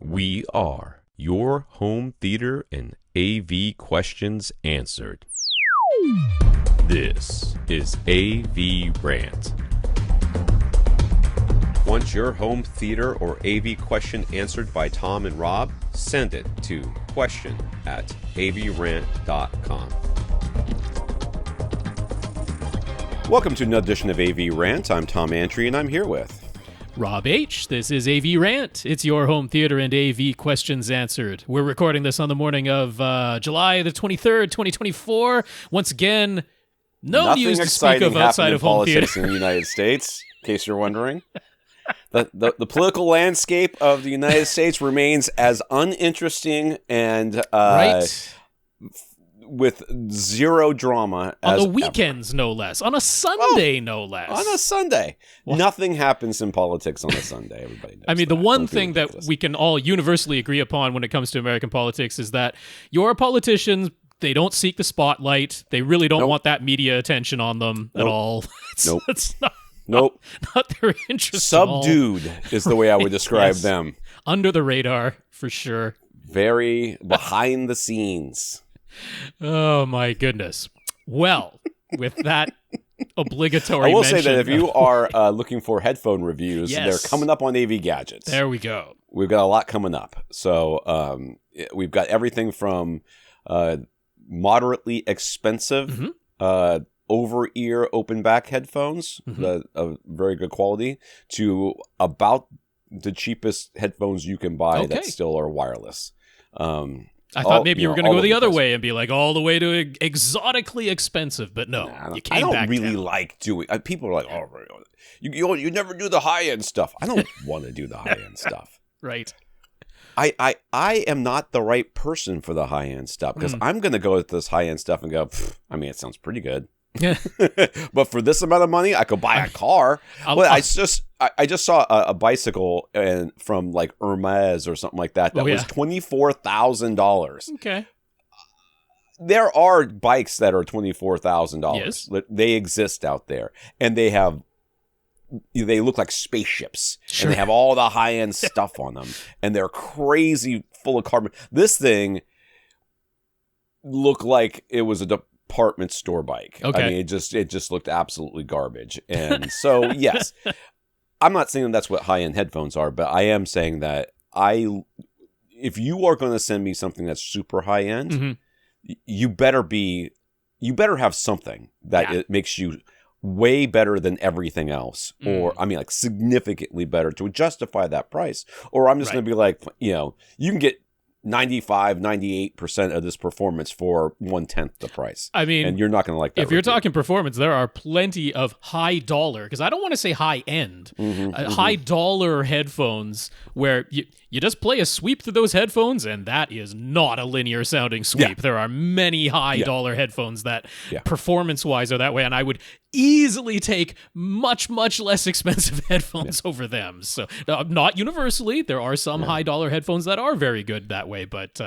We are your home theater and AV questions answered. This is AVRant. Want your home theater or AV question answered by Tom and Rob? Send it to question@avrant.com. Welcome to another edition of AVRant. I'm Tom Antry, and I'm here with Rob H. This is AVRant. It's your home theater and AV questions answered. We're recording this on the morning of July the 23rd, 2024. Once again, Nothing news to speak of outside of home theater. in the United States, in case you're wondering. The political landscape of the United States remains as uninteresting and right? with zero drama On as the weekends, ever. no less. On a Sunday, no less. On a Sunday. Well, nothing happens in politics on a Sunday, everybody knows. I mean, the one thing that ridiculous. we can all universally agree upon when it comes to American politics is that your politicians, they don't seek the spotlight. They really don't want that media attention on them at all. It's not their interest at all. Subdued is the way I would describe Yes. them. Under the radar, for sure. Very behind the scenes. Oh, my goodness. Well, with that obligatory I will mention, say that if you are looking for headphone reviews, Yes. they're coming up on AV Gadgets. There we go. We've got a lot coming up. So we've got everything from moderately expensive over-ear open-back headphones of very good quality to about the cheapest headphones you can buy that still are wireless. I thought maybe you were going to go the other way. way and be like all the way to exotically expensive, but no, you came I don't back really down. like doing. People are like, "Oh, you never do the high end stuff." I don't want to do the high end stuff. Right. I am not the right person for the high end stuff because I'm going to go with this high end stuff and go. I mean, it sounds pretty good. Yeah. But for this amount of money, I could buy a car. I just saw a bicycle from like Hermes or something like that was $24,000. Okay. There are bikes that are $24,000. Yes. They exist out there, and they look like spaceships, Sure. and they have all the high end stuff on them, and they're crazy full of carbon. This thing looked like it was a department store bike. Okay. I mean, it just looked absolutely garbage. And so, yes, I'm not saying that's what high-end headphones are, but I am saying that if you are going to send me something that's super high-end, you better have something that it makes you way better than everything else, or I mean, like significantly better to justify that price. Or I'm just going to be like, you can get 98% of this performance for 1/10 the price. I mean, and you're not going to like that. If you're talking performance, there are plenty of high dollar, because I don't want to say high end, high dollar headphones where you just play a sweep through those headphones, and that is not a linear sounding sweep. Yeah. There are many high dollar headphones that performance wise are that way, and I would easily take much, much less expensive headphones over them. So not universally. There are some high dollar headphones that are very good that way. But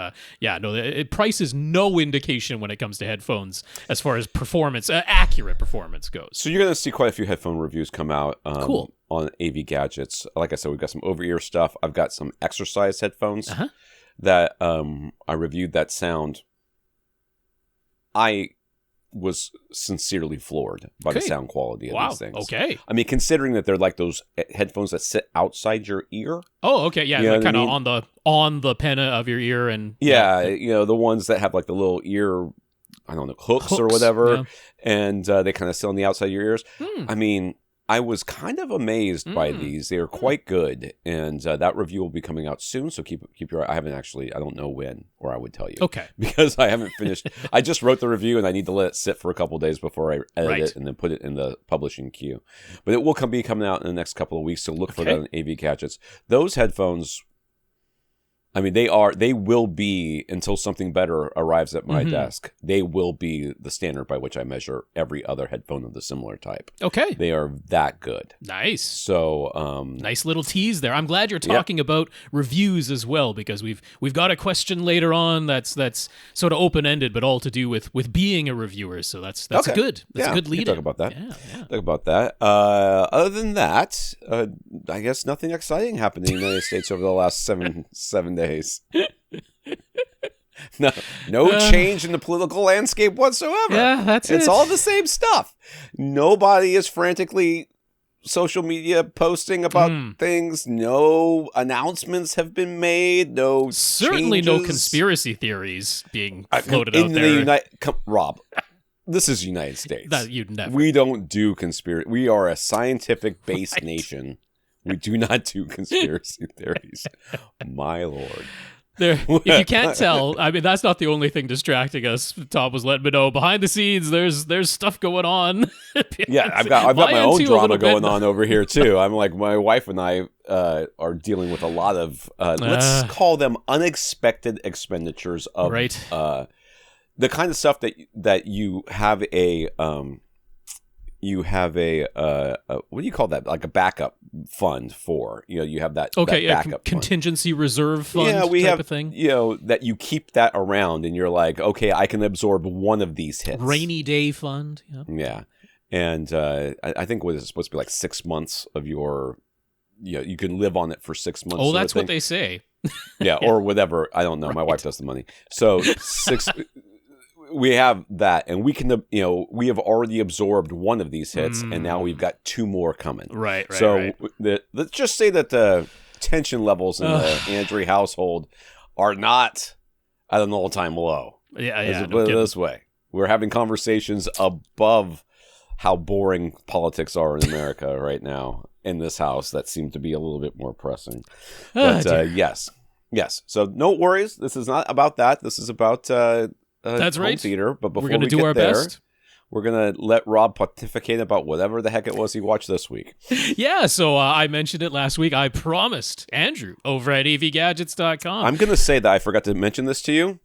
price is no indication when it comes to headphones as far as performance, accurate performance goes. So you're going to see quite a few headphone reviews come out Cool. on AV Gadgets. Like I said, we've got some over-ear stuff. I've got some exercise headphones that I reviewed that sound. I was sincerely floored by the sound quality of these things. Okay. I mean, considering that they're like those headphones that sit outside your ear. Oh, okay. Yeah, You know like kind of what I mean? on the penna of your ear, and the ones that have like the little ear, I don't know, hooks or whatever, and they kind of sit on the outside of your ears. I mean, I was kind of amazed by these. They are quite good, and that review will be coming out soon. So keep your eye. I don't know when, or I would tell you. Okay. Because I haven't finished. I just wrote the review, and I need to let it sit for a couple of days before I edit it and then put it in the publishing queue. But it will be coming out in the next couple of weeks. So look for that on AV Gadgets. Those headphones. I mean, they will be, until something better arrives at my desk, they will be the standard by which I measure every other headphone of the similar type. Okay. They are that good. Nice. So, nice little tease there. I'm glad you're talking about reviews as well, because we've got a question later on that's sort of open-ended, but all to do with being a reviewer. So that's good. That's a good lead. Talk about that. Yeah. Talk about that. Other than that, I guess nothing exciting happened in the United States over the last seven days. No change in the political landscape whatsoever. Yeah, that's It's all the same stuff. Nobody is frantically social media posting about things. No announcements have been made. No certainly changes. no conspiracy theories being floated out there. Rob, this is the United States. That you'd never. We don't do conspiracy. We are a scientific-based nation. We do not do conspiracy theories. My Lord. If you can't tell, I mean, that's not the only thing distracting us. Tom was letting me know behind the scenes. There's stuff going on. Yeah, I've got my own drama going on over here too. I'm like, my wife and I are dealing with a lot of let's call them unexpected expenditures of the kind of stuff that you have a what do you call that? Like a backup fund for, you have that. Okay. That backup contingency reserve fund. Yeah, we type have of thing. That you keep that around, and you're like, okay, I can absorb one of these hits. Rainy day fund. Yeah, and I think what is it supposed to be, like 6 months of your, you can live on it for 6 months. Oh, that's what they say. Yeah, or whatever. I don't know. My wife does the money, so 6. We have that, and we can, we have already absorbed one of these hits, and now we've got 2 more coming. Right. So let's just say that the tension levels in the Andrew household are not at an all-time low. Yeah. Let's put it this way: we're having conversations above how boring politics are in America right now in this house that seem to be a little bit more pressing. But yes. So no worries. This is not about that. This is about. That's right. Theater, but before we're going to do get our there, best. We're going to let Rob pontificate about whatever the heck it was he watched this week. Yeah, so I mentioned it last week. I promised Andrew over at avgadgets.com. I'm going to say that I forgot to mention this to you.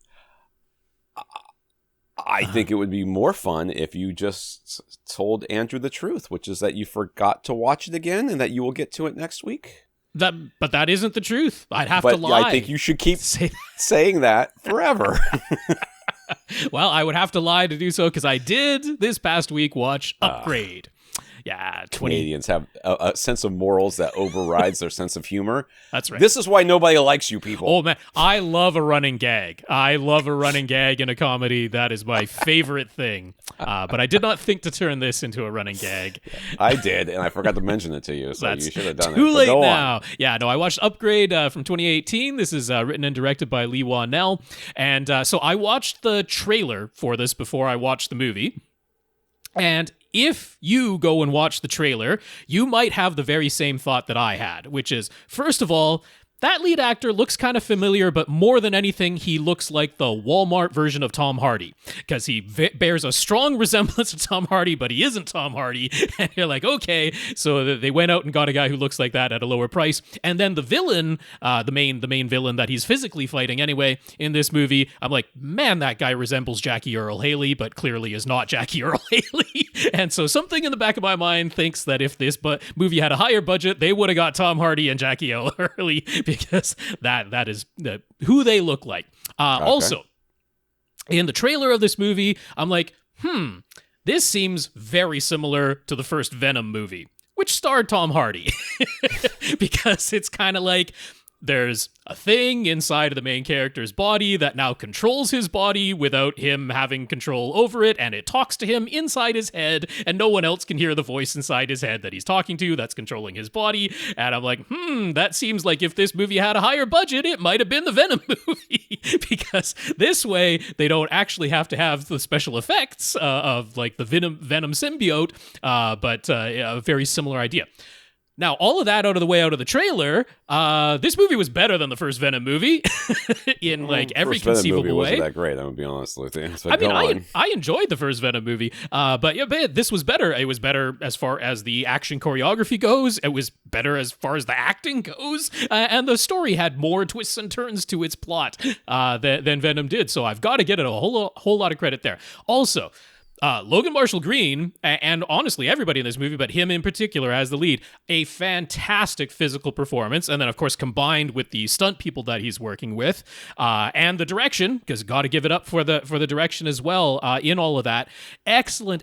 I think it would be more fun if you just told Andrew the truth, which is that you forgot to watch it again and that you will get to it next week. But that isn't the truth. I'd have to lie. I think you should keep saying that forever. Well, I would have to lie to do so, because I did this past week watch Upgrade. Yeah, Canadians have a sense of morals that overrides their sense of humor. That's right. This is why nobody likes you people. Oh, man. I love a running gag. I love a running gag in a comedy. That is my favorite thing. But I did not think to turn this into a running gag. I did, and I forgot to mention it to you, so you should have done it. Too late now. Yeah, no, I watched Upgrade from 2018. This is written and directed by Lee Wanell. And so I watched the trailer for this before I watched the movie. And if you go and watch the trailer, you might have the very same thought that I had, which is, first of all, that lead actor looks kind of familiar, but more than anything, he looks like the Walmart version of Tom Hardy, because he bears a strong resemblance to Tom Hardy, but he isn't Tom Hardy. And you're like, okay, so they went out and got a guy who looks like that at a lower price. And then the villain, the main villain that he's physically fighting anyway in this movie, I'm like, man, that guy resembles Jackie Earle Haley, but clearly is not Jackie Earle Haley. And so something in the back of my mind thinks that if this movie had a higher budget, they would have got Tom Hardy and Jackie Earle Haley, because that is who they look like. Okay. Also, in the trailer of this movie, I'm like, this seems very similar to the first Venom movie, which starred Tom Hardy. Because it's kind of like, there's a thing inside of the main character's body that now controls his body without him having control over it, and it talks to him inside his head, and no one else can hear the voice inside his head that he's talking to that's controlling his body. And I'm like, that seems like if this movie had a higher budget, it might have been the Venom movie. Because this way, they don't actually have to have the special effects of like the Venom symbiote, but a very similar idea. Now, all of that out of the way, out of the trailer, this movie was better than the first Venom movie in like every conceivable way. Wasn't that great? I'm gonna be honest with you. So I enjoyed the first Venom movie, but this was better. It was better as far as the action choreography goes. It was better as far as the acting goes, and the story had more twists and turns to its plot than Venom did. So I've got to get it a whole lot of credit there. Also, Logan Marshall Green, and honestly everybody in this movie, but him in particular as the lead, a fantastic physical performance. And then, of course, combined with the stunt people that he's working with, and the direction, because got to give it up for the direction as well in all of that. Excellent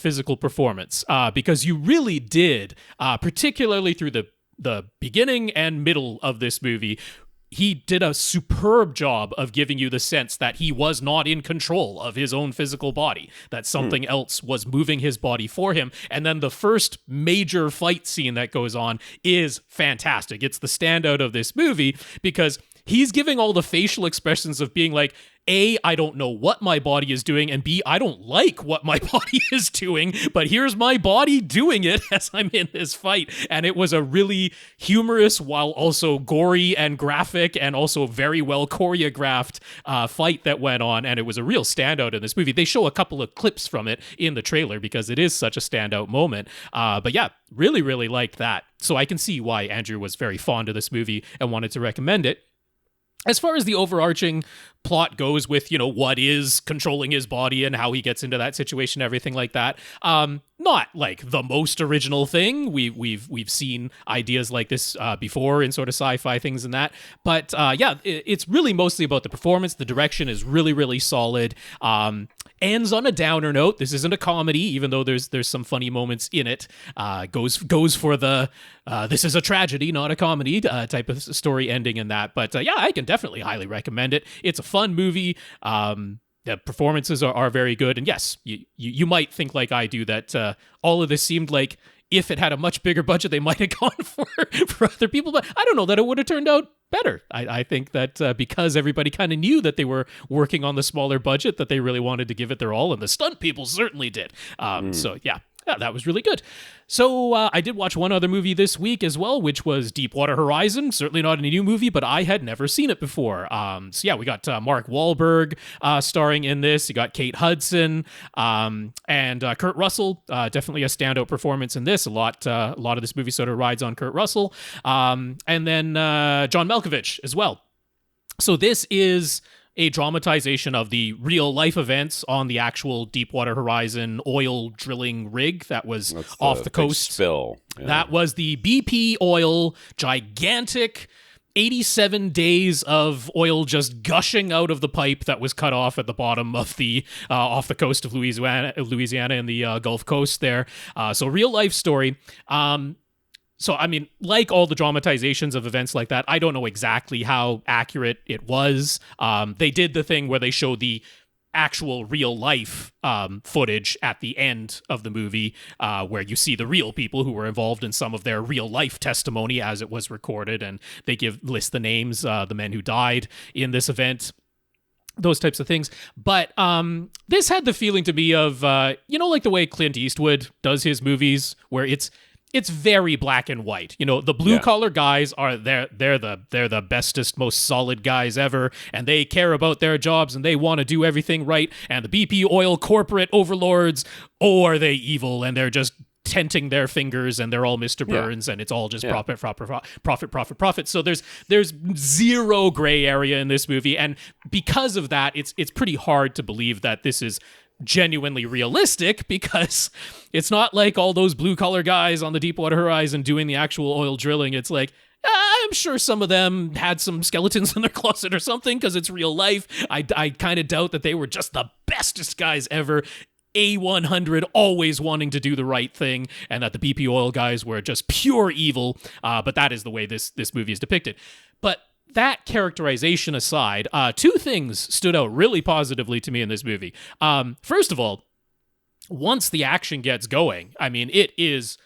physical performance, because you really did, particularly through the beginning and middle of this movie, he did a superb job of giving you the sense that he was not in control of his own physical body, that something else was moving his body for him. And then the first major fight scene that goes on is fantastic. It's the standout of this movie because he's giving all the facial expressions of being like, A, I don't know what my body is doing, and B, I don't like what my body is doing, but here's my body doing it as I'm in this fight. And it was a really humorous while also gory and graphic and also very well choreographed fight that went on, and it was a real standout in this movie. They show a couple of clips from it in the trailer because it is such a standout moment. But yeah, really liked that. So I can see why Andrew was very fond of this movie and wanted to recommend it. As far as the overarching plot goes with, what is controlling his body and how he gets into that situation, everything like that, not like the most original thing. We've seen ideas like this before in sort of sci-fi things and that. But it's really mostly about the performance. The direction is really solid. Ends on a downer note. This isn't a comedy, even though there's some funny moments in it. Goes for the this is a tragedy, not a comedy type of story ending in that. But I can definitely highly recommend it. It's a fun movie. The performances are very good. And yes, you might think like I do that all of this seemed like if it had a much bigger budget, they might have gone for other people. But I don't know that it would have turned out better. I think that because everybody kind of knew that they were working on the smaller budget, that they really wanted to give it their all. And the stunt people certainly did. So yeah, that was really good. So I did watch one other movie this week as well, which was Deepwater Horizon. Certainly not a new movie, but I had never seen it before. So yeah, we got Mark Wahlberg starring in this. You got Kate Hudson and Kurt Russell. Definitely a standout performance in this. A lot of this movie sort of rides on Kurt Russell. And then John Malkovich as well. So this is a dramatization of the real life events on the actual Deepwater Horizon oil drilling rig that was off the coast. Spill. Yeah. That was the BP oil gigantic 87 days of oil just gushing out of the pipe that was cut off at the bottom of the off the coast of Louisiana and the Gulf Coast there. So real life story. So, I mean, like all the dramatizations of events like that, I don't know exactly how accurate it was. They did the thing where they show the actual real life footage at the end of the movie where you see the real people who were involved in some of their real life testimony as it was recorded. And they list the names, the men who died in this event. Those types of things. But this had the feeling to me of, like the way Clint Eastwood does his movies where it's very black and white. The blue collar guys are they're the bestest, most solid guys ever, and they care about their jobs and they want to do everything right. And the BP oil corporate overlords, are they evil and they're just tenting their fingers and they're all Mr. Burns and it's all just profit. So there's zero gray area in this movie, and because of that, it's pretty hard to believe that this is genuinely realistic, because it's not like all those blue collar guys on the Deepwater Horizon doing the actual oil drilling. It's like, I'm sure some of them had some skeletons in their closet or something because it's real life. I kind of doubt that they were just the bestest guys ever, A100, always wanting to do the right thing, and that the BP oil guys were just pure evil. But that is the way this movie is depicted. But that characterization aside, two things stood out really positively to me in this movie. First of all, once the action gets going, I mean, it is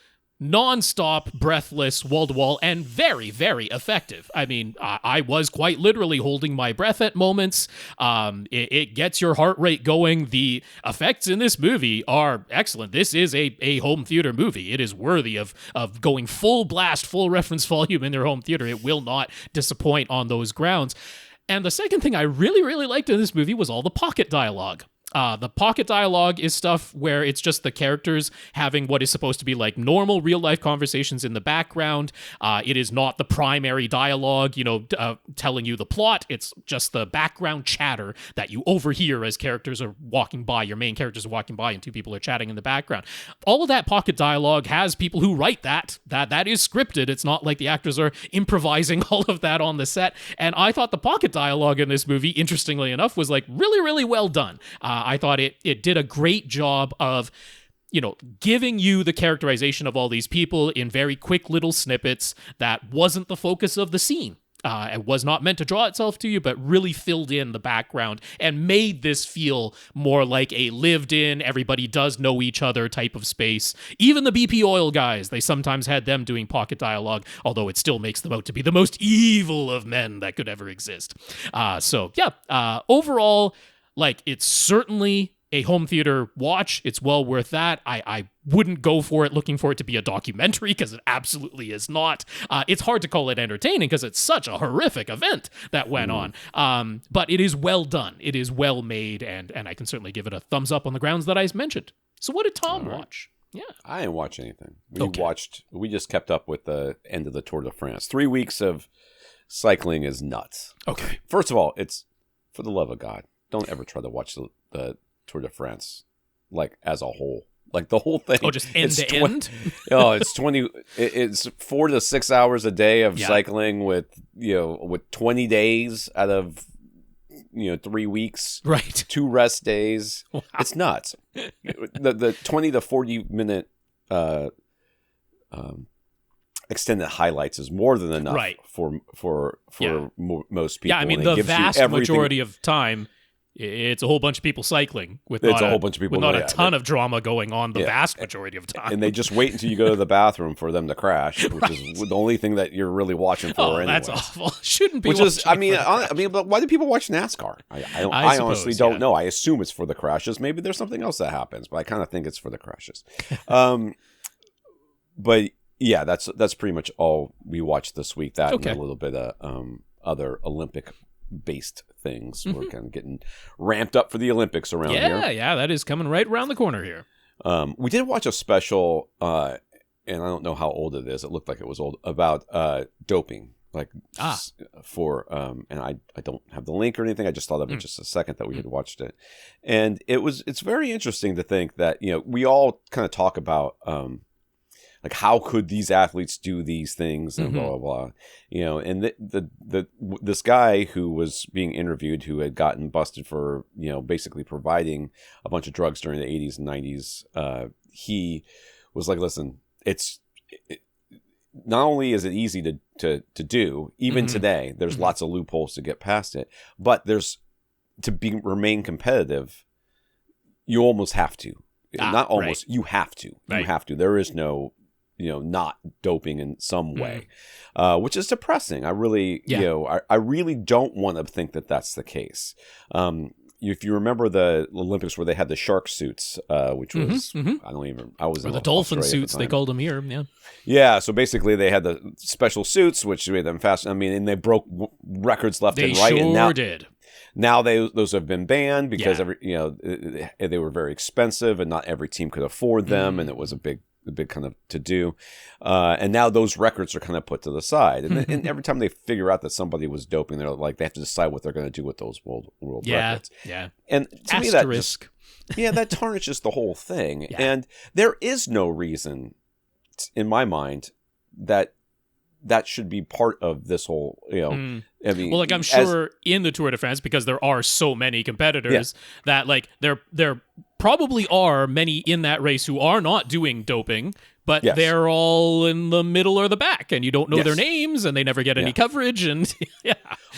non-stop, breathless, wall-to-wall, and very, very effective. I mean, I was quite literally holding my breath at moments. It gets your heart rate going. The effects in this movie are excellent. This is a home theater movie. It is worthy of going full blast, full reference volume in their home theater. It will not disappoint on those grounds. And the second thing I really, really liked in this movie was all the pocket dialogue. The pocket dialogue is stuff where it's just the characters having what is supposed to be like normal real-life conversations in the background. It is not the primary dialogue, telling you the plot. It's just the background chatter that you overhear as characters are walking by. Your main characters are walking by and two people are chatting in the background. All of that pocket dialogue has people who write that is scripted. It's not like the actors are improvising all of that on the set. And I thought the pocket dialogue in this movie, interestingly enough, was like really, really well done. I thought it did a great job of, giving you the characterization of all these people in very quick little snippets that wasn't the focus of the scene. It was not meant to draw itself to you, but really filled in the background and made this feel more like a lived-in, everybody does know each other type of space. Even the BP Oil guys, they sometimes had them doing pocket dialogue, although it still makes them out to be the most evil of men that could ever exist. Overall, it's certainly a home theater watch. It's well worth that. I wouldn't go for it looking for it to be a documentary, because it absolutely is not. It's hard to call it entertaining because it's such a horrific event that went on. But it is well done. It is well made, and I can certainly give it a thumbs up on the grounds that I mentioned. So what did Tom watch? Yeah. I didn't watch anything. We just kept up with the end of the Tour de France. 3 weeks of cycling is nuts. Okay. First of all, it's, for the love of God, don't ever try to watch the Tour de France as a whole. The whole thing. Oh, just end to end? It's 20. It's 4 to 6 hours a day of cycling with 20 days out of 3 weeks. Right. 2 rest days. Wow. It's nuts. The 20 to 40 minute extended highlights is more than enough for most people. Yeah, I mean, the vast majority of time, it's a whole bunch of people cycling with not a ton of drama going on the vast majority of time. And they just wait until you go to the bathroom for them to crash, which is the only thing that you're really watching for. That's awful. Shouldn't be. But why do people watch NASCAR? I honestly don't know. I assume it's for the crashes. Maybe there's something else that happens, but I kind of think it's for the crashes. But yeah, that's pretty much all we watched this week. That and a little bit of other Olympic-based things. We're kind of getting ramped up for the Olympics around here. Yeah, that is coming right around the corner here. We did watch a special, and I don't know how old it is. It looked like it was old, about doping. For and I don't have the link or anything. I just thought of it just a second that we had watched it, and it's very interesting to think that we all kind of talk about how could these athletes do these things and blah blah blah, and this guy who was being interviewed, who had gotten busted for basically providing a bunch of drugs during the 80s and 90s, he was like, listen, not only is it easy to do, even today, there's lots of loopholes to get past it, but remain competitive, you almost have to. Not almost, you have to. You have to. There is no not doping in some way, which is depressing. I really, I really don't want to think that that's the case. If you remember the Olympics where they had the shark suits, which was, I was in the dolphin suits, they called them here. Yeah. Yeah. So basically they had the special suits, which made them fast. I mean, and they broke records left and right. And now, did. Now those have been banned because they were very expensive and not every team could afford them. And it was a big kind of to do, and now those records are kind of put to the side, and every time they figure out that somebody was doping, they're like, they have to decide what they're going to do with those world records. And to me that tarnishes the whole thing. And there is no reason in my mind that should be part of this whole, I mean, well, I'm sure in the Tour de France, because there are so many competitors that there probably are many in that race who are not doing doping, but they're all in the middle or the back, and you don't know their names, and they never get any coverage. And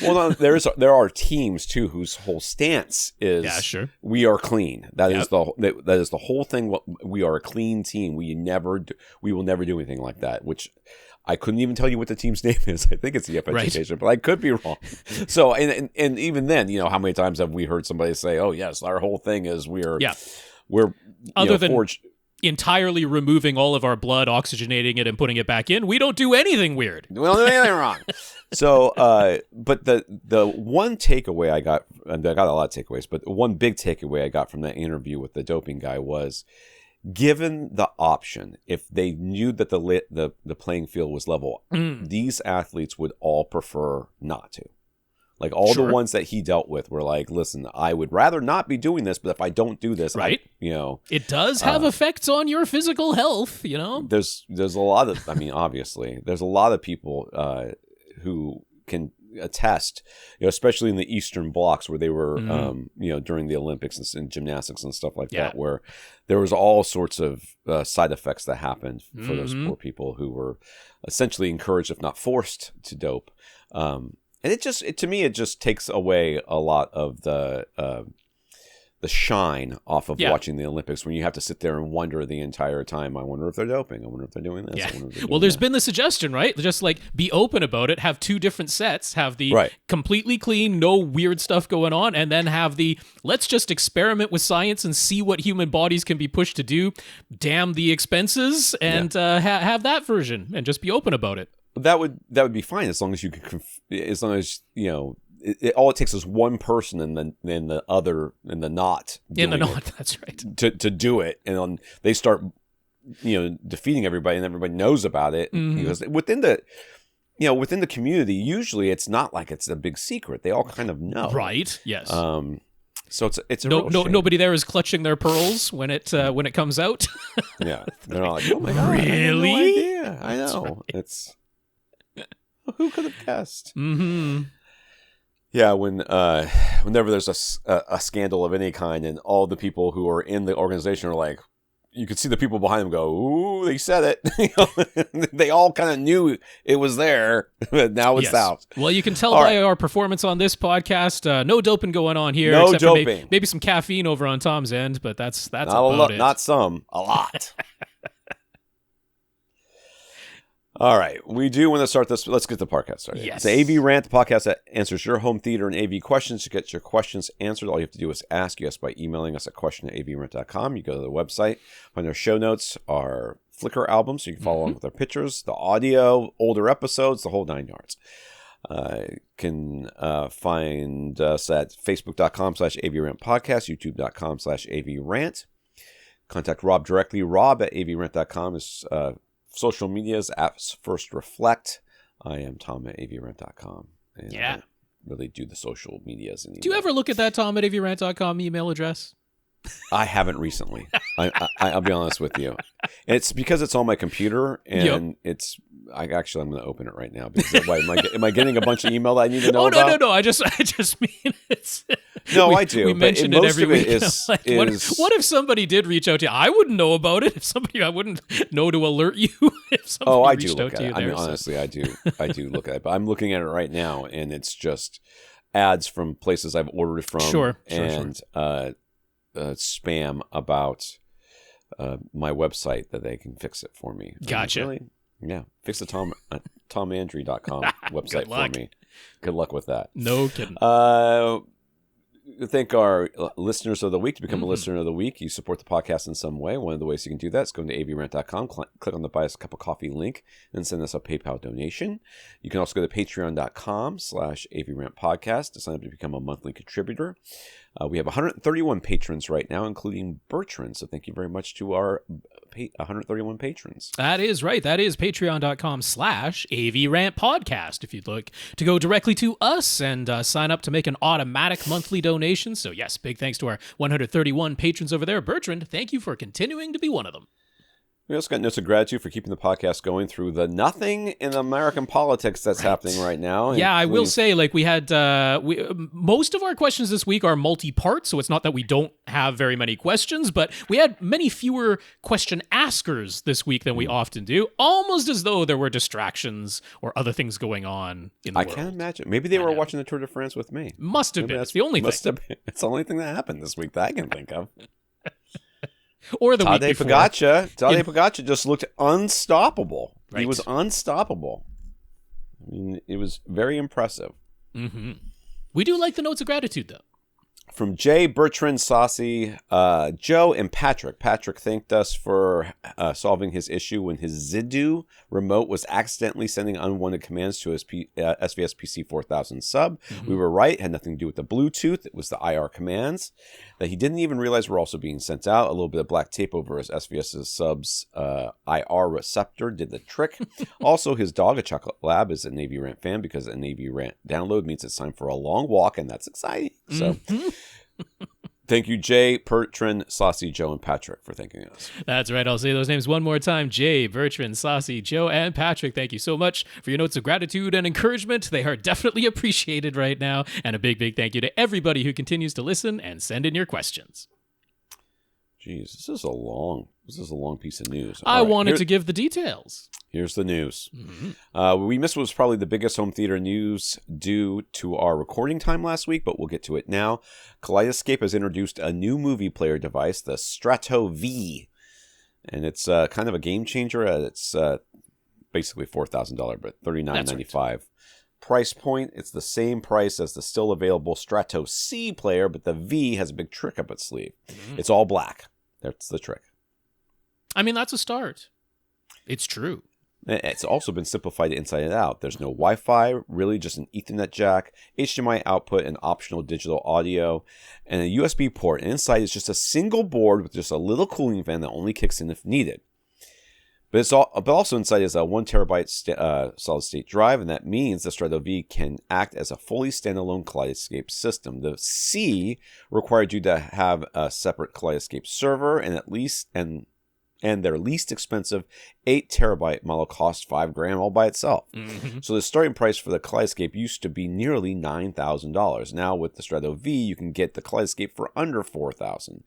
well, there are teams too whose whole stance is we are clean. That is the whole thing. We are a clean team. We will never do anything like that. Which I couldn't even tell you what the team's name is. I think it's the F Education, but I could be wrong. So and even then, how many times have we heard somebody say, "Oh yes, our whole thing is we're other than forged." Entirely removing all of our blood, oxygenating it, and putting it back in. We don't do anything weird. We don't do anything wrong. So, but the one takeaway I got, and I got a lot of takeaways, but one big takeaway I got from that interview with the doping guy was, given the option, if they knew that the playing field was level, these athletes would all prefer not to. Like all the ones that he dealt with were like, listen, I would rather not be doing this, but if I don't do this, it does have effects on your physical health, There's a lot of, obviously, there's a lot of people who can attest, especially in the Eastern blocks where they were, during the Olympics and gymnastics and stuff like that, where there was all sorts of side effects that happened for those poor people who were essentially encouraged, if not forced, to dope. And to me, it just takes away a lot of the shine off of watching the Olympics when you have to sit there and wonder the entire time, I wonder if they're doping. I wonder if they're doing this. Yeah. Well, there's been the suggestion, right? Just like be open about it, have two different sets, have the completely clean, no weird stuff going on, and then have the let's just experiment with science and see what human bodies can be pushed to do. Damn the expenses, and have that version and just be open about it. That would be fine as long as you can, all it takes is one person and the other and the knot. That's right. To do it, and they start, defeating everybody, and everybody knows about it. Because within the community, usually it's not like it's a big secret. They all kind of know, right? Yes. So it's a real shame. Nobody there is clutching their pearls when it comes out. Yeah, they're not like, oh my god, really? I had no idea. I know. Right. It's. Who could have guessed? Mm-hmm. Yeah, whenever there's a scandal of any kind, and all the people who are in the organization are like, you could see the people behind them go, "Ooh, they said it." They all kind of knew it was there, but now it's out. Well, you can tell by our performance on this podcast. No doping going on here. No except doping. For maybe some caffeine over on Tom's end, but that's not about it. Not some, a lot. All right, we do want to start this. Let's get the podcast started. Yes. It's the AVRant, the podcast that answers your home theater and AV questions. To get your questions answered, all you have to do is ask us by emailing us at question@avrant.com. You go to the website, find our show notes, our Flickr album, so you can follow along with our pictures, the audio, older episodes, the whole 9 yards. Can find us at facebook.com/AVRant podcast, youtube.com/AVRant. Contact Rob directly, rob@avrant.com is social medias at First Reflect. I am Tom at AVRant.com. And I really do the social medias. Do you ever look at that Tom at AVRant.com email address? I haven't recently. I'll be honest with you. It's because it's on my computer, and I'm going to open it right now. Because am I getting a bunch of email that I need to know about? No. I just mean it's. No, I do. We mention it every week. What if somebody did reach out to you? I wouldn't know about it. I wouldn't know to alert you if somebody reached out to you. Honestly, I do look at it. But I'm looking at it right now, and it's just ads from places I've ordered from. Sure. Spam about my website that they can fix it for me. Gotcha. Really? Yeah. Fix the tomandry.com website for me. Good luck with that. No kidding. Thank our listeners of the week. To become a listener of the week, you support the podcast in some way. One of the ways you can do that is go to avrant.com, click on the Buy Us a Cup of Coffee link, and send us a PayPal donation. You can also go to patreon.com/AVRant podcast to sign up to become a monthly contributor. We have 131 patrons right now, including Bertrand. So thank you very much to our 131 patrons. That is right. That is patreon.com/AVRant podcast. If you'd like to go directly to us and sign up to make an automatic monthly donation. So yes, big thanks to our 131 patrons over there. Bertrand, thank you for continuing to be one of them. We also got notes of gratitude for keeping the podcast going through the nothing in American politics that's happening right now. Yeah, I will say, like, we had most of our questions this week are multi-part, so it's not that we don't have very many questions, but we had many fewer question askers this week than we often do, almost as though there were distractions or other things going on in the world. I can't imagine. Maybe they were watching the Tour de France with me. Must have been. It's the only thing. It's the only thing that happened this week that I can think of. Or the week before. Tadej Pogacar just looked unstoppable. Right. He was unstoppable. I mean, it was very impressive. Mm-hmm. We do like the notes of gratitude, though. From Jay, Bertrand, Sasi, Joe, and Patrick. Patrick thanked us for solving his issue when his Zidu remote was accidentally sending unwanted commands to his SVS PC 4000 sub. Mm-hmm. We were right. It had nothing to do with the Bluetooth. It was the IR commands that he didn't even realize were also being sent out. A little bit of black tape over his SVS's sub's IR receptor did the trick. Also, his dog, a chocolate lab, is an AVRant fan because an AVRant download means it's time for a long walk, and that's exciting. So... Thank you, Jay, Bertrand, Sasi, Joe, and Patrick for thanking us. That's right. I'll say those names one more time. Jay, Bertrand, Sasi, Joe, and Patrick. Thank you so much for your notes of gratitude and encouragement. They are definitely appreciated right now. And a big, big thank you to everybody who continues to listen and send in your questions. Jeez, this is a long piece of news. I wanted to give the details. Here's the news. Mm-hmm. We missed what was probably the biggest home theater news due to our recording time last week, but we'll get to it now. Kaleidescape has introduced a new movie player device, the Strato V, and it's kind of a game changer. It's basically $4,000, but $39.95 right. Price point. It's the same price as the still available Strato C player, but the V has a big trick up its sleeve. Mm-hmm. It's all black. That's the trick. I mean, that's a start. It's true. It's also been simplified inside and out. There's no Wi-Fi, really just an Ethernet jack, HDMI output, and optional digital audio, and a USB port. And inside is just a single board with just a little cooling fan that only kicks in if needed. But also inside is a 1 terabyte solid-state drive, and that means the Strato V can act as a fully standalone Kaleidescape system. The C required you to have a separate Kaleidescape server, and their least expensive 8 terabyte model costs $5,000 all by itself. Mm-hmm. So the starting price for the Kaleidescape used to be nearly $9,000. Now with the Strato V, you can get the Kaleidescape for under $4,000.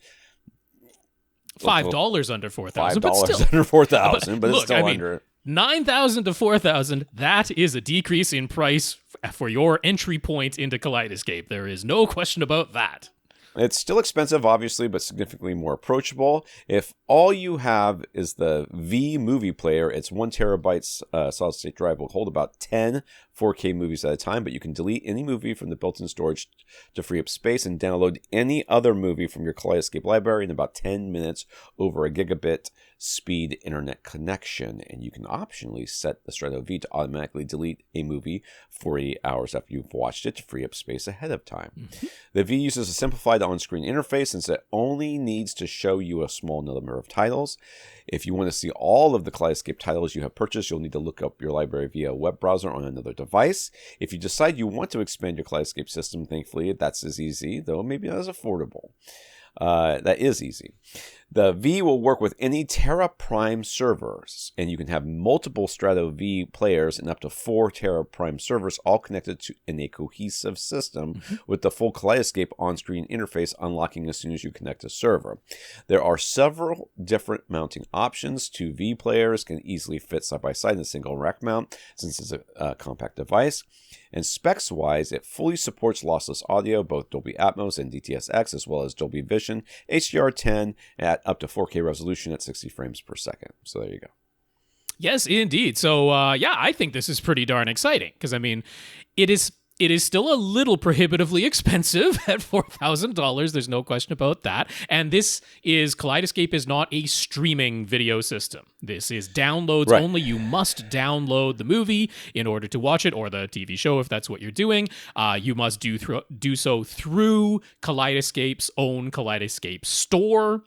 $5 under $4,000. $5 but still, under $4,000, but look, it's still under. $9,000 to $4,000. That is a decrease in price for your entry point into Kaleidescape. There is no question about that. It's still expensive, obviously, but significantly more approachable. If all you have is the V Movie Player, its 1 terabyte solid-state drive will hold about 10 4K movies at a time, but you can delete any movie from the built-in storage to free up space and download any other movie from your Kaleidescape library in about 10 minutes over a gigabit speed internet connection. And you can optionally set the Strato V to automatically delete a movie 48 hours after you've watched it to free up space ahead of time. Mm-hmm. The V uses a simplified on-screen interface since it only needs to show you a small number of titles. If you want to see all of the Kaleidescape titles you have purchased, you'll need to look up your library via a web browser on another device. If you decide you want to expand your Kaleidescape system, thankfully, that's as easy, though maybe not as affordable. That is easy. The V will work with any Terra Prime servers, and you can have multiple Strato V players and up to 4 Terra Prime servers all connected to in a cohesive system with the full Kaleidescape on-screen interface unlocking as soon as you connect a server. There are several different mounting options. 2 V players can easily fit side by side in a single rack mount since it's a compact device. And specs-wise, it fully supports lossless audio, both Dolby Atmos and DTS:X, as well as Dolby Vision, HDR10 at up to 4K resolution at 60 frames per second. So there you go. Yes, indeed. So, I think this is pretty darn exciting because, I mean, it is still a little prohibitively expensive at $4,000. There's no question about that. And Kaleidescape is not a streaming video system. This is downloads only. You must download the movie in order to watch it, or the TV show if that's what you're doing. You must do so through Kaleidescape's own Kaleidescape store.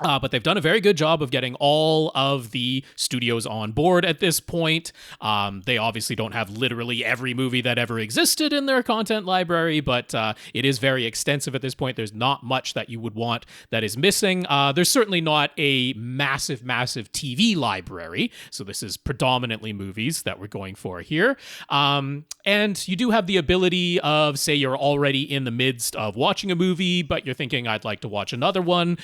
But they've done a very good job of getting all of the studios on board at this point. They obviously don't have literally every movie that ever existed in their content library, but it is very extensive at this point. There's not much that you would want that is missing. There's certainly not a massive TV library, so this is predominantly movies that we're going for here. And you do have the ability of, say you're already in the midst of watching a movie, but you're thinking, I'd like to watch another one.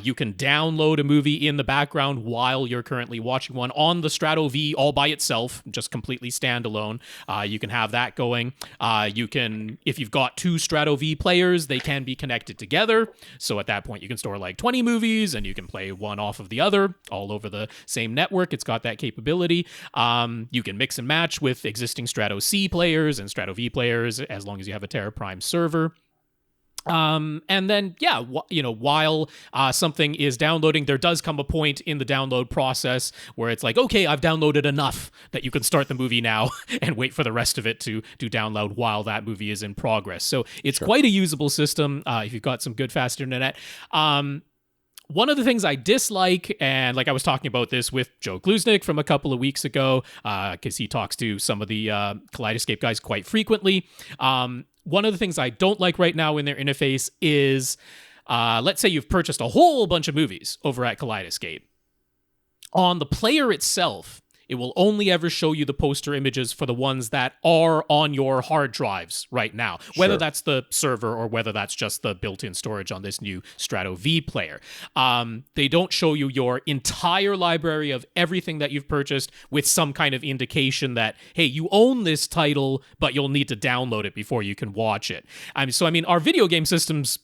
You can download a movie in the background while you're currently watching one on the Strato V all by itself, just completely standalone. You can have that going. You can, if you've got two Strato V players, they can be connected together. So at that point, you can store like 20 movies and you can play one off of the other all over the same network. It's got that capability. You can mix and match with existing Strato C players and Strato V players as long as you have a Terra Prime server. And then, while something is downloading, there does come a point in the download process where it's like, okay, I've downloaded enough that you can start the movie now and wait for the rest of it to download while that movie is in progress. So it's quite a usable system if you've got some good fast internet. One of the things I dislike, and like I was talking about this with Joe Gluznik from a couple of weeks ago, because he talks to some of the Kaleidescape guys quite frequently. One of the things I don't like right now in their interface is, let's say you've purchased a whole bunch of movies over at Kaleidescape. On the player itself, it will only ever show you the poster images for the ones that are on your hard drives right now, whether that's the server or whether that's just the built-in storage on this new Strato V player. They don't show you your entire library of everything that you've purchased with some kind of indication that, hey, you own this title, but you'll need to download it before you can watch it. Our video game systems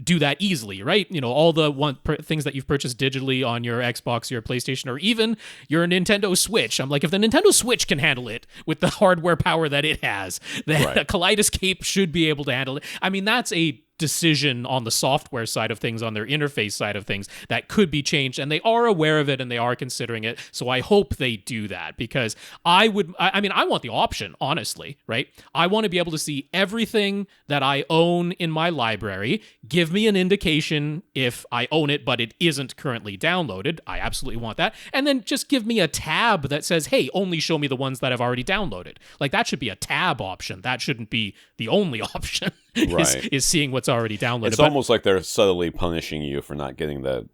do that easily, right? All the things that you've purchased digitally on your Xbox, your PlayStation, or even your Nintendo Switch. I'm like, if the Nintendo Switch can handle it with the hardware power that it has, then a Kaleidescape should be able to handle it. That's a decision on the software side of things, on their interface side of things, that could be changed, and they are aware of it and they are considering it. So I hope they do that, because I want the option, honestly, right? I want to be able to see everything that I own in my library. Give me an indication if I own it, but it isn't currently downloaded. I absolutely want that. And then just give me a tab that says, hey, only show me the ones that I've already downloaded. Like, that should be a tab option. That shouldn't be the only option. Is seeing what's already downloaded. It's almost like they're subtly punishing you for not getting the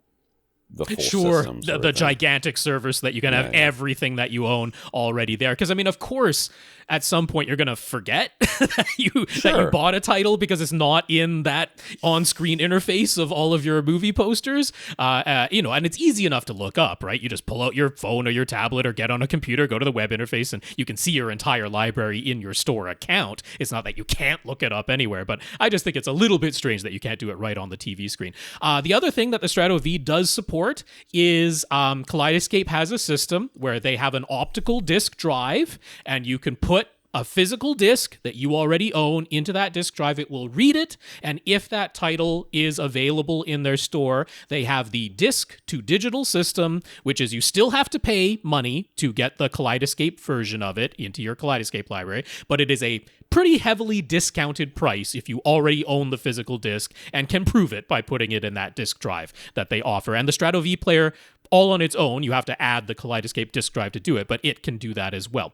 full system. The gigantic server so that you can have everything that you own already there. Because, of course, at some point you're going to forget that you bought a title because it's not in that on-screen interface of all of your movie posters. And it's easy enough to look up, right? You just pull out your phone or your tablet or get on a computer, go to the web interface, and you can see your entire library in your store account. It's not that you can't look it up anywhere, but I just think it's a little bit strange that you can't do it right on the TV screen. The other thing that the Strato V does support is Kaleidescape has a system where they have an optical disc drive, and you can put a physical disc that you already own into that disc drive. It will read it, and if that title is available in their store, they have the disc to digital system, which is you still have to pay money to get the Kaleidescape version of it into your Kaleidescape library, but it is a pretty heavily discounted price if you already own the physical disc and can prove it by putting it in that disc drive that they offer. And the Strato V player, all on its own, you have to add the Kaleidescape disc drive to do it, but it can do that as well.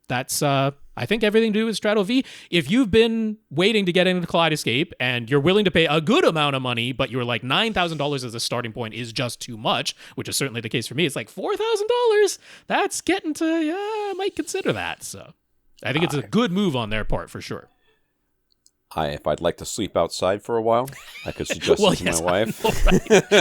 That's, I think, everything to do with Strato V. If you've been waiting to get into Kaleidescape and you're willing to pay a good amount of money, but you're like $9,000 as a starting point is just too much, which is certainly the case for me. It's like $4,000. That's getting to, I might consider that. So I think it's a good move on their part for sure. If I'd like to sleep outside for a while, I could suggest it to my wife.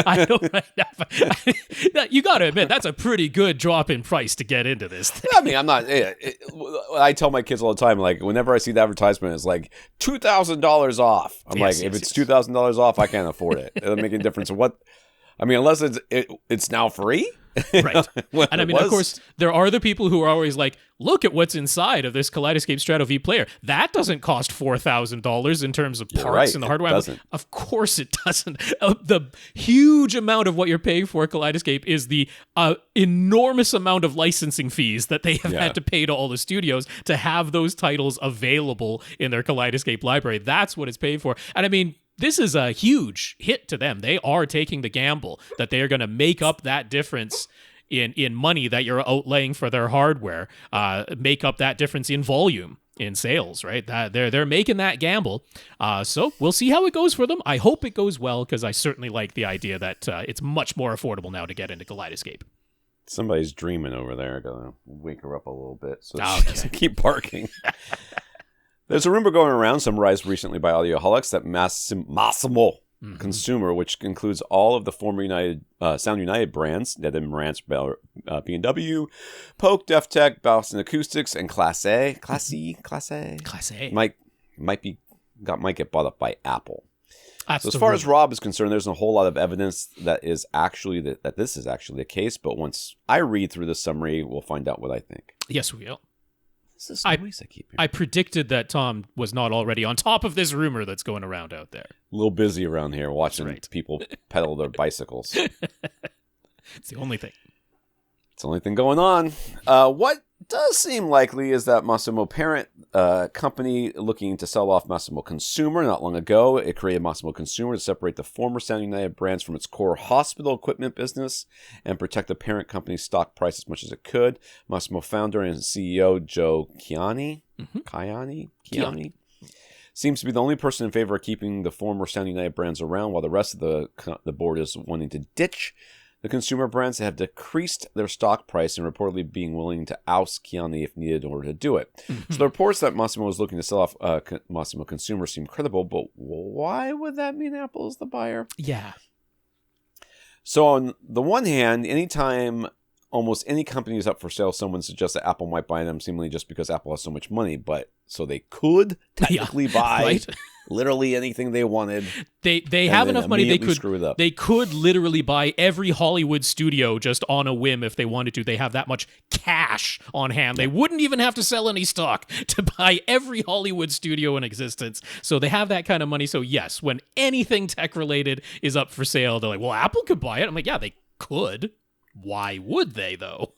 I know, right? You got to admit, that's a pretty good drop in price to get into this thing. I'm not. I tell my kids all the time, like, whenever I see the advertisement, it's like $2,000 off. I'm if it's $2,000 off, I can't afford it. It doesn't make any difference. Unless it's now free. Right. And of course, there are the people who are always like, look at what's inside of this Kaleidescape Strato V player. That doesn't cost $4,000 in terms of parts and the hardware. Of course it doesn't. The huge amount of what you're paying for Kaleidescape is the enormous amount of licensing fees that they have had to pay to all the studios to have those titles available in their Kaleidescape library. That's what it's paying for. And this is a huge hit to them. They are taking the gamble that they are going to make up that difference in money that you're outlaying for their hardware, make up that difference in volume in sales, right? That they're making that gamble. So we'll see how it goes for them. I hope it goes well, because I certainly like the idea that it's much more affordable now to get into Kaleidescape. Somebody's dreaming over there. Gonna wake her up a little bit, so Okay. she doesn't keep barking. There's a rumor going around, summarized recently by Audioholics, that Masimo Consumer, which includes all of the former Sound United brands, Dead and Marantz, B&W, Polk, Def Tech, Boston Acoustics, and Class A, might get bought up by Apple. So as far as Rob is concerned, there's a whole lot of evidence that this is actually the case. But once I read through the summary, we'll find out what I think. Yes, we will. This is noise I keep hearing. I predicted that Tom was not already on top of this rumor that's going around out there. A little busy around here watching people pedal their bicycles. It's the only thing. It's the only thing going on. What does seem likely is that Masimo parent company looking to sell off Masimo Consumer. Not long ago, it created Masimo Consumer to separate the former Sound United brands from its core hospital equipment business and protect the parent company's stock price as much as it could. Massimo founder and CEO Joe Kiani seems to be the only person in favor of keeping the former Sound United brands around, while the rest of the board is wanting to ditch the consumer brands that have decreased their stock price and reportedly being willing to oust Kiani if needed in order to do it. So the reports that Massimo is looking to sell off Massimo Consumer seem credible, but why would that mean Apple is the buyer? Yeah. So on the one hand, anytime almost any company is up for sale, someone suggests that Apple might buy them, seemingly just because Apple has so much money. But so they could technically buy right? literally anything they wanted. They have enough money they could literally buy every Hollywood studio just on a whim if they wanted to. They have that much cash on hand. They wouldn't even have to sell any stock to buy every Hollywood studio in existence. So they have that kind of money. So yes, when anything tech related is up for sale, they're like, well, Apple could buy it. I'm like, yeah, they could. Why would they, though?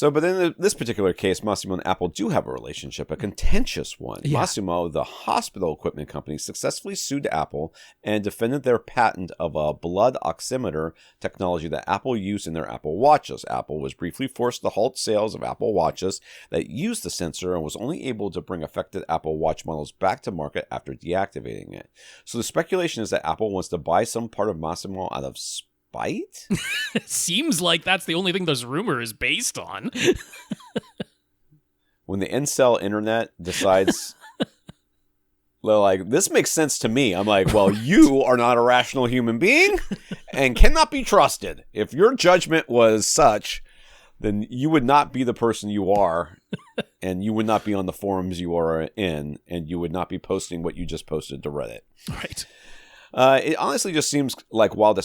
But in this particular case, Massimo and Apple do have a relationship, a contentious one. Yeah. Massimo, the hospital equipment company, successfully sued Apple and defended their patent of a blood oximeter technology that Apple used in their Apple Watches. Apple was briefly forced to halt sales of Apple Watches that used the sensor and was only able to bring affected Apple Watch models back to market after deactivating it. So the speculation is that Apple wants to buy some part of Massimo out of spite? Seems like that's the only thing this rumor is based on. When the incel internet decides, like, this makes sense to me. I'm like, well, you are not a rational human being and cannot be trusted. If your judgment was such, then you would not be the person you are, and you would not be on the forums you are in, and you would not be posting what you just posted to Reddit. Right. It honestly just seems like wild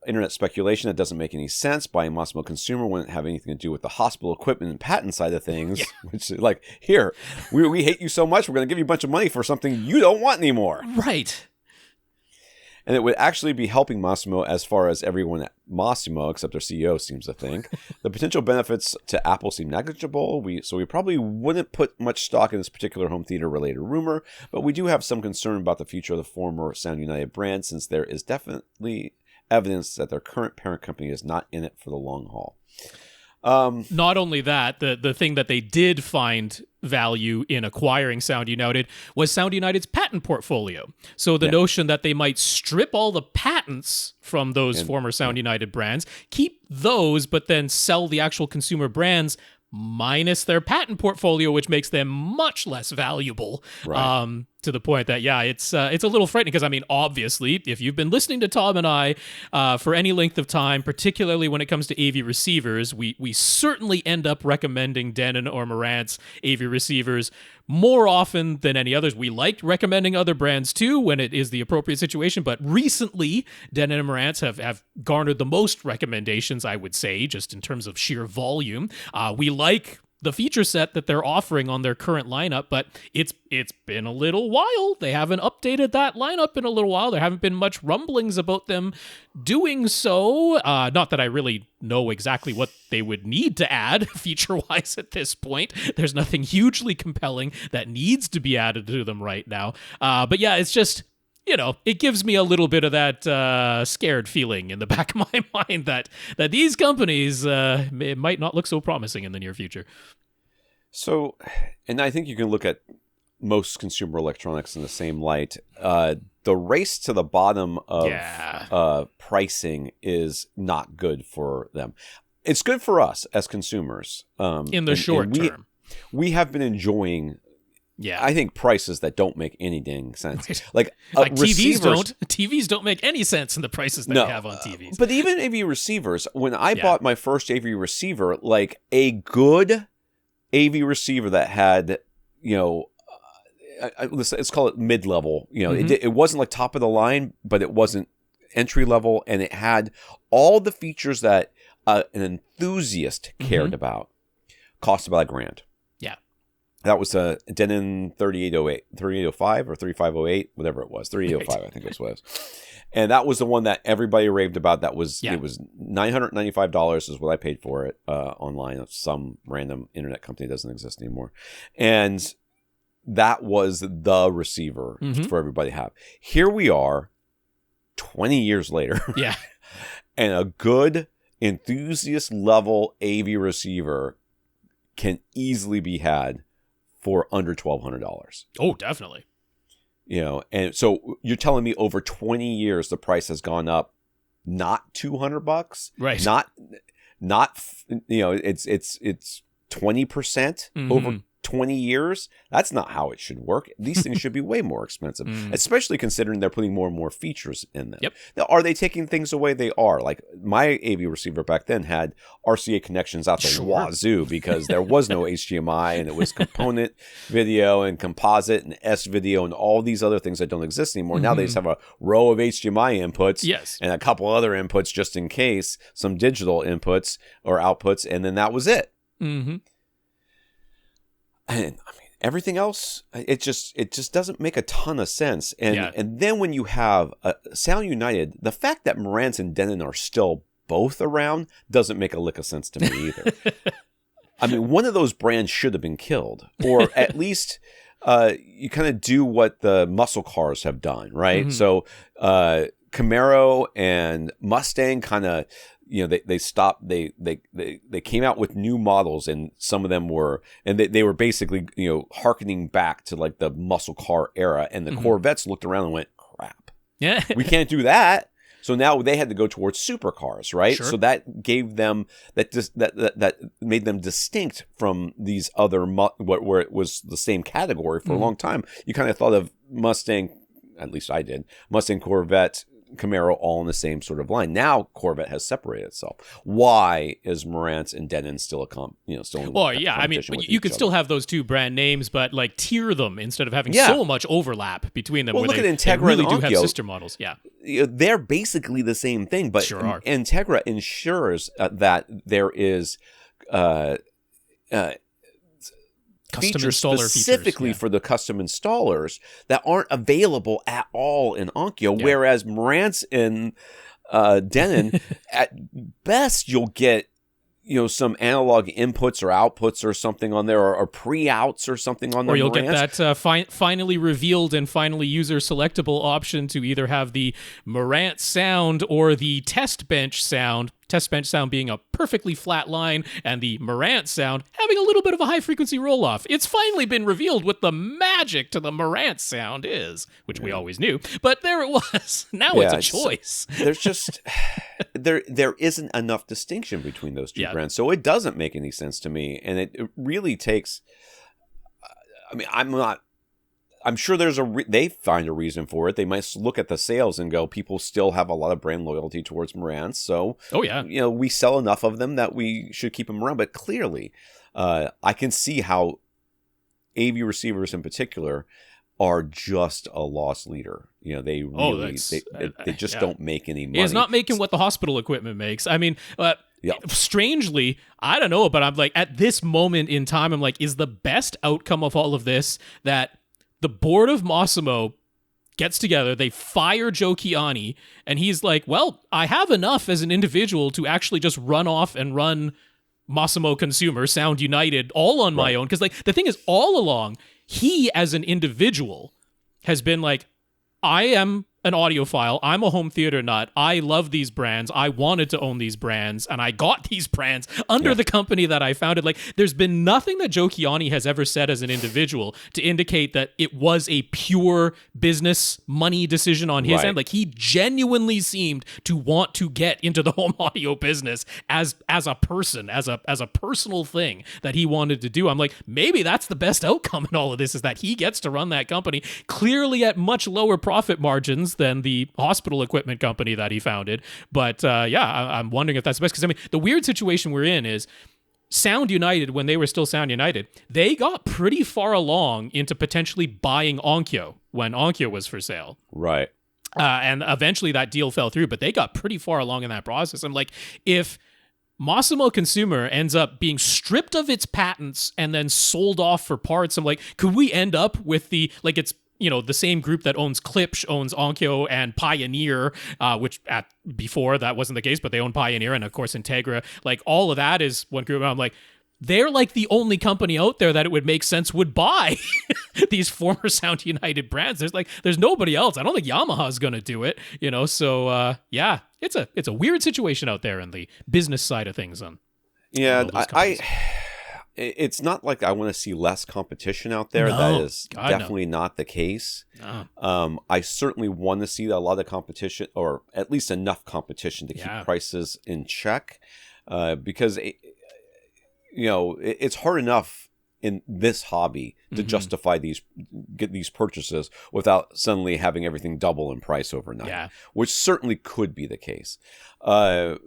internet speculation that doesn't make any sense. Buying Massimo Consumer wouldn't have anything to do with the hospital equipment and patent side of things. Yeah. Which is like, here, we hate you so much, we're going to give you a bunch of money for something you don't want anymore. Right. And it would actually be helping Massimo as far as everyone at Massimo, except their CEO, seems to think. The potential benefits to Apple seem negligible, so we probably wouldn't put much stock in this particular home theater-related rumor, but we do have some concern about the future of the former Sound United brand, since there is definitely evidence that their current parent company is not in it for the long haul. Not only that, the thing that they did find value in acquiring Sound United was Sound United's patent portfolio. So the notion that they might strip all the patents from those former Sound United brands, keep those, but then sell the actual consumer brands minus their patent portfolio, which makes them much less valuable. Right. To the point that, it's a little frightening because, I mean, obviously, if you've been listening to Tom and I for any length of time, particularly when it comes to AV receivers, we certainly end up recommending Denon or Marantz AV receivers more often than any others. We like recommending other brands too when it is the appropriate situation, but recently, Denon and Marantz have garnered the most recommendations, I would say, just in terms of sheer volume. We like the feature set that they're offering on their current lineup, but it's been a little while. They haven't updated that lineup in a little while. There haven't been much rumblings about them doing so. Not that I really know exactly what they would need to add feature-wise at this point. There's nothing hugely compelling that needs to be added to them right now. But yeah, it's just it gives me a little bit of that scared feeling in the back of my mind that these companies might not look so promising in the near future. So, and I think you can look at most consumer electronics in the same light. The race to the bottom of pricing is not good for them. It's good for us as consumers. In the short term. We have been enjoying, I think, prices that don't make any dang sense. Right. Like TVs don't make any sense in the prices that we have on TVs. But even AV receivers, when I bought my first AV receiver, like a good AV receiver that had, let's call it mid-level. It wasn't like top of the line, but it wasn't entry level, and it had all the features that an enthusiast cared about. Cost about $1,000. Yeah, that was a Denon 3805 or 3508, whatever it was, 3805, I think it was. And that was the one that everybody raved about. That was it was $995 is what I paid for it online. Some random internet company doesn't exist anymore, and that was the receiver for everybody to have. Here we are, 20 years later. Yeah, and a good enthusiast level AV receiver can easily be had for under $1,200. Oh, definitely. And so you're telling me over 20 years the price has gone up, not $200, right? Not it's 20% over 20 years. That's not how it should work. These things should be way more expensive, especially considering they're putting more and more features in them. Yep. Now, are they taking things away? They are. Like my AV receiver back then had RCA connections out the wazoo because there was no HDMI, and it was component video and composite and S video and all these other things that don't exist anymore. Now they just have a row of HDMI inputs and a couple other inputs just in case, some digital inputs or outputs, and then that was it. And I mean, everything else, it just doesn't make a ton of sense. And then when you have Sound United, the fact that Marantz and Denon are still both around doesn't make a lick of sense to me either. I mean, one of those brands should have been killed, or at least you kind of do what the muscle cars have done, right? So Camaro and Mustang kind of, they stopped. They came out with new models, and some of them were, and they were basically harkening back to like the muscle car era. And the Corvettes looked around and went, "Crap, we can't do that." So now they had to go towards supercars, right? Sure. So that gave them that made them distinct from these other where it was the same category for a long time. You kind of thought of Mustang, at least I did, Mustang, Corvette, Camaro, all in the same sort of line. Now Corvette has separated itself. Why is Marantz and Denon still still in competition with you could each still other? have those two brand names, but like tier them instead of having so much overlap between them. Well, where look they, at Integra they really and do have Onkyo. sister models. Yeah, they're basically the same thing, but Sure are. Integra ensures that there is custom features installer specifically features, for the custom installers that aren't available at all in Onkyo, whereas Marantz and Denon, at best, you'll get some analog inputs or outputs or something on there, or pre-outs or something on there. Or you'll get that finally revealed and finally user selectable option to either have the Marantz sound or the test bench sound. Test bench sound being a perfectly flat line, and the Marantz sound having a little bit of a high frequency roll off. It's finally been revealed what the magic to the Marantz sound is, which we always knew, but there it was. Now it's a choice. There's just there isn't enough distinction between those two brands, so it doesn't make any sense to me, and it really takes. I mean, I'm sure they find a reason for it. They might look at the sales and go, people still have a lot of brand loyalty towards Marantz. So, we sell enough of them that we should keep them around. But clearly, I can see how AV receivers in particular are just a loss leader. They really, they just don't make any money. It's not making what the hospital equipment makes. I mean, strangely, I don't know, but I'm like, at this moment in time, I'm like, is the best outcome of all of this that the board of Masimo gets together, they fire Joe Chiani, and he's like, well, I have enough as an individual to actually just run off and run Masimo Consumer, Sound United, all on my own. Because like the thing is, all along, he as an individual has been like, I am an audiophile. I'm a home theater nut. I love these brands. I wanted to own these brands, and I got these brands under the company that I founded. Like, there's been nothing that Joe Kiani has ever said as an individual to indicate that it was a pure business money decision on his end. Like, he genuinely seemed to want to get into the home audio business as a person, as a personal thing that he wanted to do. I'm like, maybe that's the best outcome in all of this, is that he gets to run that company, clearly at much lower profit margins than the hospital equipment company that he founded. But I'm wondering if that's the best. Because, I mean, the weird situation we're in is Sound United, when they were still Sound United, they got pretty far along into potentially buying Onkyo when Onkyo was for sale. Right. And eventually that deal fell through, but they got pretty far along in that process. I'm like, if Masimo Consumer ends up being stripped of its patents and then sold off for parts, I'm like, could we end up with the same group that owns Klipsch owns Onkyo and Pioneer, which before that wasn't the case, but they own Pioneer, and of course Integra. Like, all of that is one group. I'm like, they're like the only company out there that it would make sense would buy these former Sound United brands. There's nobody else. I don't think Yamaha's going to do it, So it's a weird situation out there in the business side of things. It's not like I want to see less competition out there. No, that is God, definitely not the case. No. I certainly want to see a lot of competition, or at least enough competition to keep prices in check, because it's hard enough in this hobby to justify get these purchases without suddenly having everything double in price overnight, which certainly could be the case. But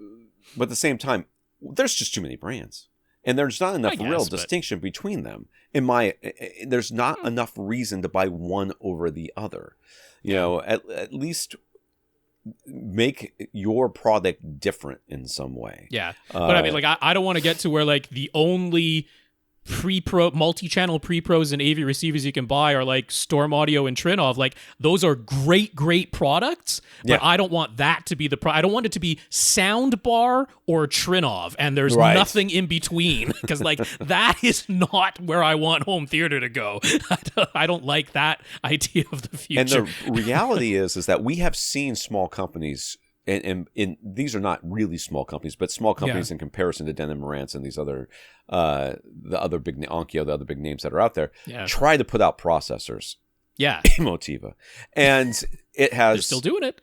at the same time, there's just too many brands. And there's not enough distinction between them. There's not enough reason to buy one over the other. At least make your product different in some way. Yeah, but I mean, like, I don't want to get to where, like, the only multi-channel pre-pros and AV receivers you can buy are like Storm Audio and Trinov. Like, those are great products, but I don't want that to be I don't want it to be Soundbar or Trinov, and there's nothing in between, because like that is not where I want home theater to go. I don't like that idea of the future. And the reality is that we have seen small companies. And these are not really small companies, but small companies in comparison to Denon Marantz and these other, the other big Onkyo, the other big names that are out there, try to put out processors. Yeah, Emotiva, and it has. They're still doing it.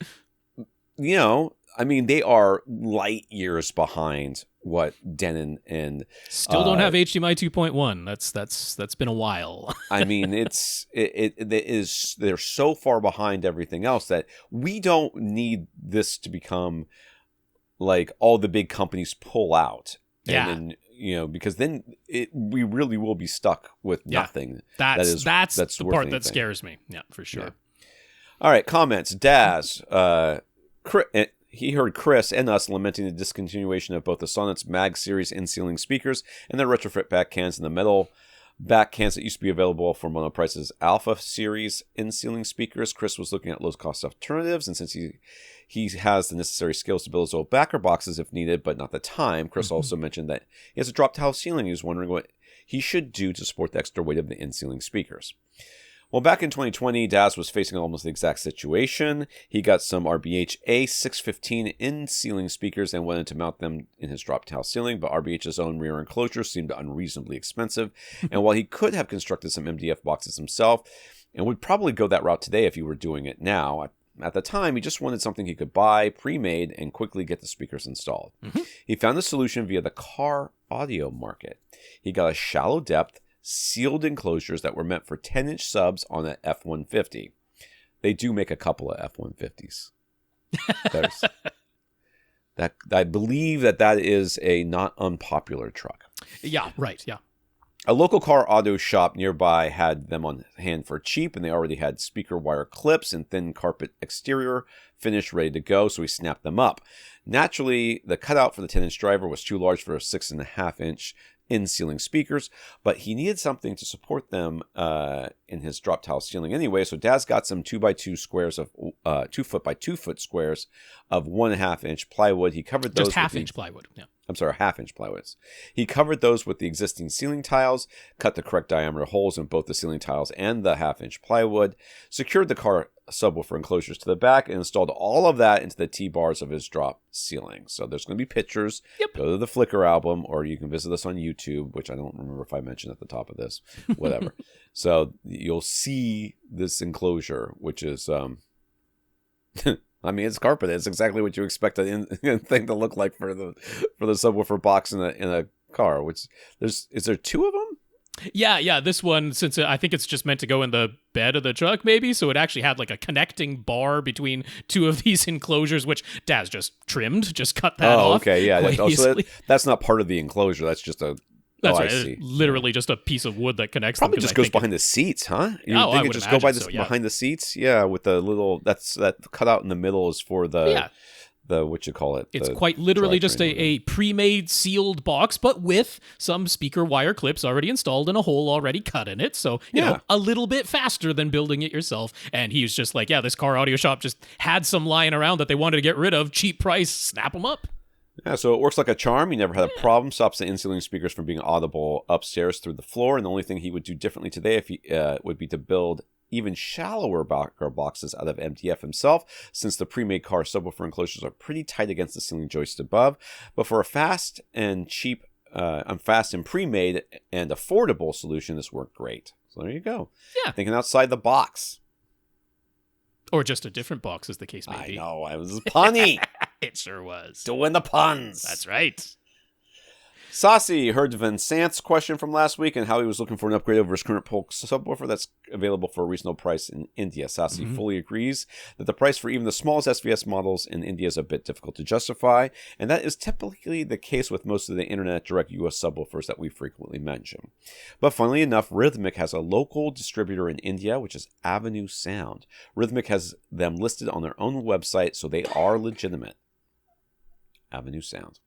I mean, they are light years behind what Denon and still don't have HDMI 2.1. That's been a while. I mean, they're so far behind everything else that we don't need this to become like all the big companies pull out. Yeah. And then, because then we really will be stuck with nothing. That's the part anything. that scares me. Yeah, for sure. Yeah. All right, comments. Dazz, he heard Chris and us lamenting the discontinuation of both the Sonnet's Mag Series in-ceiling speakers and their retrofit back cans and the metal back cans that used to be available for Monoprice's Alpha Series in-ceiling speakers. Chris was looking at low-cost alternatives, and since he has the necessary skills to build his own backer boxes if needed, but not the time, Chris also mentioned that he has a drop tile ceiling. He was wondering what he should do to support the extra weight of the in-ceiling speakers. Well, back in 2020, Dazz was facing almost the exact situation. He got some RBH A615 in-ceiling speakers and wanted to mount them in his drop tile ceiling, but RBH's own rear enclosure seemed unreasonably expensive. And while he could have constructed some MDF boxes himself, and would probably go that route today if he were doing it now, at the time, he just wanted something he could buy, pre-made, and quickly get the speakers installed. He found the solution via the car audio market. He got a shallow depth, sealed enclosures that were meant for 10-inch subs on an F-150. They do make a couple of F-150s. I believe that is a not unpopular truck. Yeah, right, yeah. A local car audio shop nearby had them on hand for cheap, and they already had speaker wire clips and thin carpet exterior finish ready to go, so we snapped them up. Naturally, the cutout for the 10-inch driver was too large for a 6.5-inch in-ceiling speakers, but he needed something to support them in his drop tile ceiling anyway, so Dazz got some 2x2 squares of 2 foot by 2 foot squares of 1.5-inch plywood. He covered those just half-inch plywood. Yeah. I'm sorry, half-inch plywoods. He covered those with the existing ceiling tiles, cut the correct diameter holes in both the ceiling tiles and the half-inch plywood, secured the car subwoofer enclosures to the back and installed all of that into the T-bars of his drop ceiling. So there's going to be pictures. Yep. Go to the Flickr album, or you can visit us on YouTube, which I don't remember if I mentioned at the top of this. Whatever. So you'll see this enclosure, which is, I mean, it's carpeted. It's exactly what you expect a thing to look like for the subwoofer box in a car. Which is there two of them? Yeah. This one, since I think it's just meant to go in the bed of the truck, maybe. So it actually had like a connecting bar between two of these enclosures, which Dazz just trimmed, just cut that off. Okay, yeah. So that's not part of the enclosure. That's just a. That's right. I see. Literally just a piece of wood that connects Probably them. just goes behind the seats, huh? I would just go by behind the seats? Yeah, with the little that cutout in the middle is for the what you call it. It's quite literally just a pre-made sealed box, but with some speaker wire clips already installed and a hole already cut in it. So, you know, a little bit faster than building it yourself. And he was just like, this car audio shop just had some lying around that they wanted to get rid of. Cheap price, snap them up. Yeah, so it works like a charm. He never had a problem. Stops the insulating speakers from being audible upstairs through the floor. And the only thing he would do differently today if he would be to build even shallower boxes out of MDF himself, since the pre-made car subwoofer enclosures are pretty tight against the ceiling joist above. But for a fast and pre-made and affordable solution, this worked great. So there you go. Yeah. Thinking outside the box. Or just a different box, as the case may be. I know, I was punny. It sure was. Doing the puns. That's right. Sasi heard Vincent's question from last week and how he was looking for an upgrade over his current Polk subwoofer that's available for a reasonable price in India. Sasi fully agrees that the price for even the smallest SVS models in India is a bit difficult to justify, and that is typically the case with most of the Internet Direct US subwoofers that we frequently mention. But funnily enough, Rhythmic has a local distributor in India, which is Avenue Sound. Rhythmic has them listed on their own website, so they are legitimate. Avenue Sound.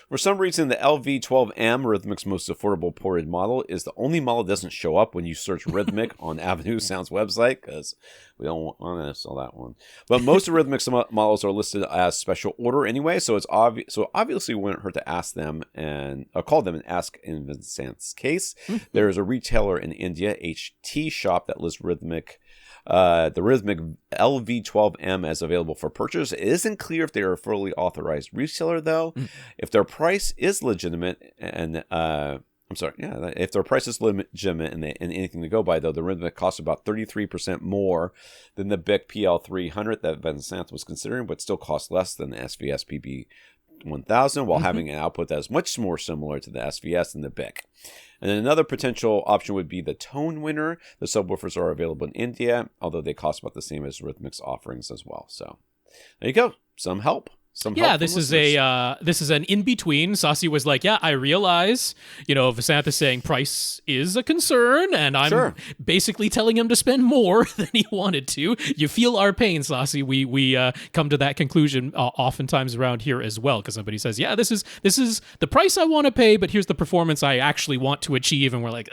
For some reason, the LV12M, Rhythmic's most affordable ported model, is the only model that doesn't show up when you search Rhythmic on Avenue Sound's website, because we don't want to sell that one. But most of Rhythmic's models are listed as special order anyway, so it's obviously wouldn't hurt to ask them and call them and ask in Vincent's case. There is a retailer in India, HT Shop, that lists Rhythmic. The Rhythmic LV12M is available for purchase. It isn't clear if they are a fully authorized reseller, though. If their price is legitimate, and if their price is legitimate and anything to go by, though, the Rhythmic costs about 33% more than the BIC PL300 that Vincent was considering, but still costs less than the SVS PB1000, while having an output that is much more similar to the SVS and the BIC. And then another potential option would be the Tone Winner. The subwoofers are available in India, although they cost about the same as Rhythmic's offerings as well. So there you go. Some help. This is an in-between. Sasi was like, I realize, Vincent is saying price is a concern, and I'm basically telling him to spend more than he wanted to. You feel our pain, Sasi. We come to that conclusion oftentimes around here as well, because somebody says, this is the price I want to pay, but here's the performance I actually want to achieve, and we're like,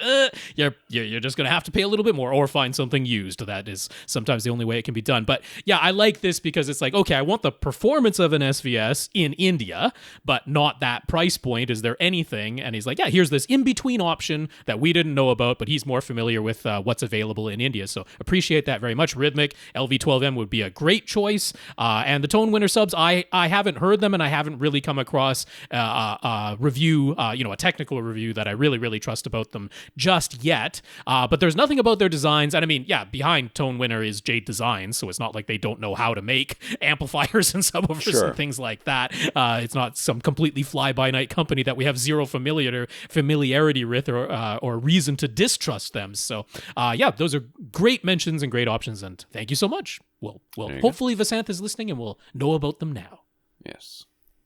you're just going to have to pay a little bit more or find something used. That is sometimes the only way it can be done. But I like this because it's like, okay, I want the performance of an SVS in India, but not that price point. Is there anything? And he's like, here's this in-between option that we didn't know about, but he's more familiar with what's available in India. So appreciate that very much. Rhythmic LV12M would be a great choice. And the Tone Winner subs, I haven't heard them, and I haven't really come across a review, a technical review that I really, really trust about them just yet. But there's nothing about their designs. And I mean, behind Tone Winner is Jade Designs, so it's not like they don't know how to make amplifiers and subwoofers and things like that. It's not some completely fly-by-night company that we have zero familiarity with or reason to distrust them. So, those are great mentions and great options, and thank you so much. Well, hopefully Vincent is listening and we'll know about them now. Yes.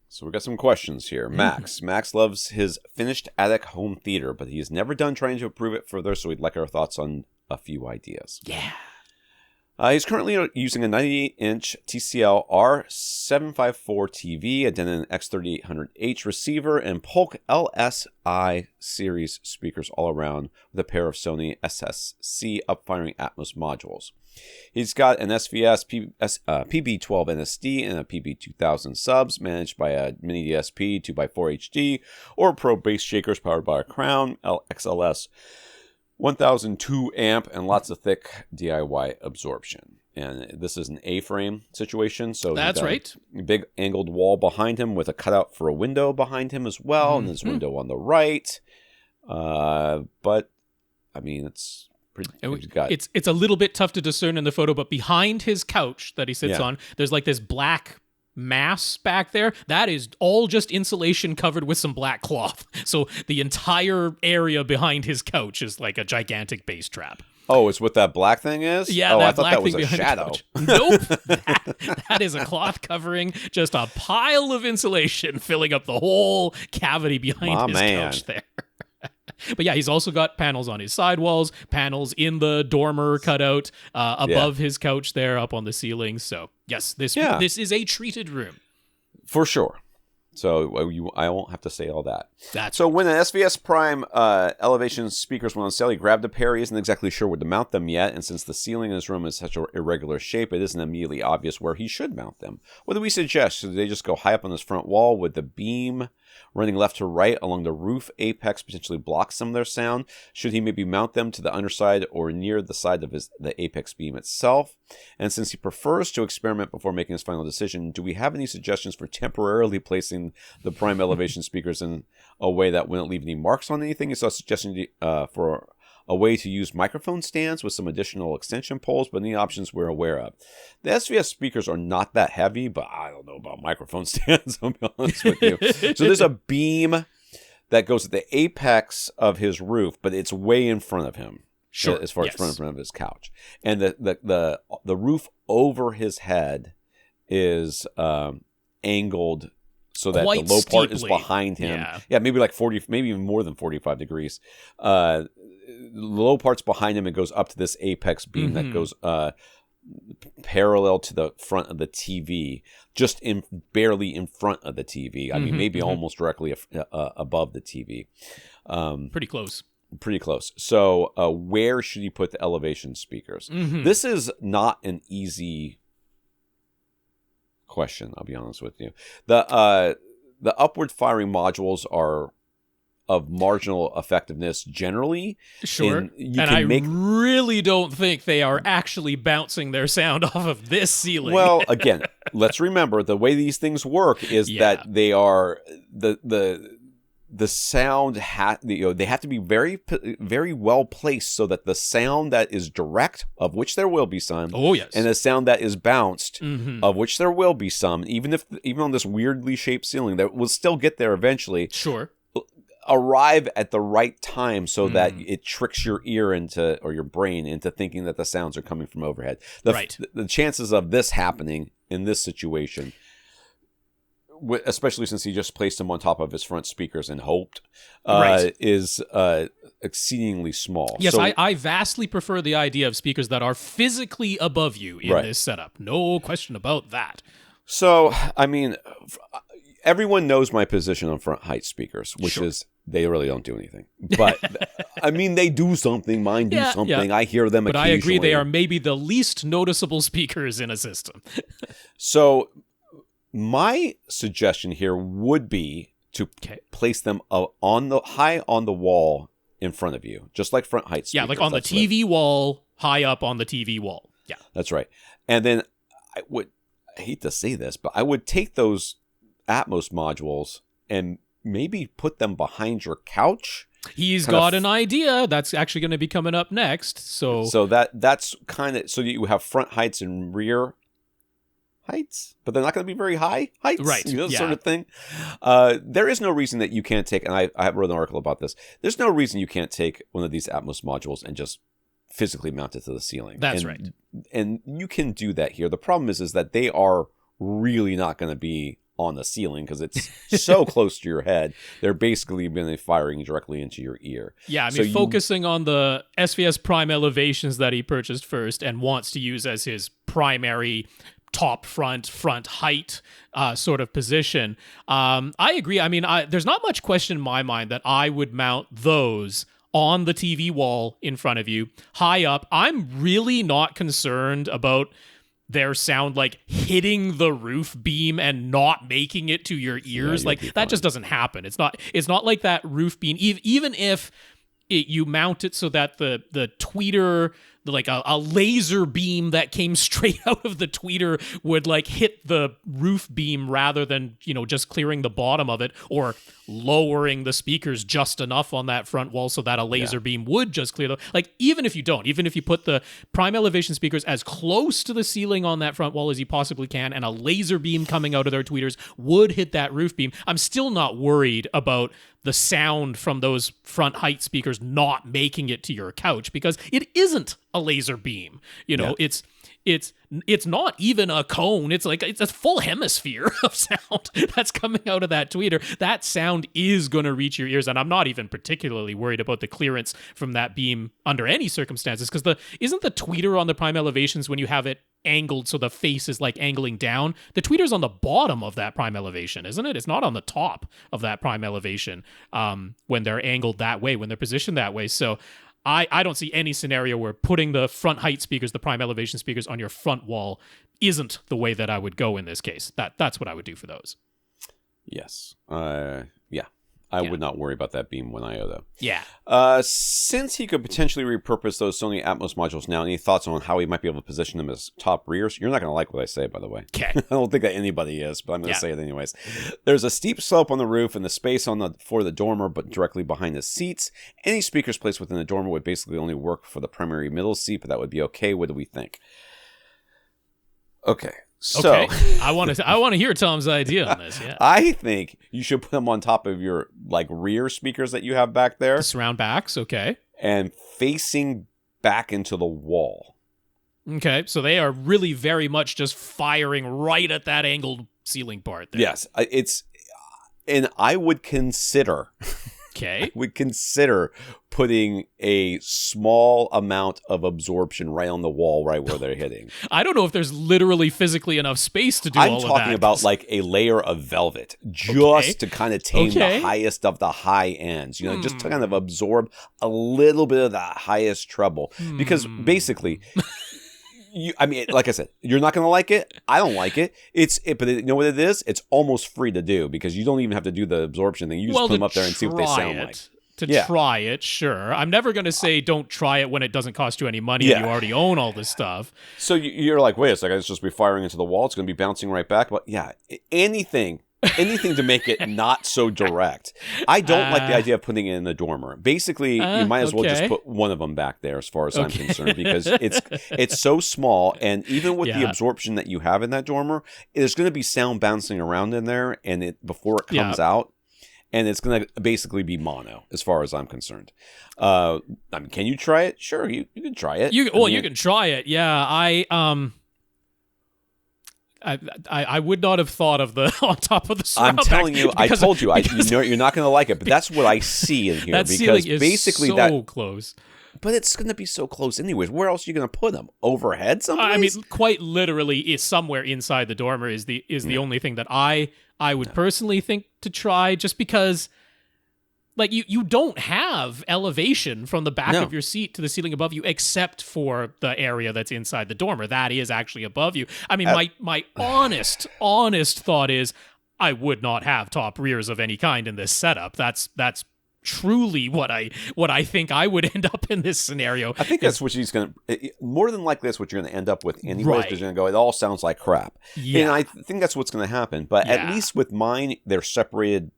So we got some questions here. Max loves his finished attic home theater, but he has never done trying to improve it further, so he'd like our thoughts on a few ideas. Yeah. He's currently using a 98-inch TCL R754 TV, a Denon X3800H receiver, and Polk LSI series speakers all around, with a pair of Sony SSC upfiring Atmos modules. He's got an SVS PB12 NSD and a PB2000 subs managed by a mini DSP 2x4 HD or Pro bass shakers powered by a Crown XLS 1002 amp and lots of thick DIY absorption. And this is an A-frame situation. So that's right. A big angled wall behind him with a cutout for a window behind him as well. And this window on the right. But, I mean, it's pretty... It's a little bit tough to discern in the photo, but behind his couch that he sits on, there's like this black mass back there. That is all just insulation covered with some black cloth. So the entire area behind his couch is like a gigantic bass trap. Oh, it's what that black thing is? Yeah, I thought that was a shadow. Nope. That is a cloth covering just a pile of insulation filling up the whole cavity behind his couch there. But yeah, he's also got panels on his sidewalls, panels in the dormer cutout above his couch there up on the ceiling. So yes, this is a treated room. For sure. So I won't have to say all that. So when an SVS Prime elevation speakers went on sale, he grabbed a pair. He isn't exactly sure where to mount them yet, and since the ceiling in his room is such an irregular shape, it isn't immediately obvious where he should mount them. What do we suggest? Should they just go high up on his front wall with the beam running left to right along the roof apex, potentially block some of their sound? Should he maybe mount them to the underside or near the side of the apex beam itself? And since he prefers to experiment before making his final decision, do we have any suggestions for temporarily placing the prime elevation speakers in a way that wouldn't leave any marks on anything? He saw a suggestion for a way to use microphone stands with some additional extension poles, but any options we're aware of. The SVS speakers are not that heavy, but I don't know about microphone stands, I'll be honest with you. So there's a beam that goes at the apex of his roof, but it's way in front of him. Sure. As far as front of his couch. And the roof over his head is angled so that quite the low part steeply is behind him. Yeah, maybe like 40, maybe even more than 45 degrees. The low part's behind him and goes up to this apex beam that goes parallel to the front of the TV, just barely in front of the TV. I mean, maybe almost directly above the TV. Pretty close. Pretty close. So where should you put the elevation speakers? This is not an easy question, I'll be honest with you. The upward firing modules are of marginal effectiveness generally. Sure. I really don't think they are actually bouncing their sound off of this ceiling. Well, again, let's remember the way these things work is that they are the sound they have to be very, very well placed so that the sound that is direct, of which there will be some, and the sound that is bounced, of which there will be some, even on this weirdly shaped ceiling, that will still get there eventually. Sure. Arrive at the right time so that it tricks your ear or your brain into thinking that the sounds are coming from overhead. The chances of this happening in this situation, especially since he just placed them on top of his front speakers and hoped, is exceedingly small. Yes, I vastly prefer the idea of speakers that are physically above you in this setup. No question about that. So, I mean, everyone knows my position on front height speakers, which is they really don't do anything. But, I mean, they do something. Mine do something. I hear them occasionally. But I agree they are maybe the least noticeable speakers in a system. So my suggestion here would be to place them high on the wall in front of you, just like front height speakers. Yeah, like on the TV wall, high up on the TV wall. Yeah. That's right. And then I hate to say this, but I would take those Atmos modules and maybe put them behind your couch. He's got an idea that's actually going to be coming up next. So that's kind of so that you have front heights and rear heights, but they're not going to be very high heights, right? Sort of thing. There is no reason that you can't take, and I wrote an article about this. There's no reason you can't take one of these Atmos modules and just physically mount it to the ceiling. That's right, and you can do that here. The problem is that they are really not going to be on the ceiling because it's so close to your head. They're basically going to be firing directly into your ear. Yeah, I mean, focusing on the SVS Prime elevations that he purchased first and wants to use as his primary top front height sort of position. I agree. I mean, there's not much question in my mind that I would mount those on the TV wall in front of you, high up. I'm really not concerned about their sound like hitting the roof beam and not making it to your ears. Like that just doesn't happen. It's not like that roof beam, even if you mount it so that the tweeter, like a laser beam that came straight out of the tweeter would like hit the roof beam rather than, just clearing the bottom of it, or lowering the speakers just enough on that front wall so that a laser beam would just clear the, like, even if you put the prime elevation speakers as close to the ceiling on that front wall as you possibly can, and a laser beam coming out of their tweeters would hit that roof beam, I'm still not worried about the sound from those front height speakers not making it to your couch, because it isn't a laser beam. It's not even a cone. It's a full hemisphere of sound that's coming out of that tweeter. That sound is going to reach your ears, and I'm not even particularly worried about the clearance from that beam under any circumstances, because isn't the tweeter on the prime elevations, when you have it angled so the face is like angling down, the tweeter's on the bottom of that prime elevation, isn't it? It's not on the top of that prime elevation when they're angled that way, when they're positioned that way. So I don't see any scenario where putting the front height speakers, the prime elevation speakers, on your front wall isn't the way that I would go in this case. That's what I would do for those. Yes. I would not worry about that beam one iota. Yeah. Since he could potentially repurpose those Sony Atmos modules now, any thoughts on how he might be able to position them as top rears? You're not going to like what I say, by the way. Okay. I don't think that anybody is, but I'm going to say it anyways. There's a steep slope on the roof and the space for the dormer, but directly behind the seats. Any speakers placed within the dormer would basically only work for the primary middle seat, but that would be okay. What do we think? Okay. So, I want to hear Tom's idea on this. Yeah, I think you should put them on top of your rear speakers that you have back there, the surround backs. Okay, and facing back into the wall. Okay, so they are really very much just firing right at that angled ceiling part there. Yes, and I would consider. Okay. We consider putting a small amount of absorption right on the wall, right where they're hitting. I don't know if there's literally physically enough space to do all of that. I'm talking about like a layer of velvet, just to kind of tame the highest of the high ends. Just to kind of absorb a little bit of the highest treble. Because basically... like I said, you're not going to like it. I don't like it. But you know what it is? It's almost free to do, because you don't even have to do the absorption thing. You just put them up there and see what they sound like. Try it, sure. I'm never going to say don't try it when it doesn't cost you any money and you already own all this stuff. So you're like, wait a second, it's just be firing into the wall. It's going to be bouncing right back. But yeah, anything to make it not so direct. I don't like the idea of putting it in the dormer. Basically, you might as well just put one of them back there, as far as I'm concerned, because it's so small, and even with the absorption that you have in that dormer, there's going to be sound bouncing around in there, and before it comes out, and it's going to basically be mono, as far as I'm concerned. Can you try it? Sure, you can try it. You can try it. Yeah, I would not have thought of the on top of the surround. I'm telling you, I told you, you're not going to like it, but that's what I see in here. That ceiling is basically so close. But it's going to be so close anyways. Where else are you going to put them? Overhead someplace? Quite literally, is somewhere inside the dormer is the only thing that I would personally think to try, just because... Like, you don't have elevation from the back of your seat to the ceiling above you, except for the area that's inside the dormer. That is actually above you. I mean, my honest thought is I would not have top rears of any kind in this setup. That's truly what I think I would end up in this scenario. I think that's what she's going to... More than likely, that's what you're going to end up with anyways, because you're going to go, it all sounds like crap. Yeah. And I think that's what's going to happen. But at least with mine, they're separated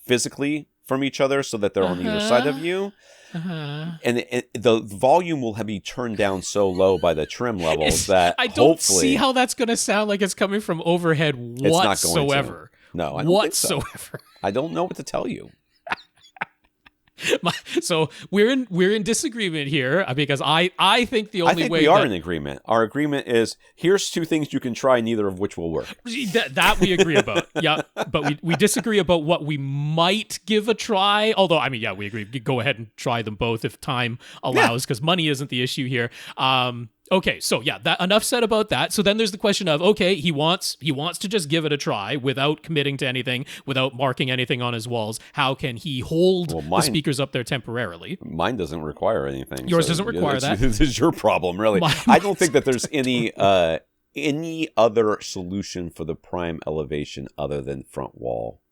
physically from each other so that they're on either side of you. And the volume will be turned down so low by the trim levels that I don't see how that's going to sound like it's coming from overhead whatsoever. It's not going to. No, I don't whatsoever. Think so. I don't know what to tell you. So we're in disagreement here, because I think the only way we are in agreement. Our agreement is, here's two things you can try, neither of which will work. That we agree about. Yeah, but we disagree about what we might give a try. Although, we agree. Go ahead and try them both if time allows, because money isn't the issue here. Okay, so enough said about that. So then there's the question of, okay, he wants to just give it a try without committing to anything, without marking anything on his walls. How can he hold the speakers up there temporarily? Mine doesn't require anything. Yours doesn't require that. This is your problem, really. I don't think that there's any other solution for the prime elevation other than front wall.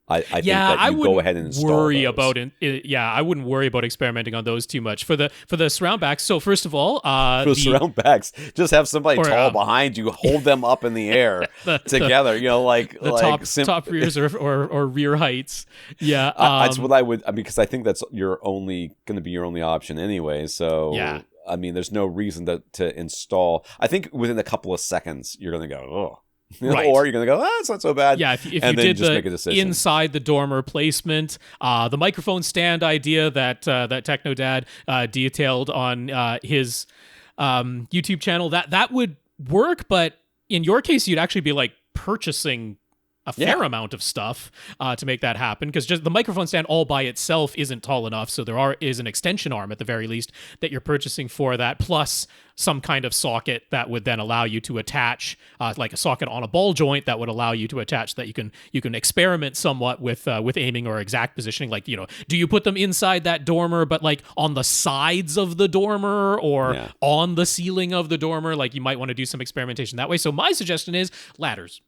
I think that you go ahead and install worry those. about it. Yeah, I wouldn't worry about experimenting on those too much for the surround backs. So first of all, for the surround backs, just have somebody tall behind you, hold them up in the air together. Like top rears or rear heights. Yeah, that's what I would. Because I think that's going to be your only option anyway. So yeah. I mean, there's no reason to install. I think within a couple of seconds, you're going to go, oh. Right. Or you're going to go, it's not so bad. Yeah, if you then did just the make a decision. inside the dormer placement, the microphone stand idea that Techno Dad detailed on his YouTube channel, that would work, but in your case, you'd actually be like purchasing a fair amount of stuff to make that happen, because just the microphone stand all by itself isn't tall enough. So there is an extension arm at the very least that you're purchasing for that, plus some kind of socket that would then allow you to attach, like a socket on a ball joint that would allow you to attach that you can experiment somewhat with aiming or exact positioning. Like, do you put them inside that dormer, but like on the sides of the dormer or on the ceiling of the dormer? Like, you might want to do some experimentation that way. So my suggestion is ladders.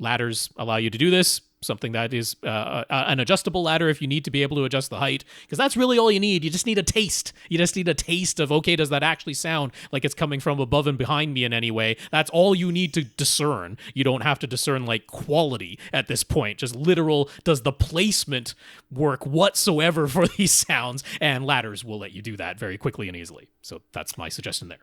Ladders allow you to do this, something that is an adjustable ladder if you need to be able to adjust the height, because that's really all you need. You just need a taste. You just need a taste of, okay, does that actually sound like it's coming from above and behind me in any way? That's all you need to discern. You don't have to discern like quality at this point. Just literal, does the placement work whatsoever for these sounds? And ladders will let you do that very quickly and easily. So that's my suggestion there.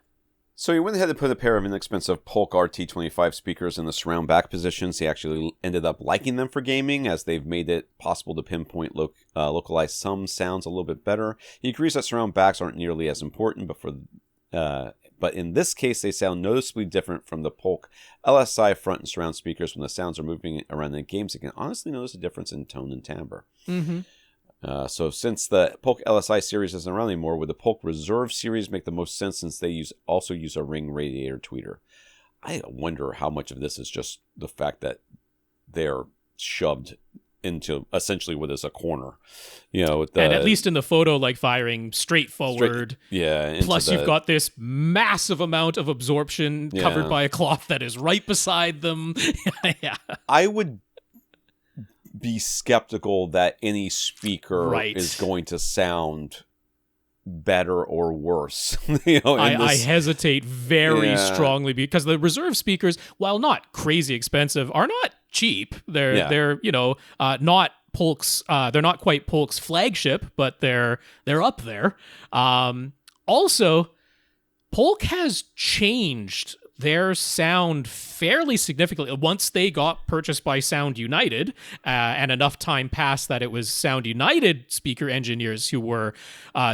So he went ahead and put a pair of inexpensive Polk RT25 speakers in the surround back positions. He actually ended up liking them for gaming, as they've made it possible to pinpoint localize some sounds a little bit better. He agrees that surround backs aren't nearly as important, but in this case they sound noticeably different from the Polk LSI front and surround speakers. When the sounds are moving around in games, you can honestly notice a difference in tone and timbre. Mm-hmm. So since the Polk LSI series isn't around anymore, would the Polk Reserve series make the most sense, since they also use a ring radiator tweeter? I wonder how much of this is just the fact that they're shoved into essentially what is a corner, and at least in the photo, like firing straight forward. Plus you've got this massive amount of absorption covered by a cloth that is right beside them. Yeah. I would be skeptical that any speaker is going to sound better or worse. I hesitate very strongly, because the Reserve speakers, while not crazy expensive, are not cheap. They're not Polk's. They're not quite Polk's flagship, but they're up there. Also, Polk has changed their sound fairly significantly once they got purchased by Sound United, and enough time passed that it was Sound United speaker engineers who were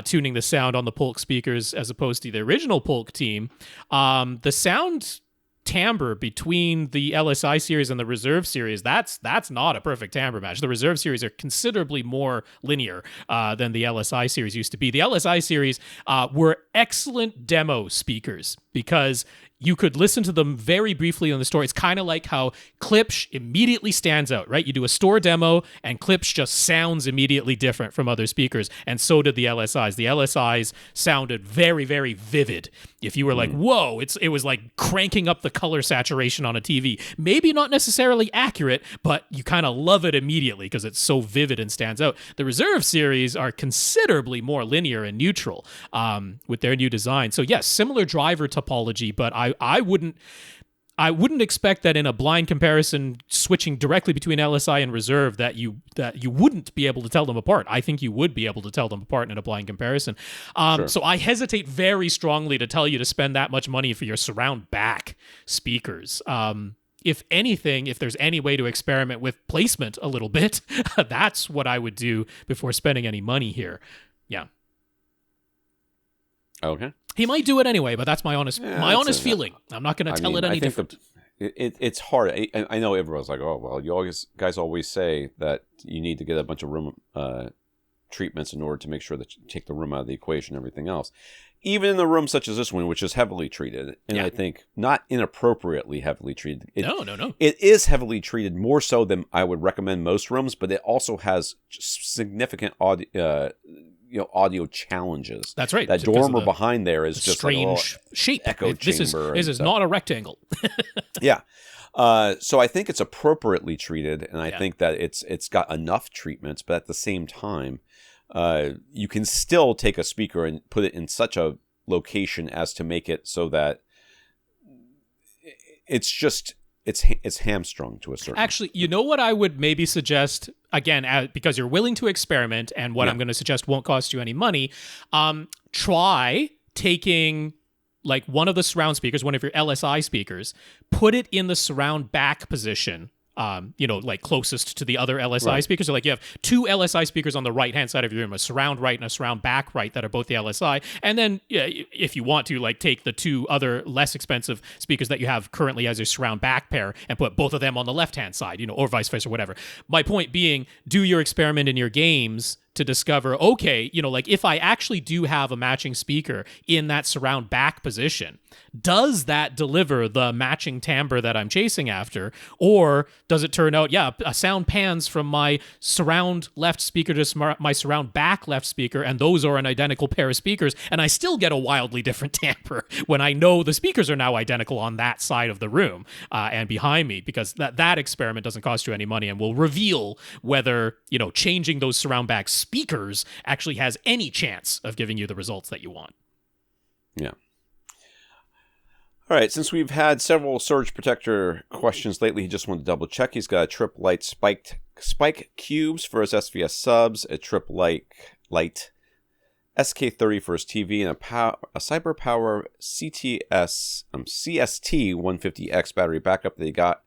tuning the sound on the Polk speakers as opposed to the original Polk team. The sound timbre between the LSI series and the Reserve series, that's not a perfect timbre match. The Reserve series are considerably more linear than the LSI series used to be. The LSI series were excellent demo speakers, because you could listen to them very briefly on the store. It's kind of like how Klipsch immediately stands out, right? You do a store demo and Klipsch just sounds immediately different from other speakers, and so did the LSIs. The LSIs sounded very, very vivid. If you were like, whoa, it was like cranking up the color saturation on a TV. Maybe not necessarily accurate, but you kind of love it immediately because it's so vivid and stands out. The Reserve series are considerably more linear and neutral with their new design. So yes, similar driver topology, but I wouldn't expect that in a blind comparison, switching directly between LSI and Reserve, that you wouldn't be able to tell them apart. I think you would be able to tell them apart in a blind comparison. Sure. So I hesitate very strongly to tell you to spend that much money for your surround back speakers. If anything, if there's any way to experiment with placement a little bit, that's what I would do before spending any money here. Yeah. Okay. He might do it anyway, but that's my honest feeling. I'm not going to tell it any different. It's hard. I know everyone's like, oh, well, guys always say that you need to get a bunch of room treatments in order to make sure that you take the room out of the equation and everything else. Even in the room such as this one, which is heavily treated, and I think not inappropriately heavily treated. No. It is heavily treated, more so than I would recommend most rooms, but it also has significant audio challenges. That's right. That dormer behind there is just strange like shape. Echo This chamber. is not a rectangle. Yeah. So I think it's appropriately treated, and I think that it's got enough treatments, but at the same time, you can still take a speaker and put it in such a location as to make it so that it's hamstrung to a certain. Actually, you know what I would maybe suggest, again, because you're willing to experiment, and what I'm going to suggest won't cost you any money. Try taking like one of the surround speakers, one of your LSI speakers, put it in the surround back position. Like closest to the other LSI speakers. So like you have two LSI speakers on the right-hand side of your room, a surround right and a surround back right that are both the LSI. And then if you want to, like take the two other less expensive speakers that you have currently as your surround back pair and put both of them on the left-hand side, or vice versa, or whatever. My point being, do your experiment in your games to discover, okay, like if I actually do have a matching speaker in that surround back position, does that deliver the matching timbre that I'm chasing after? Or does it turn out, a sound pans from my surround left speaker to my surround back left speaker, and those are an identical pair of speakers, and I still get a wildly different timbre when I know the speakers are now identical on that side of the room and behind me, because that experiment doesn't cost you any money and will reveal whether, changing those surround back speakers actually has any chance of giving you the results that you want. Yeah. All right, since we've had several surge protector questions lately, he just wanted to double check. He's got a Trip Light spike cubes for his SVS subs, a Trip Light SK30 for his TV, and a CyberPower CST 150X battery backup that he got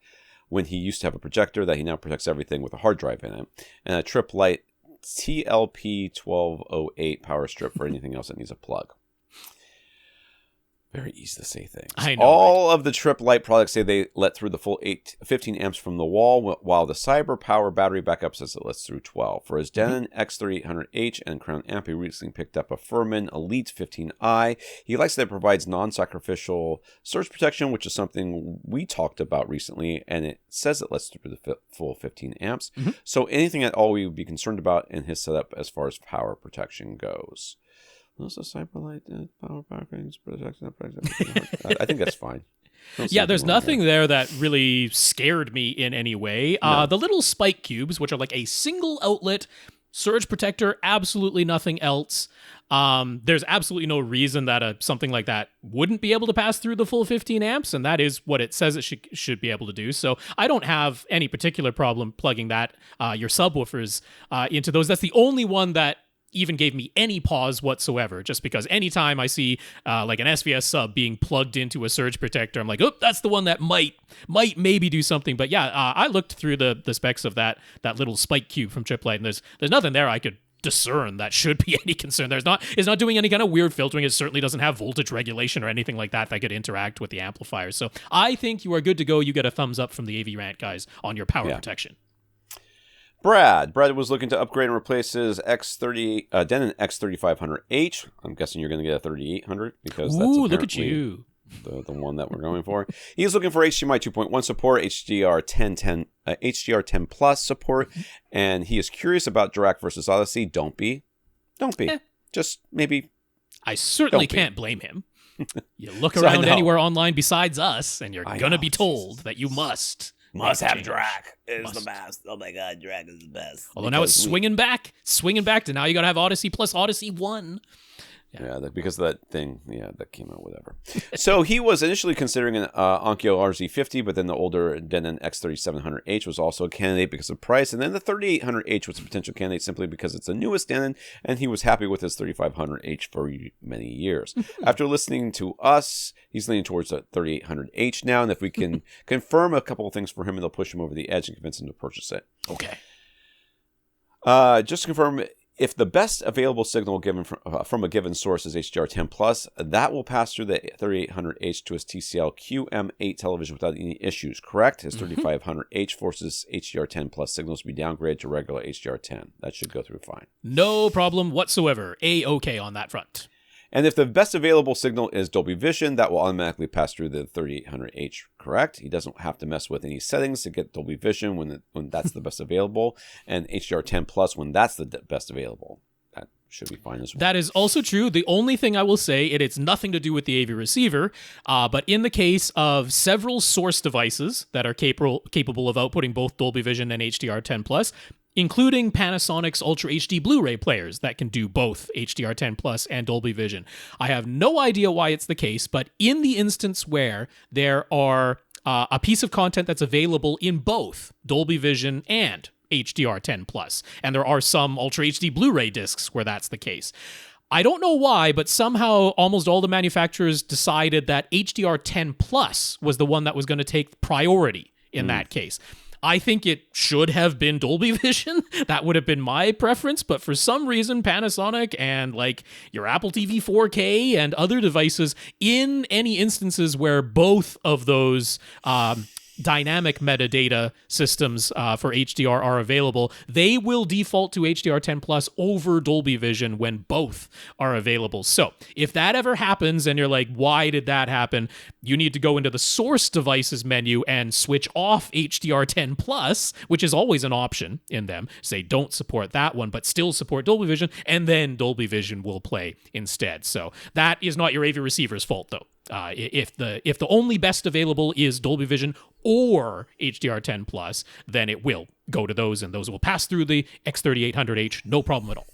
when he used to have a projector that he now protects everything with a hard drive in it, and a Trip Light TLP 1208 power strip for anything else that needs a plug. Very easy to say things. I know. All of the Trip Light products say they let through the full 15 amps from the wall, while the CyberPower battery backup says it lets through 12. For his Denon X3800H and Crown Amp, he recently picked up a Furman Elite 15i. He likes that it provides non-sacrificial surge protection, which is something we talked about recently, and it says it lets through the full 15 amps. So anything at all we would be concerned about in his setup as far as power protection goes. Also, Cyberlight power protection. I think that's fine. Yeah, there's nothing there that really scared me in any way. No. The little spike cubes, which are like a single outlet surge protector, absolutely nothing else. There's absolutely no reason that something like that wouldn't be able to pass through the full 15 amps, and that is what it says it should be able to do. So I don't have any particular problem plugging that, your subwoofers, into those. That's the only one that even gave me any pause whatsoever, just because anytime I see like an SVS sub being plugged into a surge protector, I'm like, oh, that's the one that might maybe do something. But yeah, I looked through the specs of that little spike cube from Trip Light, and there's nothing there I could discern that should be any concern. It's not doing any kind of weird filtering. It certainly doesn't have voltage regulation or anything like that could interact with the amplifier. So I think you are good to go. You get a thumbs up from the AVRant guys on your power protection. Brad was looking to upgrade and replace his Denon X3500H. I'm guessing you're going to get a 3800 because that's apparently look at you. The one that we're going for. He's looking for HDMI 2.1 support, HDR10 Plus support, and he is curious about Dirac versus Odyssey. Don't be. Just maybe. I certainly can't blame him. You look around anywhere online besides us, and you're going to be told that you must have Dirac is the best. Oh my god, Dirac is the best. Although now it's swinging back to now you got to have Odyssey plus Odyssey 1. Yeah, because of that thing, that came out, whatever. So he was initially considering an Onkyo RZ50, but then the older Denon X3700H was also a candidate because of price, and then the 3800H was a potential candidate simply because it's the newest Denon, and he was happy with his 3500H for many years. After listening to us, he's leaning towards the 3800H now, and if we can confirm a couple of things for him, it'll push him over the edge and convince him to purchase it. Okay. Just to confirm, if the best available signal given from a given source is HDR10 Plus, that will pass through the 3800H to his TCL QM8 television without any issues, correct? His 3500H forces HDR10 Plus signals to be downgraded to regular HDR10. That should go through fine. No problem whatsoever. A-okay on that front. And if the best available signal is Dolby Vision, that will automatically pass through the 3800H, correct? He doesn't have to mess with any settings to get Dolby Vision when that's the best available, and HDR10 Plus when that's the best available. That should be fine as well. That is also true. The only thing I will say, it's nothing to do with the AV receiver, but in the case of several source devices that are capable of outputting both Dolby Vision and HDR10+, including Panasonic's Ultra HD Blu-ray players that can do both HDR10+ and Dolby Vision. I have no idea why it's the case, but in the instance where there are a piece of content that's available in both Dolby Vision and HDR10+, and there are some Ultra HD Blu-ray discs where that's the case. I don't know why, but somehow almost all the manufacturers decided that HDR10+ was the one that was going to take priority in that case. I think it should have been Dolby Vision. That would have been my preference, but for some reason, Panasonic and like your Apple TV 4K and other devices, in any instances where both of those dynamic metadata systems for HDR are available, they will default to HDR10+ over Dolby Vision when both are available. So if that ever happens and you're like, why did that happen? You need to go into the source devices menu and switch off HDR10+, which is always an option in them. Say don't support that one, but still support Dolby Vision, and then Dolby Vision will play instead. So that is not your AV receiver's fault, though. If the only best available is Dolby Vision or HDR10+, then it will go to those, and those will pass through the X3800H, no problem at all.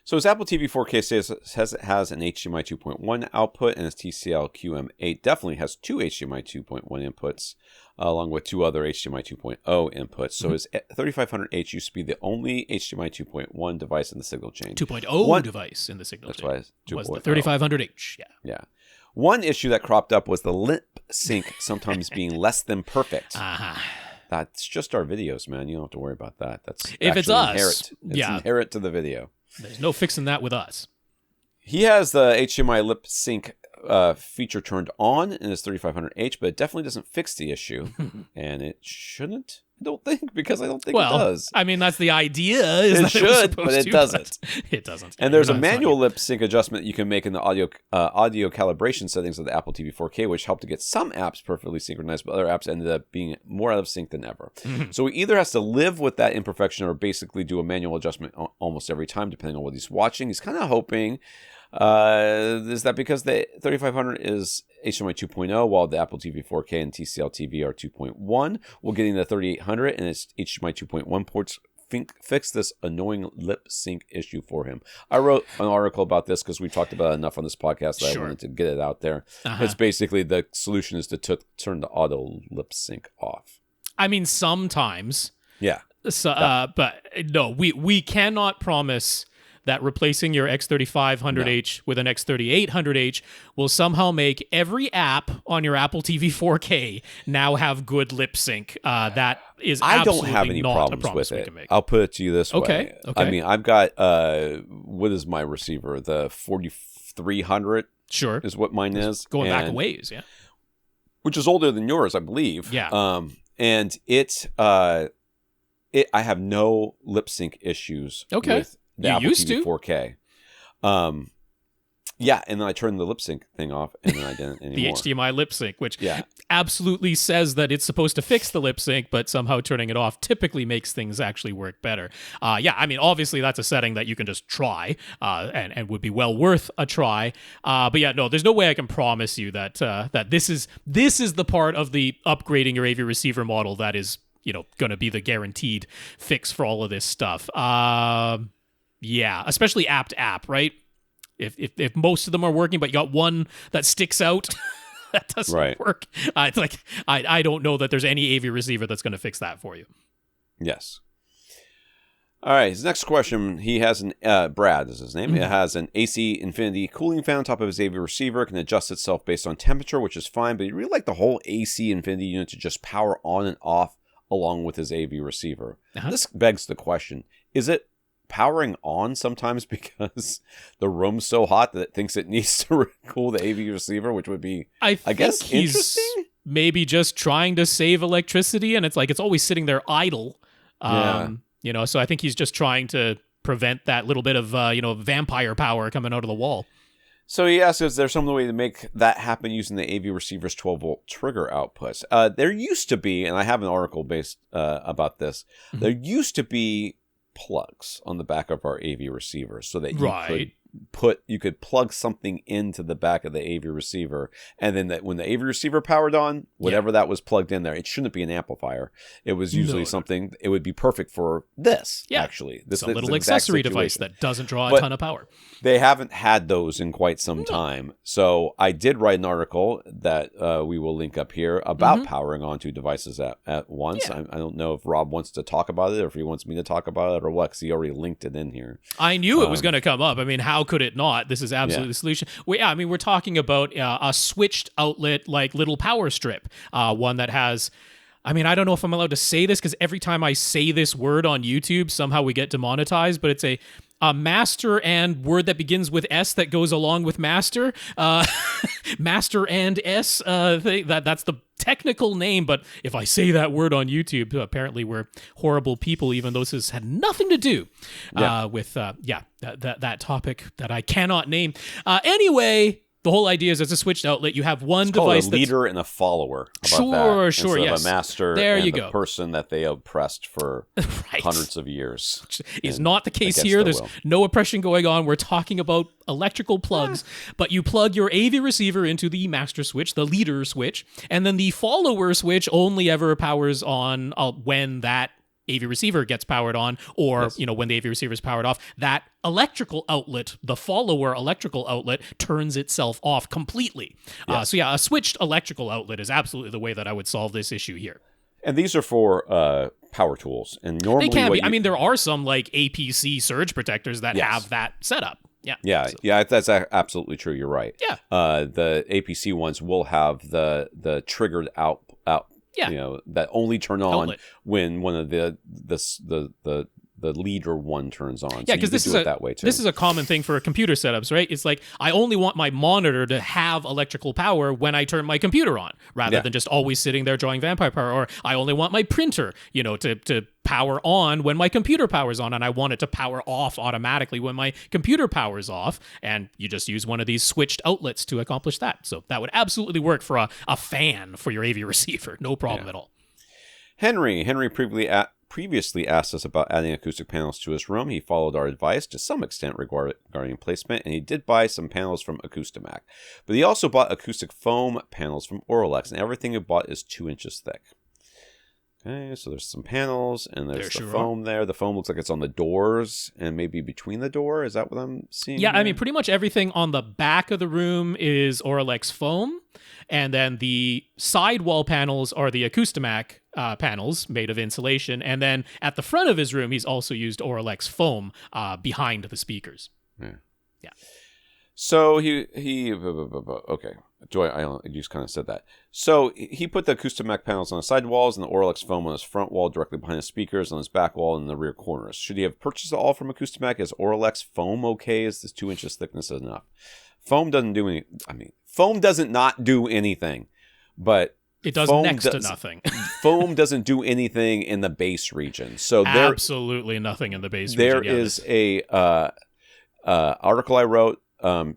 So his Apple TV 4K says it has an HDMI 2.1 output, and his TCL QM8 definitely has two HDMI 2.1 inputs, along with two other HDMI 2.0 inputs. So his 3500H used to be the only HDMI 2.1 device in the signal chain. 2.0 device in the signal chain. That's why was the 3500H, Yeah. One issue that cropped up was the lip sync sometimes being less than perfect. That's just our videos, man. You don't have to worry about that. That's if it's us, inherent. It's inherent to the video. There's no fixing that with us. He has the HDMI lip sync feature turned on in his 3500H, but it definitely doesn't fix the issue, and it shouldn't. I don't think, because I don't think it does. I mean, that's the idea. Is it that should, but it doesn't. It doesn't. And there's a manual lip sync adjustment you can make in the audio calibration settings of the Apple TV 4K, which helped to get some apps perfectly synchronized, but other apps ended up being more out of sync than ever. So he either has to live with that imperfection or basically do a manual adjustment almost every time, depending on what he's watching. He's kind of hoping is that because the 3500 is HDMI 2.0, while the Apple TV 4K and TCL TV are 2.1, we're getting the 3800 and its HDMI 2.1 ports fix this annoying lip sync issue for him. I wrote an article about this because we talked about it enough on this podcast that I wanted to get it out there. It's basically the solution is to turn the auto lip sync off. I mean, sometimes. Yeah. So, but no, we cannot promise that replacing your X3500H with an X3800H will somehow make every app on your Apple TV 4K now have good lip sync. That is absolutely I don't have any not problems a promise with we it. can make. I'll put it to you this way. Okay. I mean, I've got, what is my receiver? The 4300 sure. is what mine is. Going back a ways, yeah. Which is older than yours, I believe. Yeah. And I have no lip sync issues with the Apple TV 4K. Yeah, and then I turned the lip sync thing off, and then I didn't anymore. The HDMI lip sync, which absolutely says that it's supposed to fix the lip sync, but somehow turning it off typically makes things actually work better. I mean, obviously that's a setting that you can just try, and would be well worth a try. But yeah, no, there's no way I can promise you that that this is the part of the upgrading your AV receiver model that is, going to be the guaranteed fix for all of this stuff. Yeah, especially app to app, right? If most of them are working, but you got one that sticks out, that doesn't work. It's like I don't know that there's any AV receiver that's going to fix that for you. Yes. All right. His next question. He has an Brad is his name. It has an AC Infinity cooling fan on top of his AV receiver. It can adjust itself based on temperature, which is fine. But he really like the whole AC Infinity unit to just power on and off along with his AV receiver. This begs the question: is it powering on sometimes because the room's so hot that it thinks it needs to cool the AV receiver, which would be, I guess, he's interesting? Maybe just trying to save electricity, and it's like it's always sitting there idle. So I think he's just trying to prevent that little bit of vampire power coming out of the wall. So he asks, is there some way to make that happen using the AV receiver's 12-volt trigger outputs? There used to be, and I have an article based about this, there used to be plugs on the back of our AV receiver so that you could plug something into the back of the AV receiver, and then that when the AV receiver powered on, whatever that was plugged in there, it shouldn't be an amplifier. It was usually something. It would be perfect for this. Actually, this little accessory device that doesn't draw a ton of power. They haven't had those in quite some time. So I did write an article that we will link up here about powering on two devices at once. I don't know if Rob wants to talk about it or if he wants me to talk about it or what, because he already linked it in here. I knew it was going to come up. I mean, how could it not? This is absolutely the solution. I mean, we're talking about a switched outlet, like little power strip, one that has... I mean, I don't know if I'm allowed to say this because every time I say this word on YouTube, somehow we get demonetized, but it's a master and word that begins with S that goes along with master. Master and S thing. That's the technical name, but if I say that word on YouTube, apparently we're horrible people, even though this has had nothing to do with that topic that I cannot name. Anyway, the whole idea is, as a switched outlet, you have one device that's a leader and a follower. Sure, yes. Of a master there and you the go. person that they oppressed for hundreds of years. Is not the case here. There's no oppression going on. We're talking about electrical plugs, but you plug your AV receiver into the master switch, the leader switch, and then the follower switch only ever powers on when that AV receiver gets powered on, or when the AV receiver is powered off, that electrical outlet, the follower electrical outlet, turns itself off completely. So a switched electrical outlet is absolutely the way that I would solve this issue here. And these are for power tools, and normally they can be. I mean, there are some like APC surge protectors that have that setup. That's absolutely true. You're right. The APC ones will have the triggered out. That only turn on when one of the leader one turns on. Yeah, because this is a common thing for computer setups, right? It's like I only want my monitor to have electrical power when I turn my computer on, rather than just always sitting there drawing vampire power. Or I only want my printer, to power on when my computer powers on, and I want it to power off automatically when my computer powers off. And you just use one of these switched outlets to accomplish that. So that would absolutely work for a fan for your AV receiver. No problem at all. Henry previously asked us about adding acoustic panels to his room. He followed our advice to some extent regarding placement, and he did buy some panels from Acoustimac. But he also bought acoustic foam panels from Auralex, and everything he bought is 2 inches thick. Okay, so there's some panels, and there's the foam there. The foam looks like it's on the doors and maybe between the door. Is that what I'm seeing? Yeah, I mean, pretty much everything on the back of the room is Auralex foam, and then the sidewall panels are the Acoustimac panels made of insulation, and then at the front of his room, he's also used Auralex foam behind the speakers. Yeah. So he okay. I just kind of said that. So he put the Acoustimac panels on the side walls and the Auralex foam on his front wall directly behind his speakers, on his back wall, and in the rear corners. Should he have purchased it all from Acoustimac? Is Auralex foam okay? Is this 2 inches thickness enough? Foam doesn't do any. I mean, foam doesn't not do anything, but it does next to nothing. Foam doesn't do anything in the bass region. So absolutely nothing in the bass region. There is a article I wrote.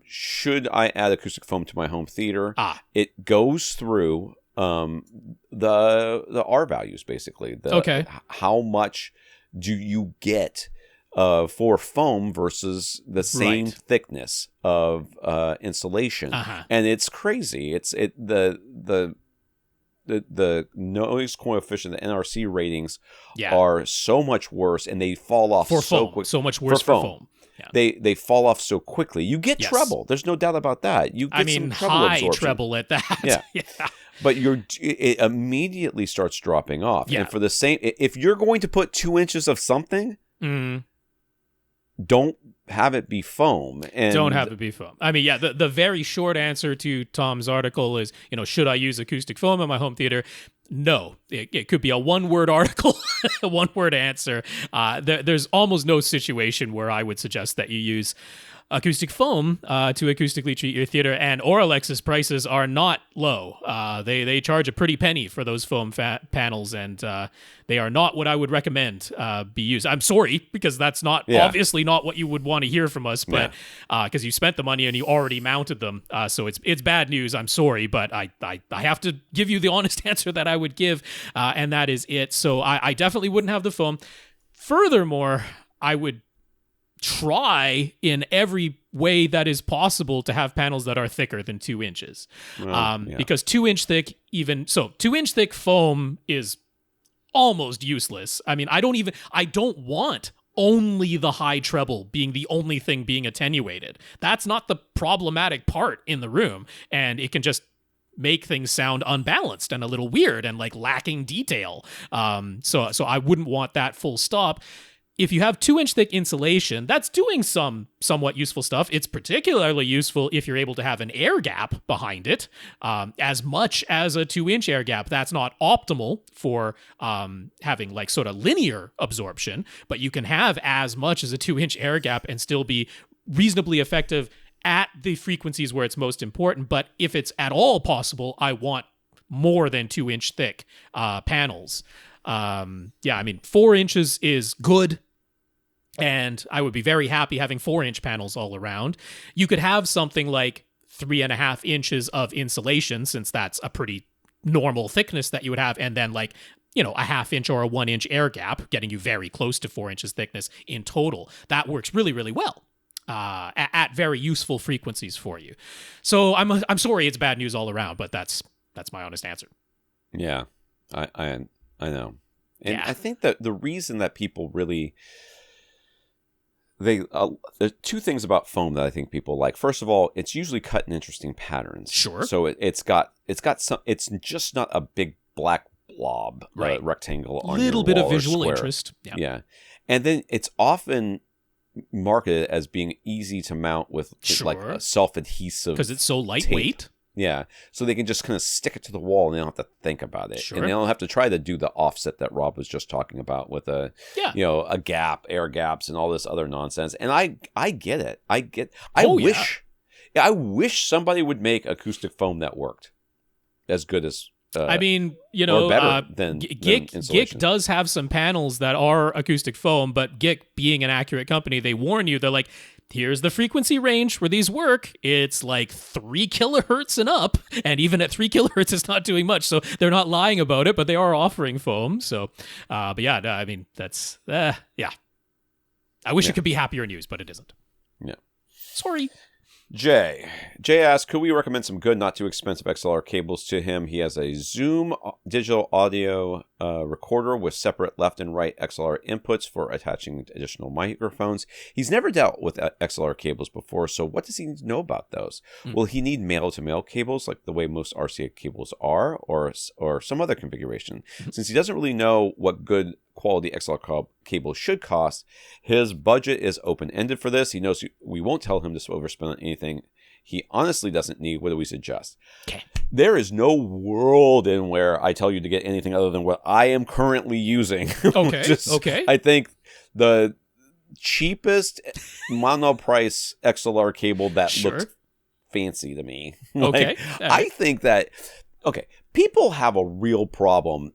Should I add acoustic foam to my home theater? It goes through the R values, basically. How much do you get for foam versus the same thickness of insulation? And it's crazy. The noise coefficient, the NRC ratings are so much worse, and they fall off so quick. So much worse for foam. Yeah. They fall off so quickly. You get treble. There's no doubt about that. You get some treble high absorption. Treble at that. Yeah. But it immediately starts dropping off. And for the same, if you're going to put 2 inches of something, don't have it be foam. Don't have it be foam. I mean, the very short answer to Tom's article is, should I use acoustic foam in my home theater? No. It could be a one-word article, a one-word answer. There's almost no situation where I would suggest that you use acoustic foam to acoustically treat your theater, and Auralex's prices are not low. They charge a pretty penny for those foam panels, and they are not what I would recommend be used. I'm sorry, because that's obviously not what you would want to hear from us, but because you spent the money and you already mounted them, so it's bad news. I'm sorry, but I have to give you the honest answer that I would give, and that is it. So I definitely wouldn't have the foam. Furthermore, I would try in every way that is possible to have panels that are thicker than 2 inches. Because 2-inch thick, 2-inch thick foam is almost useless. I mean, I don't want only the high treble being the only thing being attenuated. That's not the problematic part in the room, and it can just make things sound unbalanced and a little weird and like lacking detail. So I wouldn't want that, full stop. If you have 2-inch thick insulation, that's doing some somewhat useful stuff. It's particularly useful if you're able to have an air gap behind it, as much as a 2-inch air gap. That's not optimal for having like sort of linear absorption, but you can have as much as a 2-inch air gap and still be reasonably effective at the frequencies where it's most important. But if it's at all possible, I want more than 2-inch thick panels. 4 inches is good, and I would be very happy having 4-inch panels all around. You could have something like 3.5 inches of insulation, since that's a pretty normal thickness that you would have, and then like, a 1/2 inch or a 1-inch air gap, getting you very close to 4 inches thickness in total. That works really, really well at very useful frequencies for you. So I'm sorry it's bad news all around, but that's my honest answer. Yeah, I know. And I think that the reason that people really... there's 2 things about foam that I think people like. First of all, it's usually cut in interesting patterns. Sure. So it's got some. It's just not a big black blob, right? Rectangle on little your bit wall of visual or square. Interest. Yeah, and then it's often marketed as being easy to mount with like a self-adhesive, because it's so lightweight. Tape. Yeah, so they can just kind of stick it to the wall and they don't have to think about it. Sure. And they don't have to try to do the offset that Rob was just talking about with a gap, air gaps, and all this other nonsense. And I get it. I wish somebody would make acoustic foam that worked as good as... or better than GIK does have some panels that are acoustic foam, but GIK, being an accurate company, they warn you. They're like, here's the frequency range where these work. It's like 3 kilohertz and up, and even at 3 kilohertz, it's not doing much. So they're not lying about it, but they are offering foam. So, that's I wish it could be happier news, but it isn't. Yeah, sorry. Jay asks, could we recommend some good, not too expensive XLR cables to him? He has a Zoom digital audio recorder with separate left and right XLR inputs for attaching additional microphones. He's never dealt with XLR cables before, so what does he need to know about those? Will he need male-to-male cables like the way most RCA cables are, or some other configuration? Since he doesn't really know what good quality XLR cable should cost, his budget is open-ended for this. He knows we won't tell him to overspend on anything he honestly doesn't need. What do we suggest? Okay. There is no world in where I tell you to get anything other than what I am currently using. Okay. Okay. I think the cheapest monoprice XLR cable that looks fancy to me. Okay. I think that, people have a real problem.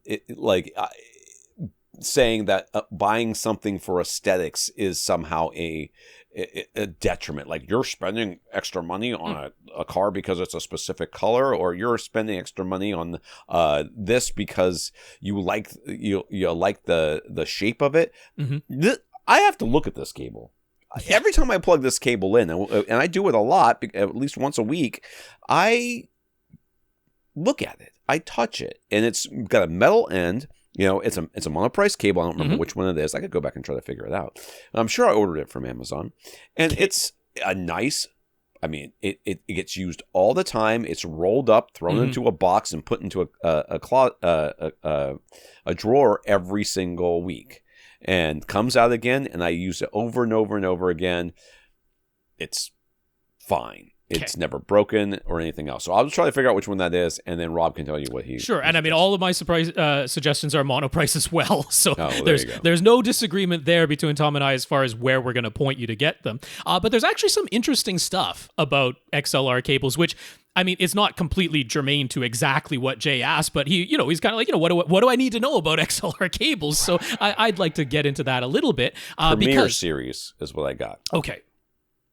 Saying that buying something for aesthetics is somehow a detriment. Like, you're spending extra money on a car because it's a specific color, or you're spending extra money on this because you like the shape of it. Mm-hmm. I have to look at this cable. Every time I plug this cable in, and I do it a lot, at least once a week, I look at it, I touch it, and it's got a metal end. It's a monoprice cable. I don't remember which one it is. I could go back and try to figure it out. I'm sure I ordered it from Amazon. And it's a nice... it gets used all the time. It's rolled up, thrown into a box, and put into a drawer every single week. And comes out again, and I use it over and over and over again. It's fine. It's never broken or anything else. So I'll just try to figure out which one that is, and then Rob can tell you what he... Sure, and all of my suggestions are monoprice as well. So there there's no disagreement there between Tom and I as far as where we're going to point you to get them. But there's actually some interesting stuff about XLR cables, which... it's not completely germane to exactly what Jay asked, but he's kind of like, what do I need to know about XLR cables? So I'd like to get into that a little bit. Premiere series is what I got. Okay.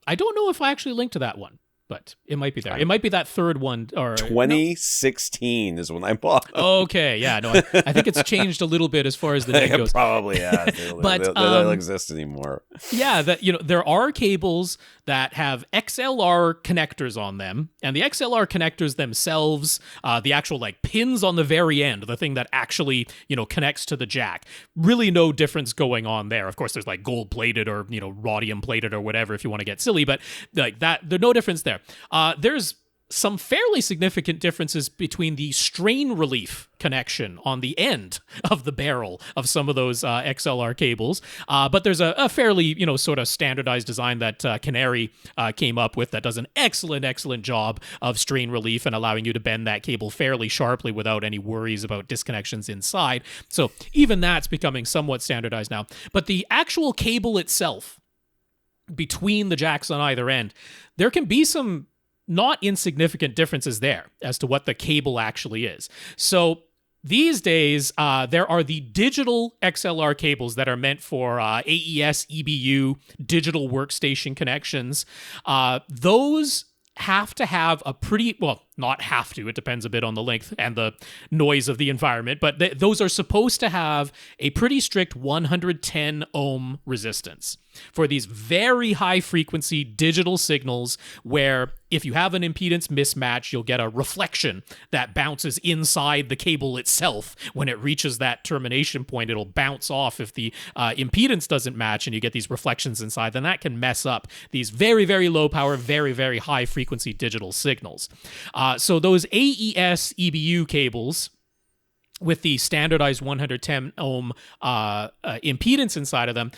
I don't know if I actually linked to that one. but it might be there. It might be that third one. Or 2016 is when I bought them. Okay, yeah, no, I think it's changed a little bit as far as the name goes. Probably, yeah. But they don't exist anymore. Yeah, that there are cables that have XLR connectors on them, and the XLR connectors themselves, the actual like pins on the very end, the thing that actually connects to the jack, really no difference going on there. Of course, there's like gold plated or rhodium plated or whatever if you want to get silly, but like that, there's no difference there. There's some fairly significant differences between the strain relief connection on the end of the barrel of some of those XLR cables. But there's a fairly, sort of standardized design that Canary came up with that does an excellent job of strain relief and allowing you to bend that cable fairly sharply without any worries about disconnections inside. So even that's becoming somewhat standardized now. But the actual cable itself, between the jacks on either end, there can be some not insignificant differences there as to what the cable actually is. So these days, there are the digital XLR cables that are meant for AES, EBU, digital workstation connections. Those have to have a pretty, well, not have to, it depends a bit on the length and the noise of the environment, but those are supposed to have a pretty strict 110 ohm resistance for these very high frequency digital signals where if you have an impedance mismatch, you'll get a reflection that bounces inside the cable itself. When it reaches that termination point, it'll bounce off if the impedance doesn't match and you get these reflections inside. Then that can mess up these very, very low power, very, very high frequency digital signals. So those AES EBU cables with the standardized 110 ohm impedance inside of them,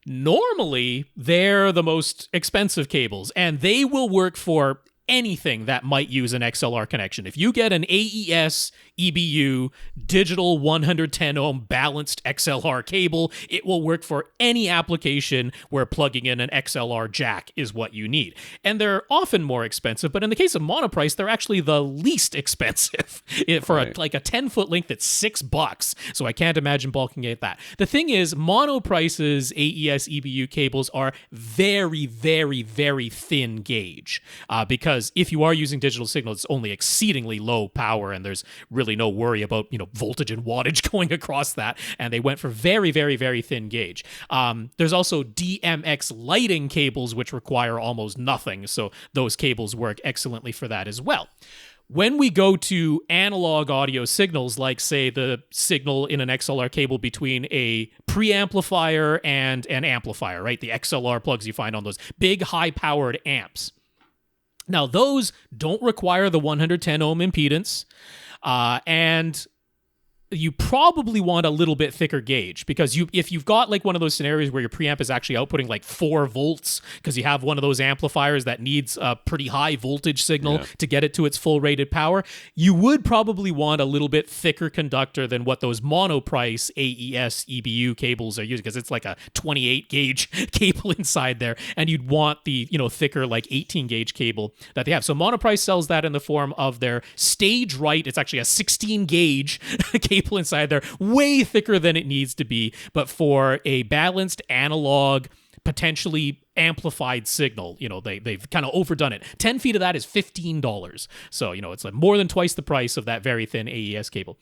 normally they're the most expensive cables, and they will work for anything that might use an XLR connection. If you get an AES EBU digital 110 ohm balanced XLR cable, it will work for any application where plugging in an XLR jack is what you need. And they're often more expensive, but in the case of Monoprice, they're actually the least expensive. For a 10-foot length, it's $6. So I can't imagine bulking at that. The thing is, Monoprice's AES EBU cables are very, very, very thin gauge because if you are using digital signal, it's only exceedingly low power, and there's really no worry about voltage and wattage going across that. And they went for very, very, very thin gauge. There's also DMX lighting cables, which require almost nothing, so those cables work excellently for that as well. When we go to analog audio signals, like, say, the signal in an XLR cable between a preamplifier and an amplifier, right? The XLR plugs you find on those big, high-powered amps. Now, those don't require the 110 ohm impedance, and you probably want a little bit thicker gauge because if you've got like one of those scenarios where your preamp is actually outputting like 4 volts because you have one of those amplifiers that needs a pretty high voltage signal to get it to its full rated power, you would probably want a little bit thicker conductor than what those Monoprice AES EBU cables are using, because it's like a 28 gauge cable inside there, and you'd want the thicker like 18 gauge cable that they have. So Monoprice sells that in the form of their Stage Right. It's actually a 16 gauge cable inside there, way thicker than it needs to be, but for a balanced analog, potentially amplified signal, they've kind of overdone it. 10 feet of that is $15. So, it's like more than twice the price of that very thin AES cable.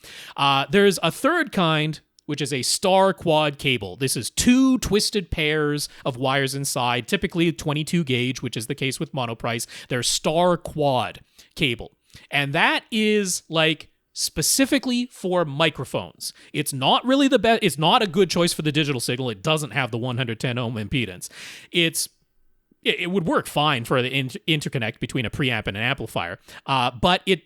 There's a third kind, which is a star quad cable. This is 2 twisted pairs of wires inside, typically 22 gauge, which is the case with Monoprice. They're star quad cable. And that is like specifically for microphones. It's not really the best. It's not a good choice for the digital signal. It doesn't have the 110 ohm impedance. It would work fine for the interconnect between a preamp and an amplifier, but it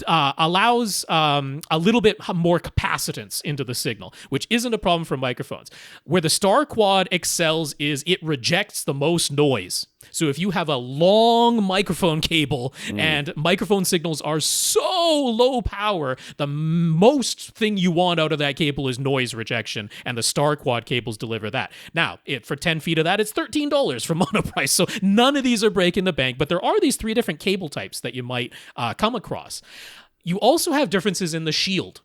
allows a little bit more capacitance into the signal, which isn't a problem for microphones. Where the Star Quad excels is it rejects the most noise. So if you have a long microphone cable and microphone signals are so low power, the most thing you want out of that cable is noise rejection, and the Star Quad cables deliver that. Now, for 10 feet of that, it's $13 from Monoprice. So none of these are breaking the bank, but there are these 3 different cable types that you might come across. You also have differences in the shield.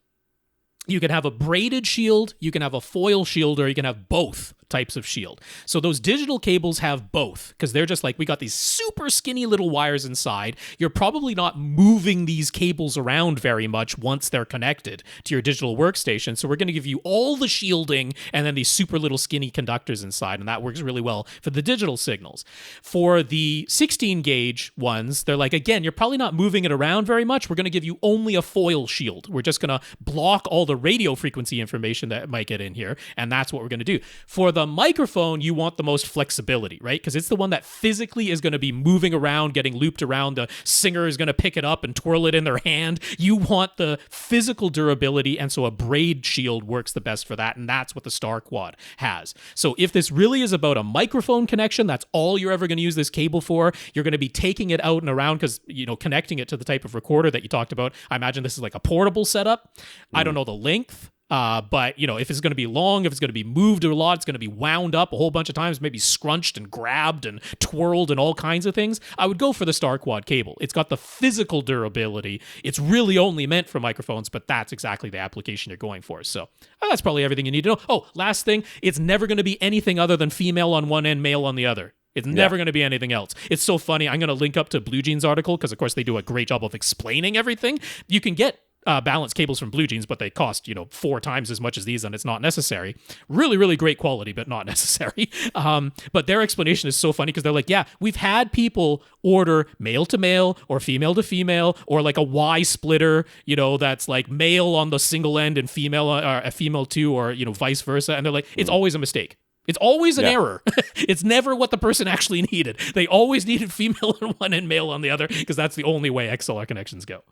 You can have a braided shield, you can have a foil shield, or you can have both types of shield. So those digital cables have both because they're just like, we got these super skinny little wires inside. You're probably not moving these cables around very much once they're connected to your digital workstation. So we're going to give you all the shielding and then these super little skinny conductors inside, and that works really well for the digital signals. For the 16 gauge ones, they're like, again, you're probably not moving it around very much. We're going to give you only a foil shield. We're just going to block all the radio frequency information that might get in here, and that's what we're going to do. For the microphone, you want the most flexibility, right? Because it's the one that physically is going to be moving around, getting looped around. The singer is going to pick it up and twirl it in their hand. You want the physical durability, and so a braid shield works the best for that, and that's what the Star Quad has. So if this really is about a microphone connection, that's all you're ever going to use this cable for. You're going to be taking it out and around because, connecting it to the type of recorder that you talked about. I imagine this is like a portable setup. I don't know the length. But, if it's going to be long, if it's going to be moved a lot, it's going to be wound up a whole bunch of times, maybe scrunched and grabbed and twirled and all kinds of things, I would go for the Star Quad cable. It's got the physical durability. It's really only meant for microphones, but that's exactly the application you're going for. So that's probably everything you need to know. Oh, last thing, it's never going to be anything other than female on one end, male on the other. It's never going to be anything else. It's so funny. I'm going to link up to Blue Jeans article because, of course, they do a great job of explaining everything. You can get balanced cables from Blue Jeans, but they cost 4 times as much as these, and it's not necessary. Really, really great quality, but not necessary. But their explanation is so funny because they're like, yeah, we've had people order male to male or female to female or like a Y splitter, that's like male on the single end and female or a female too, or vice versa, and they're like, it's always a mistake. It's always an error. It's never what the person actually needed. They always needed female on one and male on the other because that's the only way XLR connections go.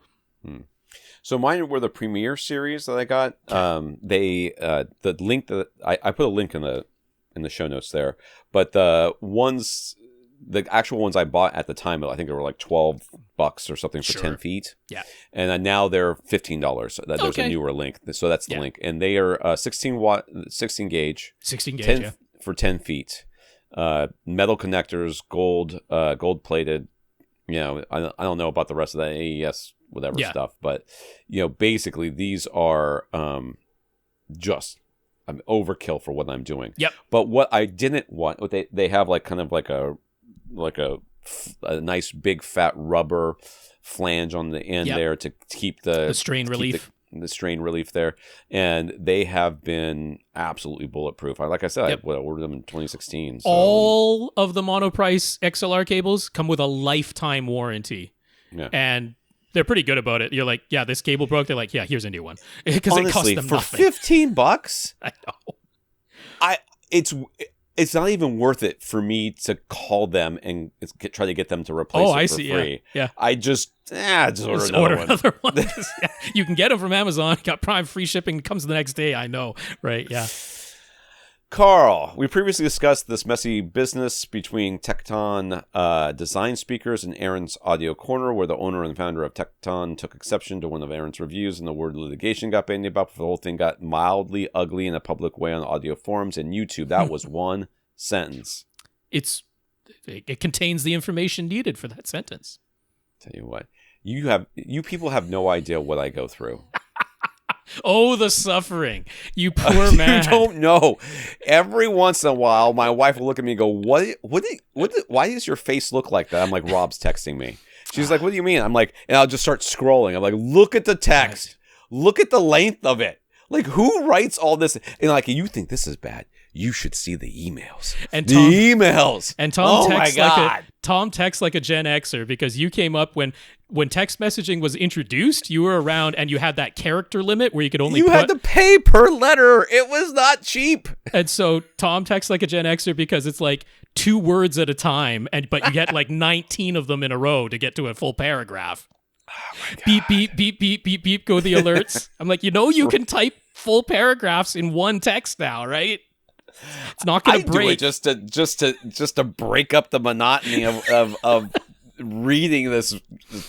So mine were the Premiere series that I got. The link that I put a link in the show notes there, but the actual ones I bought at the time, I think they were like $12 or something for 10 feet. Yeah, and now they're $15. There's a newer link, so that's the link, and they are 16 gauge, 10, for 10 feet, metal connectors, gold plated. I don't know about the rest of that AES whatever stuff, but basically these are just overkill for what I'm doing. Yep. But what I didn't want, they have like kind of like a nice big fat rubber flange on the end there to keep the strain relief. The strain relief there, and they have been absolutely bulletproof. Like I said, I ordered them in 2016. So. All of the monoprice XLR cables come with a lifetime warranty, and they're pretty good about it. You're like, yeah, this cable broke. They're like, yeah, here's a new one, because it cost them for nothing. $15. I know. It's not even worth it for me to call them and try to get them to replace it for free. Yeah. I just order another one. You can get them from Amazon. Got Prime free shipping. Comes the next day. I know. Right. Yeah. Karl, we previously discussed this messy business between Tecton Design Speakers and AVRant's Audio Corner, where the owner and founder of Tecton took exception to one of AVRant's reviews, and the word litigation got bandied about. The whole thing got mildly ugly in a public way on audio forums and YouTube. That was one sentence. It contains the information needed for that sentence. Tell you what, you people have no idea what I go through. Oh, the suffering. You poor man. You don't know. Every once in a while, my wife will look at me and go, why does your face look like that? I'm like, Rob's texting me. She's like, what do you mean? I'm like, and I'll just start scrolling. I'm like, look at the text. Look at the length of it. Like, who writes all this? And like, you think this is bad? You should see the emails. And Tom, the emails. And Tom texts like a Gen Xer, because you came up when text messaging was introduced. You were around and you had that character limit where you could only had to pay per letter. It was not cheap. And so Tom texts like a Gen Xer because it's like 2 words at a time, but you get like 19 of them in a row to get to a full paragraph. Oh my God. Beep, beep, beep, beep, beep, beep, go the alerts. I'm like, you can type full paragraphs in one text now, right? It's not going to break. Do it just to break up the monotony of reading this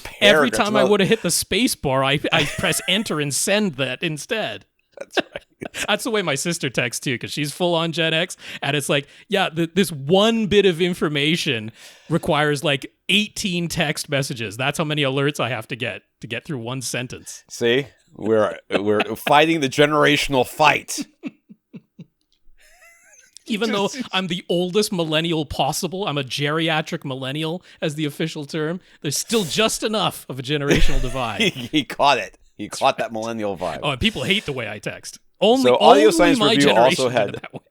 paragraph. Every time I would have hit the space bar, I press enter and send that instead. That's right. That's the way my sister texts too, because she's full on Gen X, and it's like, yeah, this one bit of information requires like 18 text messages. That's how many alerts I have to get through one sentence. See, we're fighting the generational fight. Even though I'm the oldest millennial possible, I'm a geriatric millennial as the official term, there's still just enough of a generational divide. He caught it. He caught that millennial vibe. Oh, and people hate the way I text. So Audio Science my Review generation also did it had that way.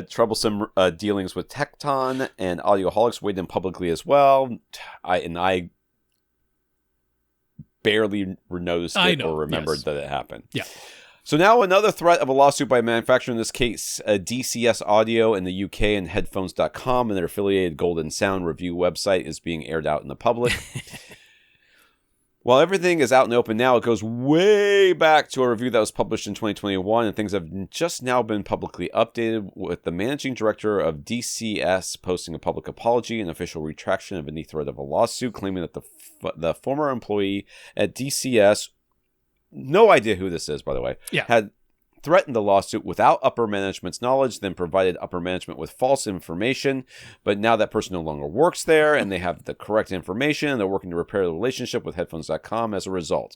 troublesome dealings with Tecton, and Audioholics weighed in publicly as well. I barely noticed it or remembered that it happened. Yeah. So now another threat of a lawsuit by a manufacturer, in this case DCS Audio in the UK, and headphones.com and their affiliated Golden Sound review website is being aired out in the public. While everything is out and open now, it goes way back to a review that was published in 2021, and things have just now been publicly updated, with the managing director of DCS posting a public apology and official retraction of any threat of a lawsuit, claiming that the former employee at DCS, no idea who this is, by the way, had threatened the lawsuit without upper management's knowledge, then provided upper management with false information. But now that person no longer works there, and they have the correct information, and they're working to repair the relationship with headphones.com as a result.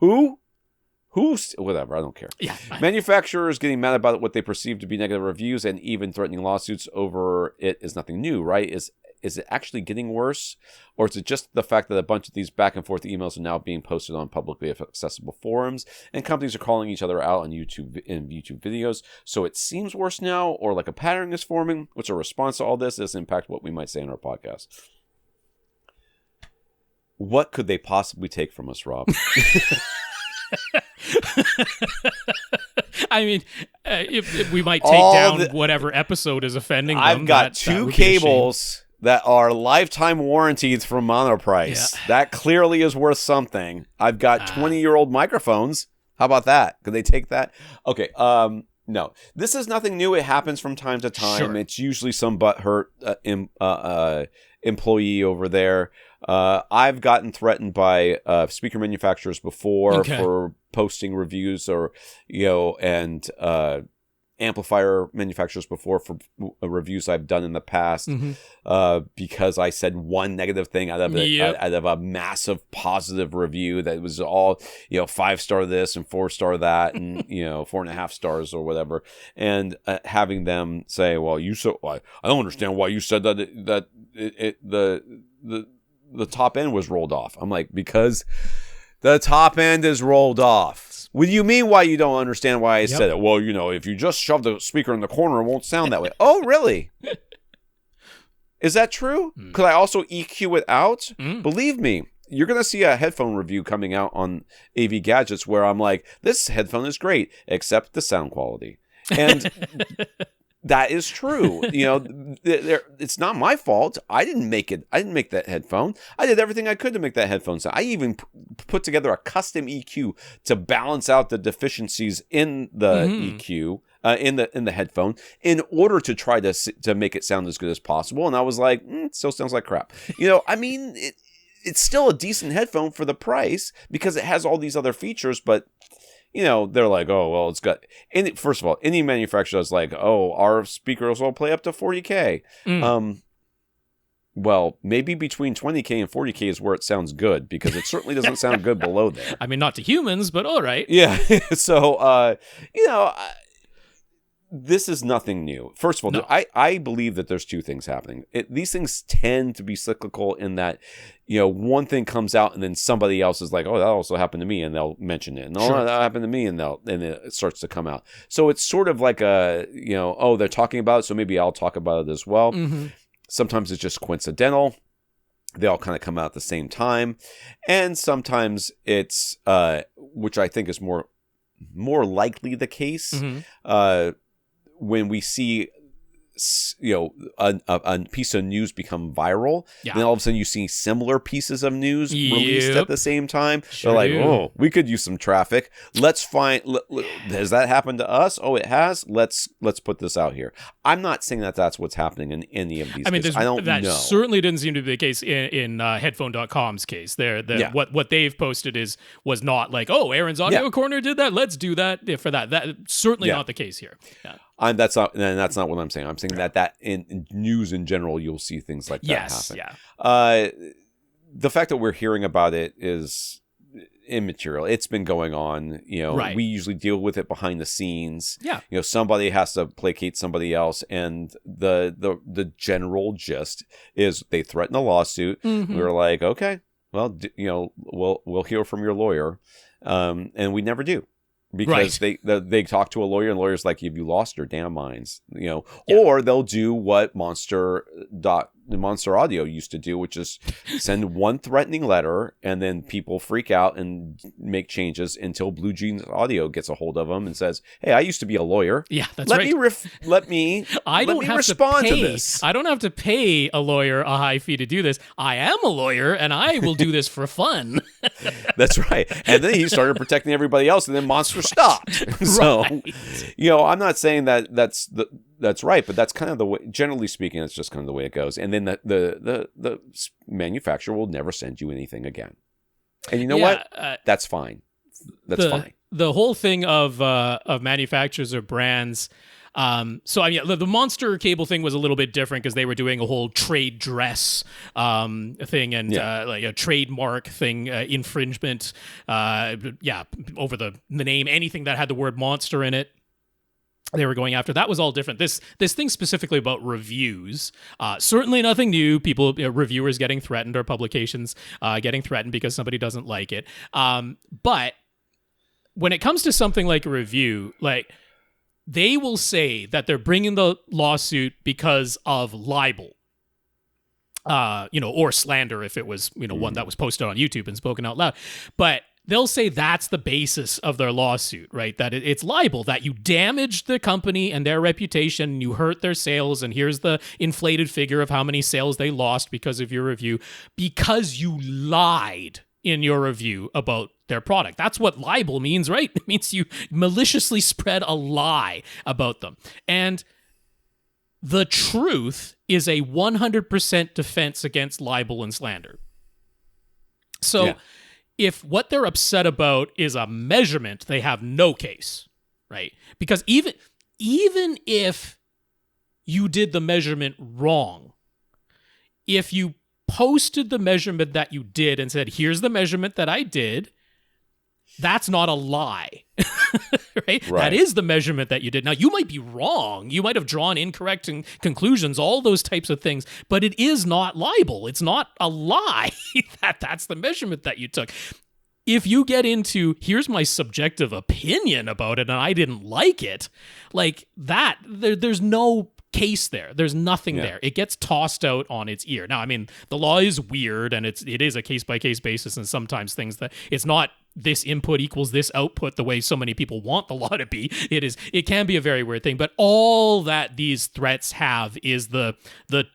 Who's whatever, I don't care. Yeah. Manufacturers getting mad about what they perceive to be negative reviews and even threatening lawsuits over it is nothing new, right? Is it actually getting worse? Or is it just the fact that a bunch of these back and forth emails are now being posted on publicly accessible forums, and companies are calling each other out on YouTube videos? So it seems worse now, or like a pattern is forming? What's a response to all this? Does impact what we might say in our podcast? What could they possibly take from us, Rob? I mean, if we might take down whatever episode is offending them. I've got two cables that are lifetime warranties from Monoprice. Yeah. That clearly is worth something. I've got 20-year-old microphones. How about that? Could they take that? Okay. No, this is nothing new. It happens from time to time. Sure. It's usually some butthurt employee over there. I've gotten threatened by speaker manufacturers before for posting reviews, or and amplifier manufacturers before for reviews I've done in the past, because I said one negative thing out of a massive positive review that was all 5-star this and 4-star that and 4.5 stars or whatever, and having them say, well, I don't understand why you said that the top end was rolled off. I'm like, because the top end is rolled off. What do you mean why you don't understand why I said it? Well, if you just shove the speaker in the corner, it won't sound that way. Oh, really? Is that true? Could I also EQ it out? Believe me, you're going to see a headphone review coming out on AV Gadgets where I'm like, this headphone is great, except the sound quality. And that is true. It's not my fault. I didn't make it. I didn't make that headphone. I did everything I could to make that headphone sound. I even put together a custom EQ to balance out the deficiencies in the EQ, in the headphone, in order to try to make it sound as good as possible. And I was like, it still sounds like crap. I mean, it's still a decent headphone for the price because it has all these other features, but they're like, oh, well, it's got... First of all, any manufacturer is like, oh, our speakers will play up to 40K. Well, maybe between 20K and 40K is where it sounds good, because it certainly doesn't sound good below there. I mean, not to humans, but all right. Yeah. So, this is nothing new. First of all, I believe that there's two things happening. These things tend to be cyclical in that, one thing comes out and then somebody else is like, oh, that also happened to me, and they'll mention it. And that happened to me, and it starts to come out. So it's sort of like they're talking about it, so maybe I'll talk about it as well. Sometimes it's just coincidental. They all kind of come out at the same time. And sometimes it's, which I think is more likely the case, when we see a piece of news become viral, Yeah. and then all of a sudden you see similar pieces of news released at the same time. Sure They're like, do. oh, we could use some traffic. Let's find. Has that happened to us? Oh, it has. Let's put this out here. I'm not saying that that's what's happening in any of these. I mean, cases. I don't that know. certainly didn't seem to be the case in headphone.com's case. What they've posted was not like, oh, Aaron's Audio Corner did that. Let's do that for that. That certainly not the case here. Yeah. That's not what I'm saying. I'm saying that in news in general, you'll see things like that happen. Yeah. The fact that we're hearing about it is immaterial. It's been going on. Right. We usually deal with it behind the scenes. Yeah. Somebody has to placate somebody else, and the general gist is they threaten a lawsuit. Mm-hmm. We're like, okay, well, we'll hear from your lawyer, and we never do. Because they talk to a lawyer, and the lawyer's like, have you lost your damn minds? Or they'll do what Monster Audio used to do, which is send one threatening letter, and then people freak out and make changes until Blue Jeans Audio gets a hold of them and says, hey, I used to be a lawyer. Yeah, that's let right. me respond to this. I don't have to pay a lawyer a high fee to do this. I am a lawyer, and I will do this for fun. That's right. And then he started protecting everybody else, and then Monster stopped. So, I'm not saying that's right, but that's kind of the way. Generally speaking, that's just kind of the way it goes. And then the manufacturer will never send you anything again. And you know what? That's fine. That's fine. The whole thing of manufacturers or brands. So I mean, the Monster cable thing was a little bit different because they were doing a whole trade dress thing and like a trademark thing, infringement. Over the name, anything that had the word monster in it, they were going after. That was all different. This thing specifically about reviews, certainly nothing new. People, reviewers getting threatened, or publications getting threatened because somebody doesn't like it. But when it comes to something like a review, like, they will say that they're bringing the lawsuit because of libel, or slander if it was, one that was posted on YouTube and spoken out loud. But they'll say that's the basis of their lawsuit, right? That it's libel, that you damaged the company and their reputation, you hurt their sales, and here's the inflated figure of how many sales they lost because of your review, because you lied in your review about their product. That's what libel means, right? It means you maliciously spread a lie about them. And the truth is a 100% defense against libel and slander. So if what they're upset about is a measurement, they have no case, right? Because even if you did the measurement wrong, if you posted the measurement that you did and said, here's the measurement that I did, that's not a lie, right? That is the measurement that you did. Now, you might be wrong. You might have drawn incorrect conclusions, all those types of things, but it is not libel. It's not a lie. That's the measurement that you took. If you get into, here's my subjective opinion about it and I didn't like it, like that, there's no case there. There's nothing there. It gets tossed out on its ear. Now, I mean, the law is weird and it is a case-by-case basis, and sometimes things that it's not this input equals this output the way so many people want the law to be. It can be a very weird thing, but all that these threats have is the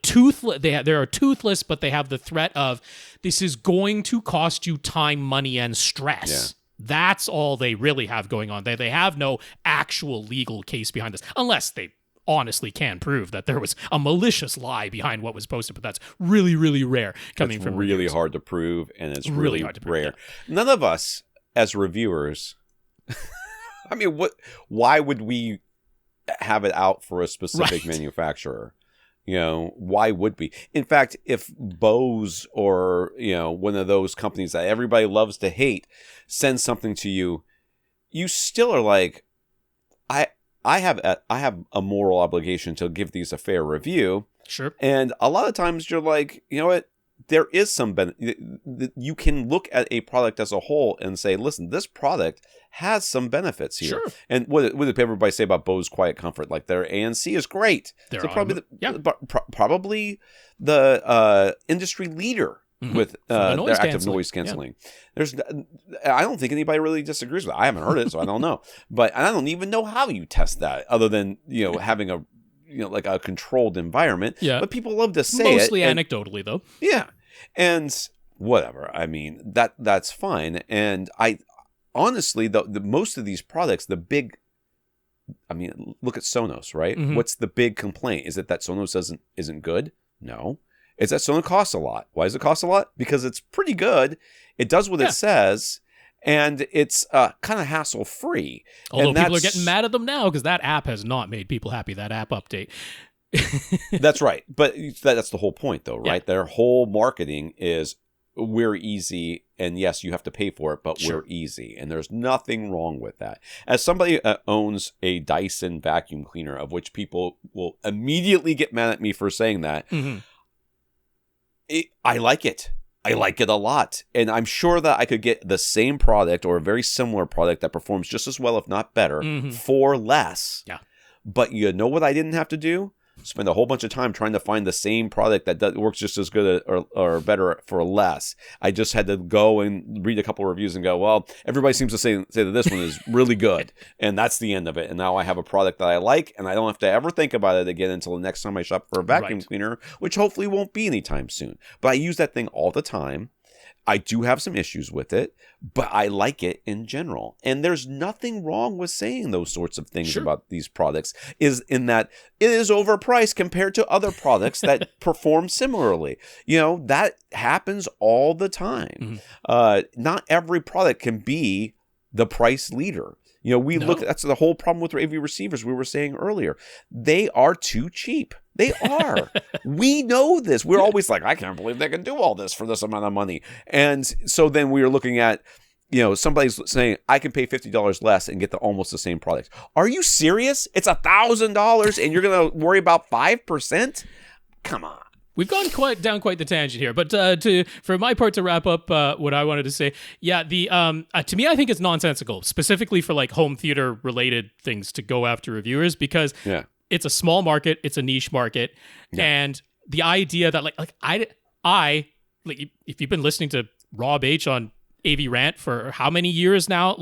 toothless. They are toothless, but they have the threat of, this is going to cost you time, money, and stress. That's all they really have going on. They have no actual legal case behind this, unless they honestly can prove that there was a malicious lie behind what was posted, but that's really, really rare coming from really reviewers. hard to prove, and it's really hard to prove, rare. None of us as reviewers, I mean, why would we have it out for a specific manufacturer? Why would we? In fact, if Bose or, one of those companies that everybody loves to hate sends something to you, you still are like, I have a moral obligation to give these a fair review. Sure. And a lot of times you're like, you know what? There is some benefit. You can look at a product as a whole and say, listen, this product has some benefits here. Sure. And what did everybody say about Bose Quiet Comfort? Like, their ANC is great. Probably the industry leader with their active noise canceling. I don't think anybody really disagrees with it. I haven't heard it, so I don't know. But I don't even know how you test that, other than having a like a controlled environment. Yeah. But people love to say mostly it. Anecdotally, though. Yeah. And whatever. I mean, that's fine. And I honestly, the most of these products, look at Sonos, right? Mm-hmm. What's the big complaint? Is it that Sonos isn't good? No. It's that Sonos costs a lot. Why does it cost a lot? Because it's pretty good. It does what it says. And it's kind of hassle-free. Although people are getting mad at them now because that app has not made people happy, that app update. That's right. But that's the whole point, though, right? Yeah. Their whole marketing is, we're easy, and yes, you have to pay for it, but we're easy. And there's nothing wrong with that. As somebody owns a Dyson vacuum cleaner, of which people will immediately get mad at me for saying that, I like it. I like it a lot. And I'm sure that I could get the same product or a very similar product that performs just as well, if not better, for less. Yeah. But you know what I didn't have to do? Spend a whole bunch of time trying to find the same product that works just as good or better for less. I just had to go and read a couple of reviews and go, well, everybody seems to say that this one is really good. And that's the end of it. And now I have a product that I like, and I don't have to ever think about it again until the next time I shop for a vacuum cleaner, which hopefully won't be anytime soon. But I use that thing all the time. I do have some issues with it, but I like it in general. And there's nothing wrong with saying those sorts of things about these products, is in that it is overpriced compared to other products that perform similarly. That happens all the time. Not every product can be the price leader. That's the whole problem with AV receivers we were saying earlier. They are too cheap. They are. We know this. We're always like, I can't believe they can do all this for this amount of money. And so then we are looking at, somebody's saying, I can pay $50 less and get almost the same product. Are you serious? It's $1,000 and you're going to worry about 5%? Come on. We've gone down quite the tangent here, but for my part, to wrap up what I wanted to say, to me, I think it's nonsensical, specifically for like home theater related things, to go after reviewers, because it's a small market, it's a niche market, and the idea that I if you've been listening to Rob H on AVRant for how many years now,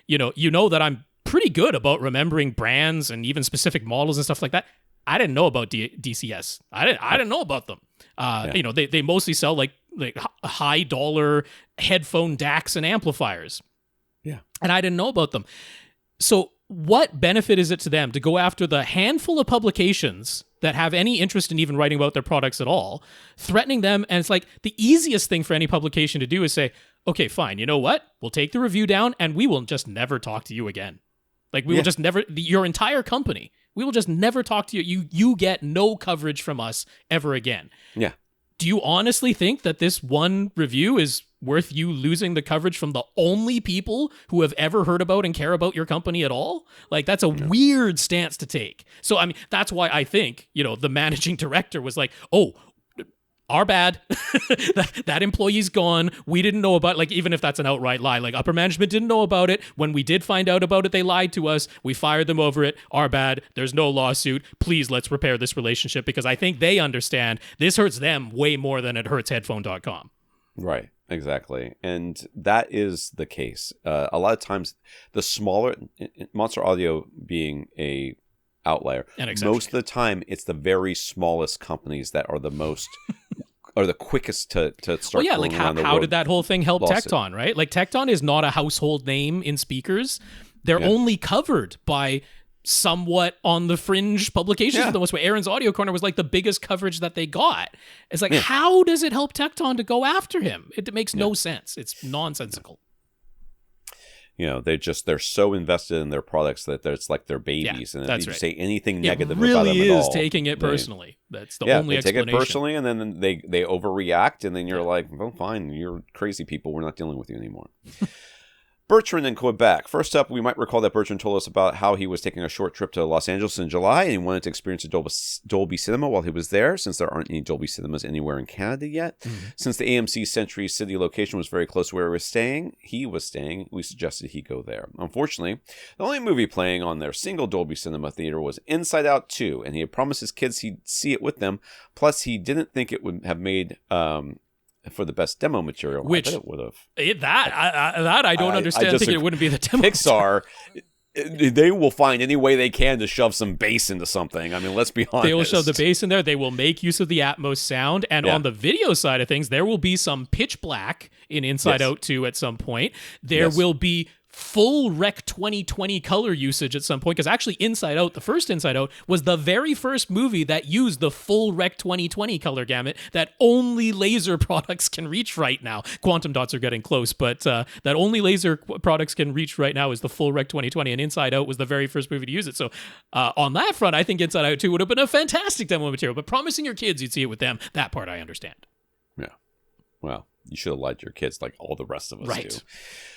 you know that I'm pretty good about remembering brands and even specific models and stuff like that. I didn't know about DCS. I didn't know about them. They mostly sell like high dollar headphone DACs and amplifiers. Yeah. And I didn't know about them. So what benefit is it to them to go after the handful of publications that have any interest in even writing about their products at all, threatening them? And it's like the easiest thing for any publication to do is say, okay, fine. You know what? We'll take the review down and we will just never talk to you again. Like we will just never, your entire company, we will just never talk to you. You get no coverage from us ever again. Yeah. Do you honestly think that this one review is worth you losing the coverage from the only people who have ever heard about and care about your company at all? Like, that's a weird stance to take. So, I mean, that's why I think, the managing director was like, oh, our bad. that employee's gone. We didn't know about, even if that's an outright lie, upper management didn't know about it. When we did find out about it, they lied to us. We fired them over it. Our bad. There's no lawsuit. Please, let's repair this relationship, because I think they understand this hurts them way more than it hurts headphone.com. Right. Exactly. And that is the case. A lot of times the smaller, Monster Audio being a outlier, most of the time it's the very smallest companies that are the most are the quickest to start going around the world. How did that whole thing help Tecton, right? Like, Tecton is not a household name in speakers. They're only covered by somewhat on the fringe publications. The most where Aaron's Audio Corner was like the biggest coverage that they got. It's like, how does it help Tecton to go after him? It makes no sense. It's nonsensical. They're so invested in their products that it's like their babies. And if you say anything negative really about them at all, is taking it personally. That's the only explanation. They take it personally, and then they overreact, and then you're like, well, fine, you're crazy people. We're not dealing with you anymore. Bertrand in Quebec. First up, we might recall that Bertrand told us about how he was taking a short trip to Los Angeles in July, and he wanted to experience a Dolby Cinema while he was there, since there aren't any Dolby Cinemas anywhere in Canada yet. Mm-hmm. Since the AMC Century City location was very close to where he was staying, we suggested he go there. Unfortunately, the only movie playing on their single Dolby Cinema theater was Inside Out 2, and he had promised his kids he'd see it with them. Plus, he didn't think it would have made for the best demo material. Which I bet it would have. I don't understand. I thinking it wouldn't be the demo. Pixar, they will find any way they can to shove some bass into something. I mean, let's be honest. They will shove the bass in there. They will make use of the Atmos sound. And on the video side of things, there will be some pitch black in Inside Out 2 at some point. There will be full Rec 2020 color usage at some point, because actually Inside Out, the first Inside Out, was the very first movie that used the full Rec 2020 color gamut that only laser products can reach right now. Quantum dots are getting close, but that only laser products can reach right now is the full Rec 2020, and Inside Out was the very first movie to use it. So on that front, I think Inside Out 2 would have been a fantastic demo material, but promising your kids you'd see it with them, that part I understand. Yeah. Well, you should have lied to your kids like all the rest of us do.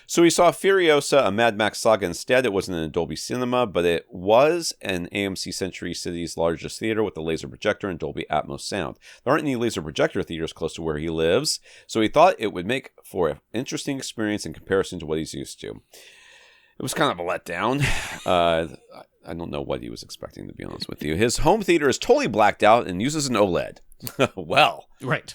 So we saw Furiosa, a Mad Max saga instead. It wasn't in a Dolby Cinema, but it was an AMC Century City's largest theater with a laser projector and Dolby Atmos sound. There aren't any laser projector theaters close to where he lives, so he thought it would make for an interesting experience in comparison to what he's used to. It was kind of a letdown. I don't know what he was expecting, to be honest with you. His home theater is totally blacked out and uses an OLED. Well. Right.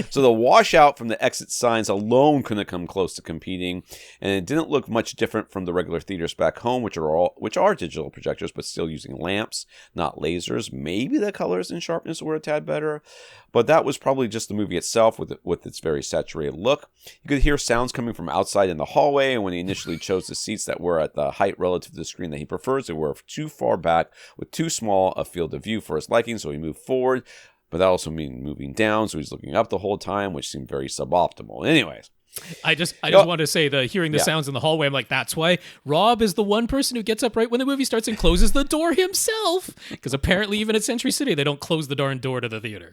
So the washout from the exit signs alone couldn't come close to competing, and it didn't look much different from the regular theaters back home, which are digital projectors, but still using lamps, not lasers. Maybe the colors and sharpness were a tad better, but that was probably just the movie itself with its very saturated look. You could hear sounds coming from outside in the hallway, and when he initially chose the seats that were at the height relative to the screen that he prefers, they were too far back with too small a field of view for his liking, so he moved forward. But that also means moving down, so he's looking up the whole time, which seemed very suboptimal. Anyways. I just want to say, hearing the sounds in the hallway, I'm like, that's why Rob is the one person who gets up right when the movie starts and closes the door himself. Because apparently even at Century City, they don't close the darn door to the theater.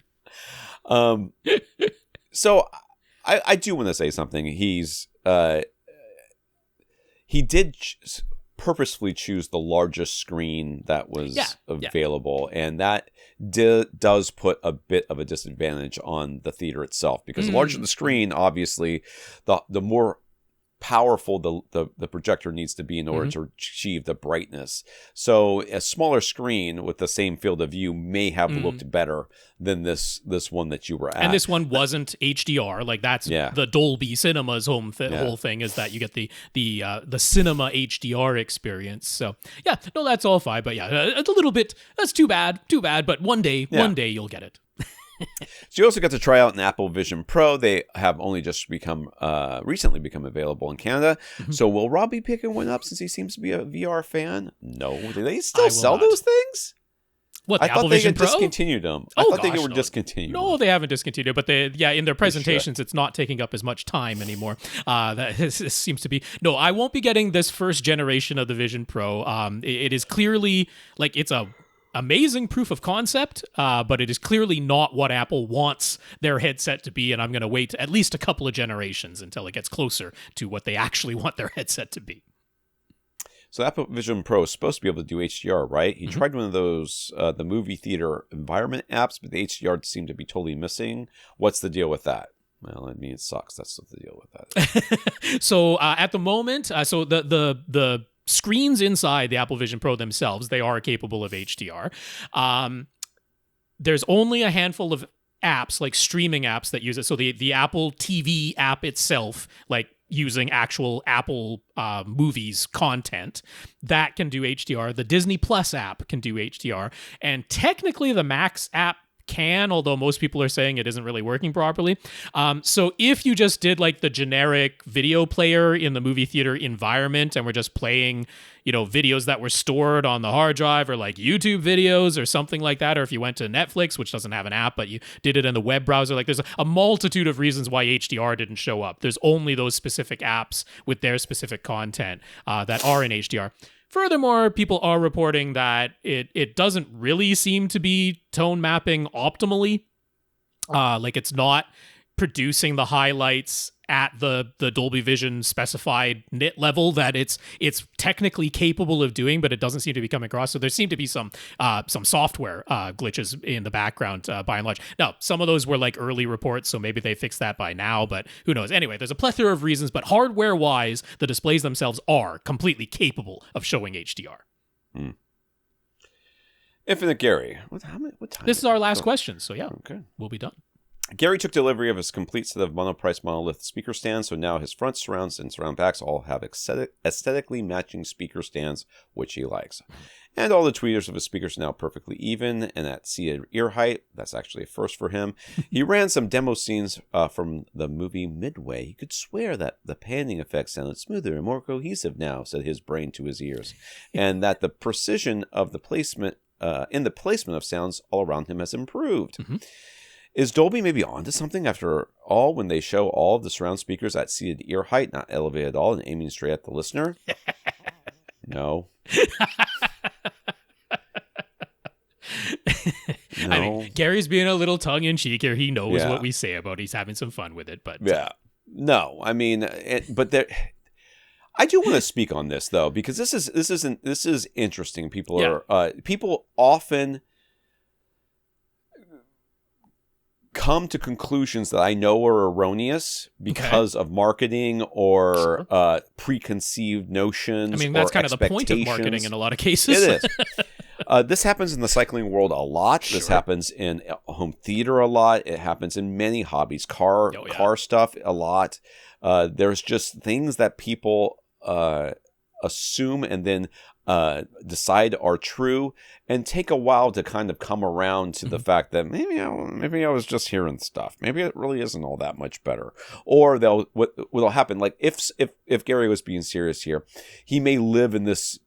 So I do want to say something. He did purposefully choose the largest screen that was available, and that does put a bit of a disadvantage on the theater itself, because the larger the screen, obviously the more powerful the projector needs to be in order to achieve the brightness. So a smaller screen with the same field of view may have looked better than this one that you were at. And this one wasn't HDR. Like that's the Dolby Cinema's whole thing is that you get the cinema HDR experience. So that's all fine. But a little bit, that's too bad. But one day you'll get it. So you also got to try out an Apple Vision Pro. They have only just recently become available in Canada. So will Rob be picking one up since he seems to be a VR fan? No. Do they still sell those things? What, I Apple thought they Vision had Pro? discontinued them. I thought they were discontinued. No, they haven't discontinued, but in their presentations, it's not taking up as much time anymore. This seems to be... No, I won't be getting this first generation of the Vision Pro. It is clearly, like, it's a amazing proof of concept, but it is clearly not what Apple wants their headset to be, and I'm going to wait at least a couple of generations until it gets closer to what they actually want their headset to be. So Apple Vision Pro is supposed to be able to do HDR, right? He tried one of those, the movie theater environment apps, but the HDR seemed to be totally missing. What's the deal with that? Well, I mean, it sucks. That's what the deal with that. So at the moment, so the screens inside the Apple Vision Pro themselves, they are capable of HDR. There's only a handful of apps, like streaming apps, that use it. So the Apple TV app itself, like using actual Apple movies content, that can do HDR. The Disney Plus app can do HDR. And technically the Max app can, although most people are saying it isn't really working properly. So if you just did like the generic video player in the movie theater environment and we're just playing, videos that were stored on the hard drive, or like YouTube videos or something like that, or if you went to Netflix, which doesn't have an app, but you did it in the web browser, like there's a multitude of reasons why HDR didn't show up. There's only those specific apps with their specific content that are in HDR. Furthermore, people are reporting that it doesn't really seem to be tone mapping optimally. Like it's not producing the highlights at the Dolby Vision specified nit level that it's technically capable of doing, but it doesn't seem to be coming across. So there seem to be some software glitches in the background by and large. Now, some of those were like early reports, so maybe they fixed that by now, but who knows? Anyway, there's a plethora of reasons, but hardware-wise, the displays themselves are completely capable of showing HDR. Infinite Gary. What time? This is our last question, so okay. We'll be done. Gary took delivery of his complete set of monoprice monolith speaker stands, so now his front surrounds and surround backs all have aesthetically matching speaker stands, which he likes. And all the tweeters of his speakers are now perfectly even and at seated ear height. That's actually a first for him. He ran some demo scenes from the movie Midway. He could swear that the panning effect sounded smoother and more cohesive now, said his brain to his ears, and that the precision of the placement in the placement of sounds all around him has improved. Mm-hmm. Is Dolby maybe onto something after all when they show all of the surround speakers at seated ear height, not elevated at all, and aiming straight at the listener? No. No. I mean, Gary's being a little tongue-in-cheek here. He knows what we say about he's having some fun with it, but yeah. No, I mean, but there... I do want to speak on this though, because this is interesting. People often come to conclusions that I know are erroneous because of marketing or preconceived notions. I mean, that's kind of the point of marketing in a lot of cases. It is. This happens in the cycling world a lot. Sure. This happens in home theater a lot. It happens in many hobbies, car stuff a lot. There's just things that people assume and then decide are true, and take a while to kind of come around to the fact that maybe I was just hearing stuff. Maybe it really isn't all that much better. Or what'll happen, like if Gary was being serious here, he may live in this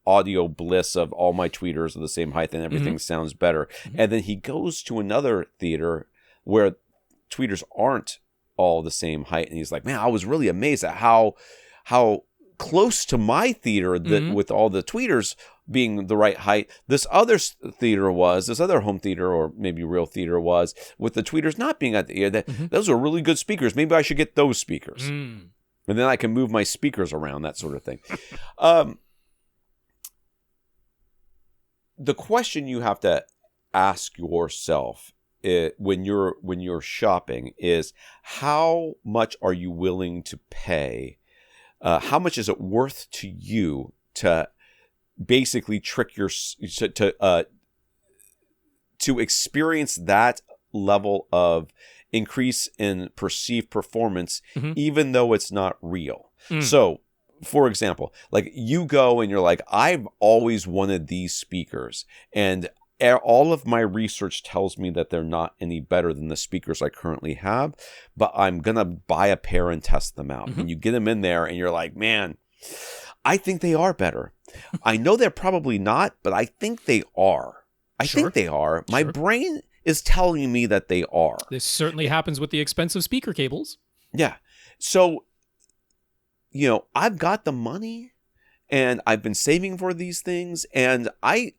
audio bliss of all my tweeters are the same height and everything sounds better, and then he goes to another theater where tweeters aren't all the same height, and he's like, man, I was really amazed at how close to my theater that with all the tweeters being the right height, this other home theater or maybe real theater was, with the tweeters not being at the ear. Those are really good speakers. Maybe I should get those speakers. And then I can move my speakers around, that sort of thing. The question you have to ask yourself when you're shopping is, how much are you willing to pay? How much is it worth to you to basically trick to experience that level of increase in perceived performance, even though it's not real? So, for example, like you go and you're like, I've always wanted these speakers, and all of my research tells me that they're not any better than the speakers I currently have, but I'm going to buy a pair and test them out. And you get them in there and you're like, man, I think they are better. I know they're probably not, but I think they are. I think they are. My brain is telling me that they are. This certainly happens with the expensive speaker cables. Yeah. So, I've got the money and I've been saving for these things, and I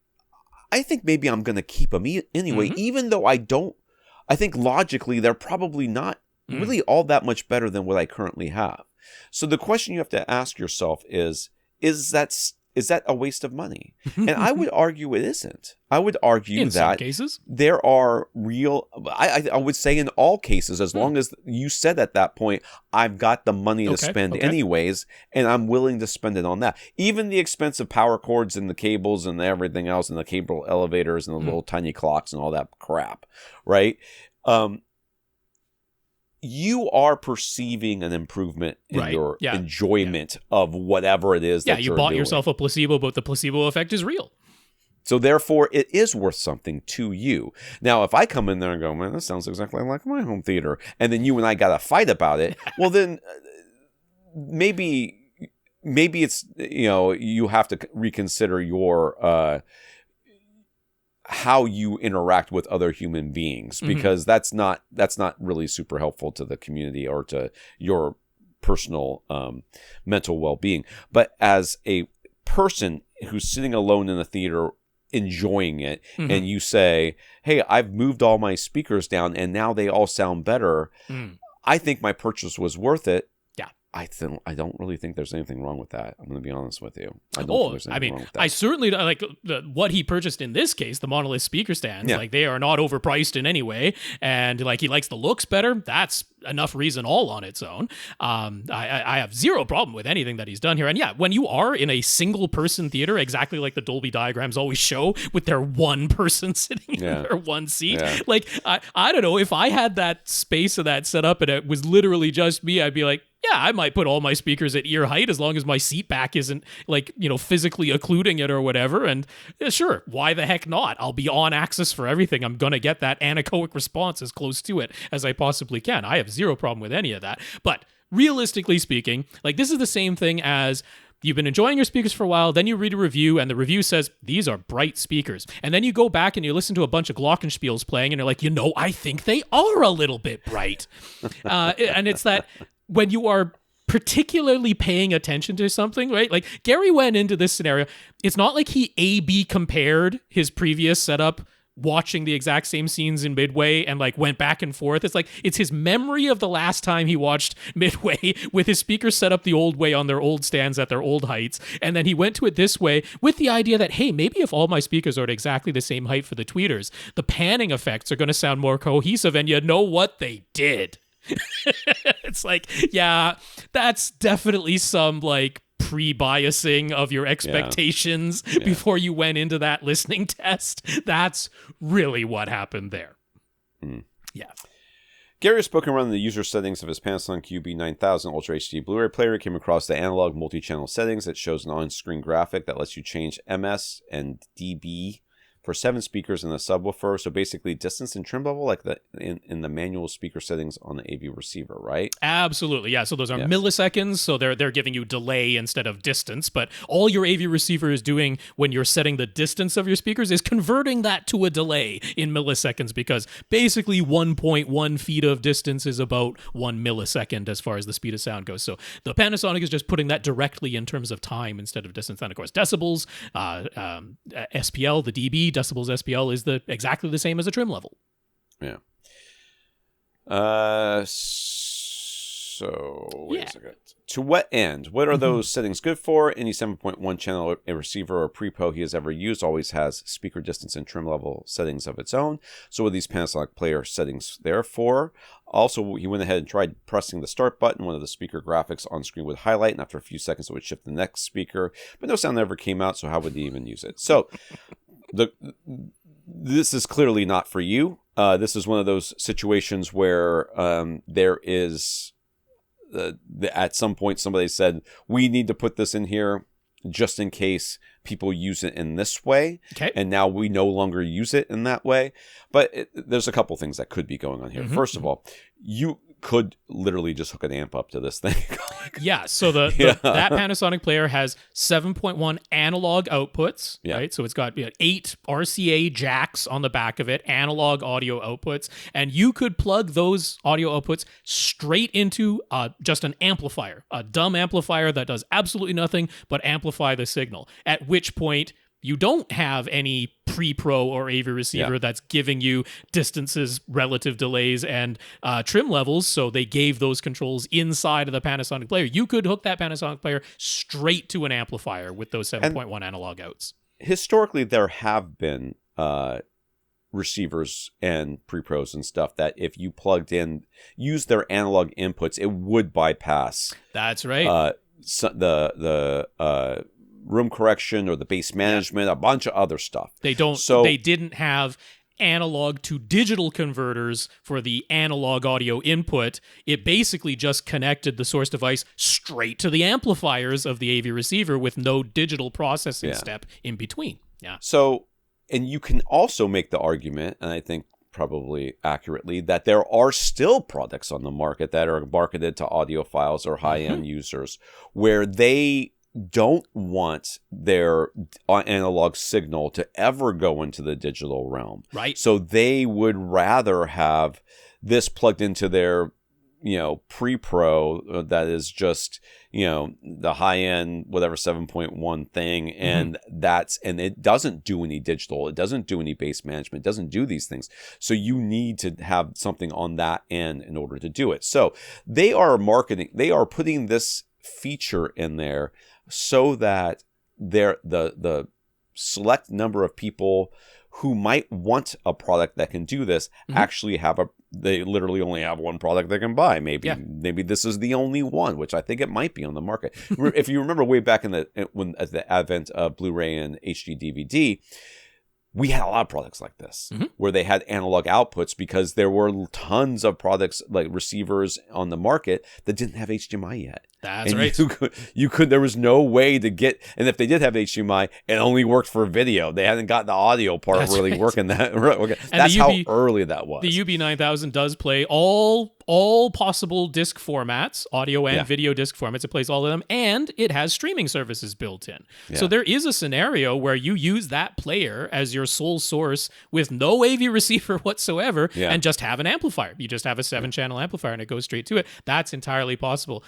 think maybe I'm going to keep them anyway, even though I think logically they're probably not really all that much better than what I currently have. So the question you have to ask yourself is that a waste of money? And I would argue it isn't. I would argue in that some cases there are real, I would say in all cases, as long as you said at that point, I've got the money to spend anyways, and I'm willing to spend it on that. Even the expensive power cords and the cables and everything else, and the cable elevators and the little tiny clocks and all that crap, right? You are perceiving an improvement in your enjoyment of whatever it is that you're doing. Yeah, you bought yourself a placebo, but the placebo effect is real. So therefore, it is worth something to you. Now, if I come in there and go, man, that sounds exactly like my home theater, and then you and I got to fight about it, well, then maybe it's, you have to reconsider your how you interact with other human beings, because that's not really super helpful to the community or to your personal mental well-being. But as a person who's sitting alone in a theater enjoying it, and you say, hey, I've moved all my speakers down and now they all sound better, I think my purchase was worth it. Yeah. I don't really think there's anything wrong with that. I'm going to be honest with you. I don't think there's anything wrong with that. I certainly like what he purchased in this case, the monolith speaker stands. Like they are not overpriced in any way, and like he likes the looks better. That's enough reason all on its own. I have zero problem with anything that he's done here. And yeah, when you are in a single person theater, exactly like the Dolby diagrams always show, with their one person sitting in their one seat, like I don't know, if I had that space of that set up and it was literally just me, I'd be like, yeah, I might put all my speakers at ear height as long as my seat back isn't like, physically occluding it or whatever. And sure, why the heck not? I'll be on axis for everything. I'm going to get that anechoic response as close to it as I possibly can. I have zero problem with any of that. But realistically speaking, like this is the same thing as you've been enjoying your speakers for a while, then you read a review, and the review says, these are bright speakers. And then you go back and you listen to a bunch of glockenspiels playing, and you're like, I think they are a little bit bright. And it's that when you are particularly paying attention to something, right? Like Gary went into this scenario. It's not like he A/B compared his previous setup watching the exact same scenes in Midway and like went back and forth. It's like it's his memory of the last time he watched Midway with his speakers set up the old way on their old stands at their old heights, and then he went to it this way with the idea that, hey, maybe if all my speakers are at exactly the same height for the tweeters, the panning effects are going to sound more cohesive. And you know what they did? It's like, yeah, that's definitely some like pre-biasing of your expectations before you went into that listening test. That's really what happened there. Yeah. Gary was poking around the user settings of his Panasonic QB9000 Ultra HD Blu-ray player. Came across the analog multi-channel settings that shows an on-screen graphic that lets you change MS and dB for 7 speakers and a subwoofer. So basically distance and trim level like in the manual speaker settings on the AV receiver, right? Absolutely. Yeah. So those are milliseconds. So they're giving you delay instead of distance. But all your AV receiver is doing when you're setting the distance of your speakers is converting that to a delay in milliseconds, because basically 1.1 feet of distance is about 1 millisecond as far as the speed of sound goes. So the Panasonic is just putting that directly in terms of time instead of distance. And of course, decibels, SPL, the dB, decibels SPL is exactly the same as a trim level. Yeah. So wait a second. To what end? What are those settings good for? Any 7.1 channel receiver or prepo he has ever used always has speaker distance and trim level settings of its own. So what are these Panasonic player settings there for? Also, he went ahead and tried pressing the start button. One of the speaker graphics on screen would highlight, and after a few seconds it would shift to the next speaker. But no sound ever came out, so how would he even use it? So this is clearly not for you. This is one of those situations where there is... at some point somebody said, we need to put this in here just in case people use it in this way. Okay. And now we no longer use it in that way. But there's a couple things that could be going on here. First of all, you could literally just hook an amp up to this thing. Yeah, so that Panasonic player has 7.1 analog outputs, right? So it's got 8 RCA jacks on the back of it, analog audio outputs, and you could plug those audio outputs straight into just an amplifier, a dumb amplifier that does absolutely nothing but amplify the signal, at which point you don't have any pre-pro or AV receiver that's giving you distances, relative delays, and trim levels. So they gave those controls inside of the Panasonic player. You could hook that Panasonic player straight to an amplifier with those 7.1 analog outs. Historically, there have been receivers and pre-pros and stuff that if you plugged in, used their analog inputs, it would bypass. That's right. The room correction or the bass management, a bunch of other stuff. They didn't have analog to digital converters for the analog audio input. It basically just connected the source device straight to the amplifiers of the AV receiver with no digital processing step in between. Yeah. So, and you can also make the argument, and I think probably accurately, that there are still products on the market that are marketed to audiophiles or high-end users where they don't want their analog signal to ever go into the digital realm. Right. So they would rather have this plugged into their pre-pro that is just, the high-end whatever 7.1 thing, and it doesn't do any digital, it doesn't do any bass management, it doesn't do these things. So you need to have something on that end in order to do it. So they are putting this feature in there so that the select number of people who might want a product that can do this actually they literally only have one product they can buy. Maybe this is the only one, which I think it might be on the market. If you remember way back at the advent of Blu-ray and HD DVD, we had a lot of products like this where they had analog outputs because there were tons of products like receivers on the market that didn't have HDMI yet. That's right. There was no way to get, and if they did have HDMI, it only worked for video. They hadn't got the audio part working that. That's how early that was. The UB9000 does play all possible disc formats, audio and video disc formats. It plays all of them, and it has streaming services built in. Yeah. So there is a scenario where you use that player as your sole source with no AV receiver whatsoever and just have an amplifier. You just have a 7-channel amplifier and it goes straight to it. That's entirely possible.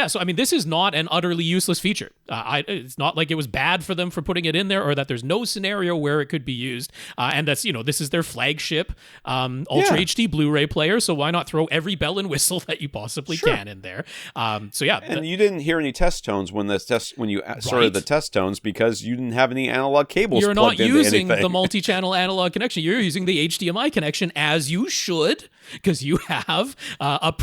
So I mean, this is not an utterly useless feature. It's not like it was bad for them for putting it in there, or that there's no scenario where it could be used. And that's, this is their flagship Ultra HD Blu-ray player, so why not throw every bell and whistle that you possibly can in there? And you didn't hear any test tones when you started the test tones because you didn't have any analog cables. You're not using the multi-channel analog connection. You're using the HDMI connection, as you should, because you have a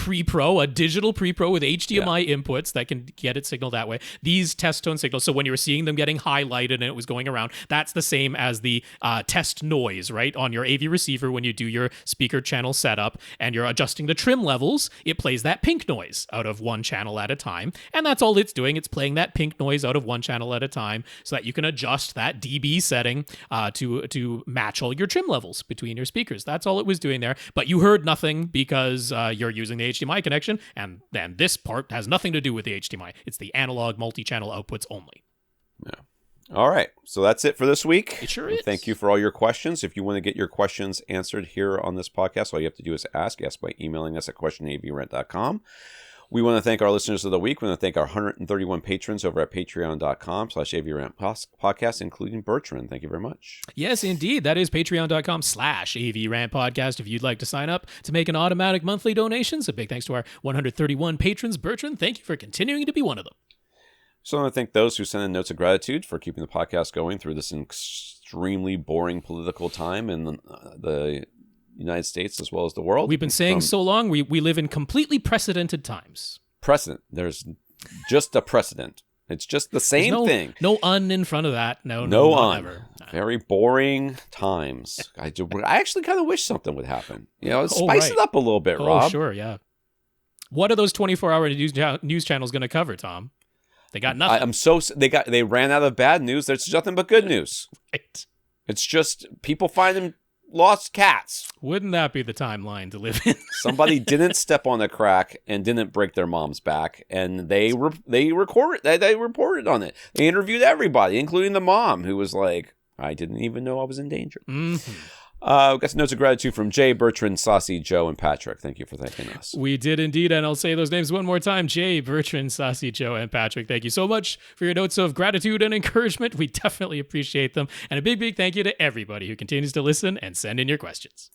digital pre-pro with HDMI inputs that can get its signal that way. These test tone signals, so when you were seeing them getting highlighted and it was going around, that's the same as the test noise, right? On your AV receiver, when you do your speaker channel setup and you're adjusting the trim levels, it plays that pink noise out of one channel at a time. And that's all it's doing. It's playing that pink noise out of one channel at a time so that you can adjust that dB setting to match all your trim levels between your speakers. That's all it was doing there. But you heard nothing because you're using the HDMI connection, and then this part has nothing to do with the HDMI. It's the analog multi-channel outputs only. Yeah. All right. So that's it for this week. It sure is. Thank you for all your questions. If you want to get your questions answered here on this podcast, all you have to do is ask by emailing us at questionavrant.com. We want to thank our listeners of the week. We want to thank our 131 patrons over at patreon.com/AVRant podcast, including Bertrand. Thank you very much. Yes, indeed. That is patreon.com/AVRant podcast. If you'd like to sign up to make an automatic monthly donation, a big thanks to our 131 patrons. Bertrand, thank you for continuing to be one of them. So I want to thank those who sent in notes of gratitude for keeping the podcast going through this extremely boring political time in the United States as well as the world. We've been saying so long, we live in completely precedented times. Precedent. There's just a precedent. It's just the same thing. No in front of that. No ever. Very boring times. I actually kind of wish something would happen. Spice it up a little bit, Rob. Oh, sure, yeah. What are those 24-hour news channels going to cover, Tom? They got nothing. They ran out of bad news. There's nothing but good news. Right. It's just people finding lost cats. Wouldn't that be the timeline to live in? Somebody didn't step on a crack and didn't break their mom's back, and they reported on it. They interviewed everybody, including the mom, who was like, "I didn't even know I was in danger." Mm-hmm. We got some notes of gratitude from Jay, Bertrand, Sasi, Joe, and Patrick. Thank you for thanking us. We did indeed, and I'll say those names one more time. Jay, Bertrand, Sasi, Joe, and Patrick. Thank you so much for your notes of gratitude and encouragement. We definitely appreciate them. And a big, big thank you to everybody who continues to listen and send in your questions.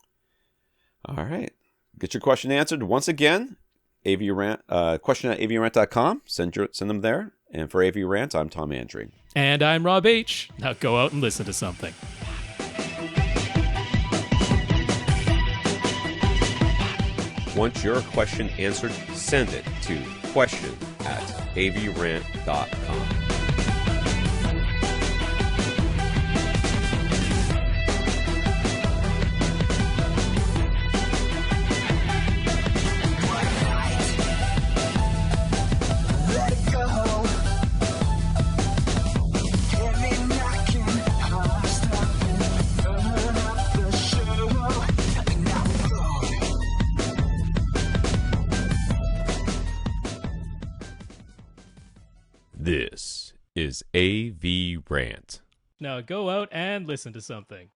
All right. Get your question answered. Once again, AVRant, question at avrant.com. Send them there. And for AVRant, I'm Tom Andrew. And I'm Rob H. Now go out and listen to something. Want your question answered? Send it to question@avrant.com. This is AVRant. Now go out and listen to something.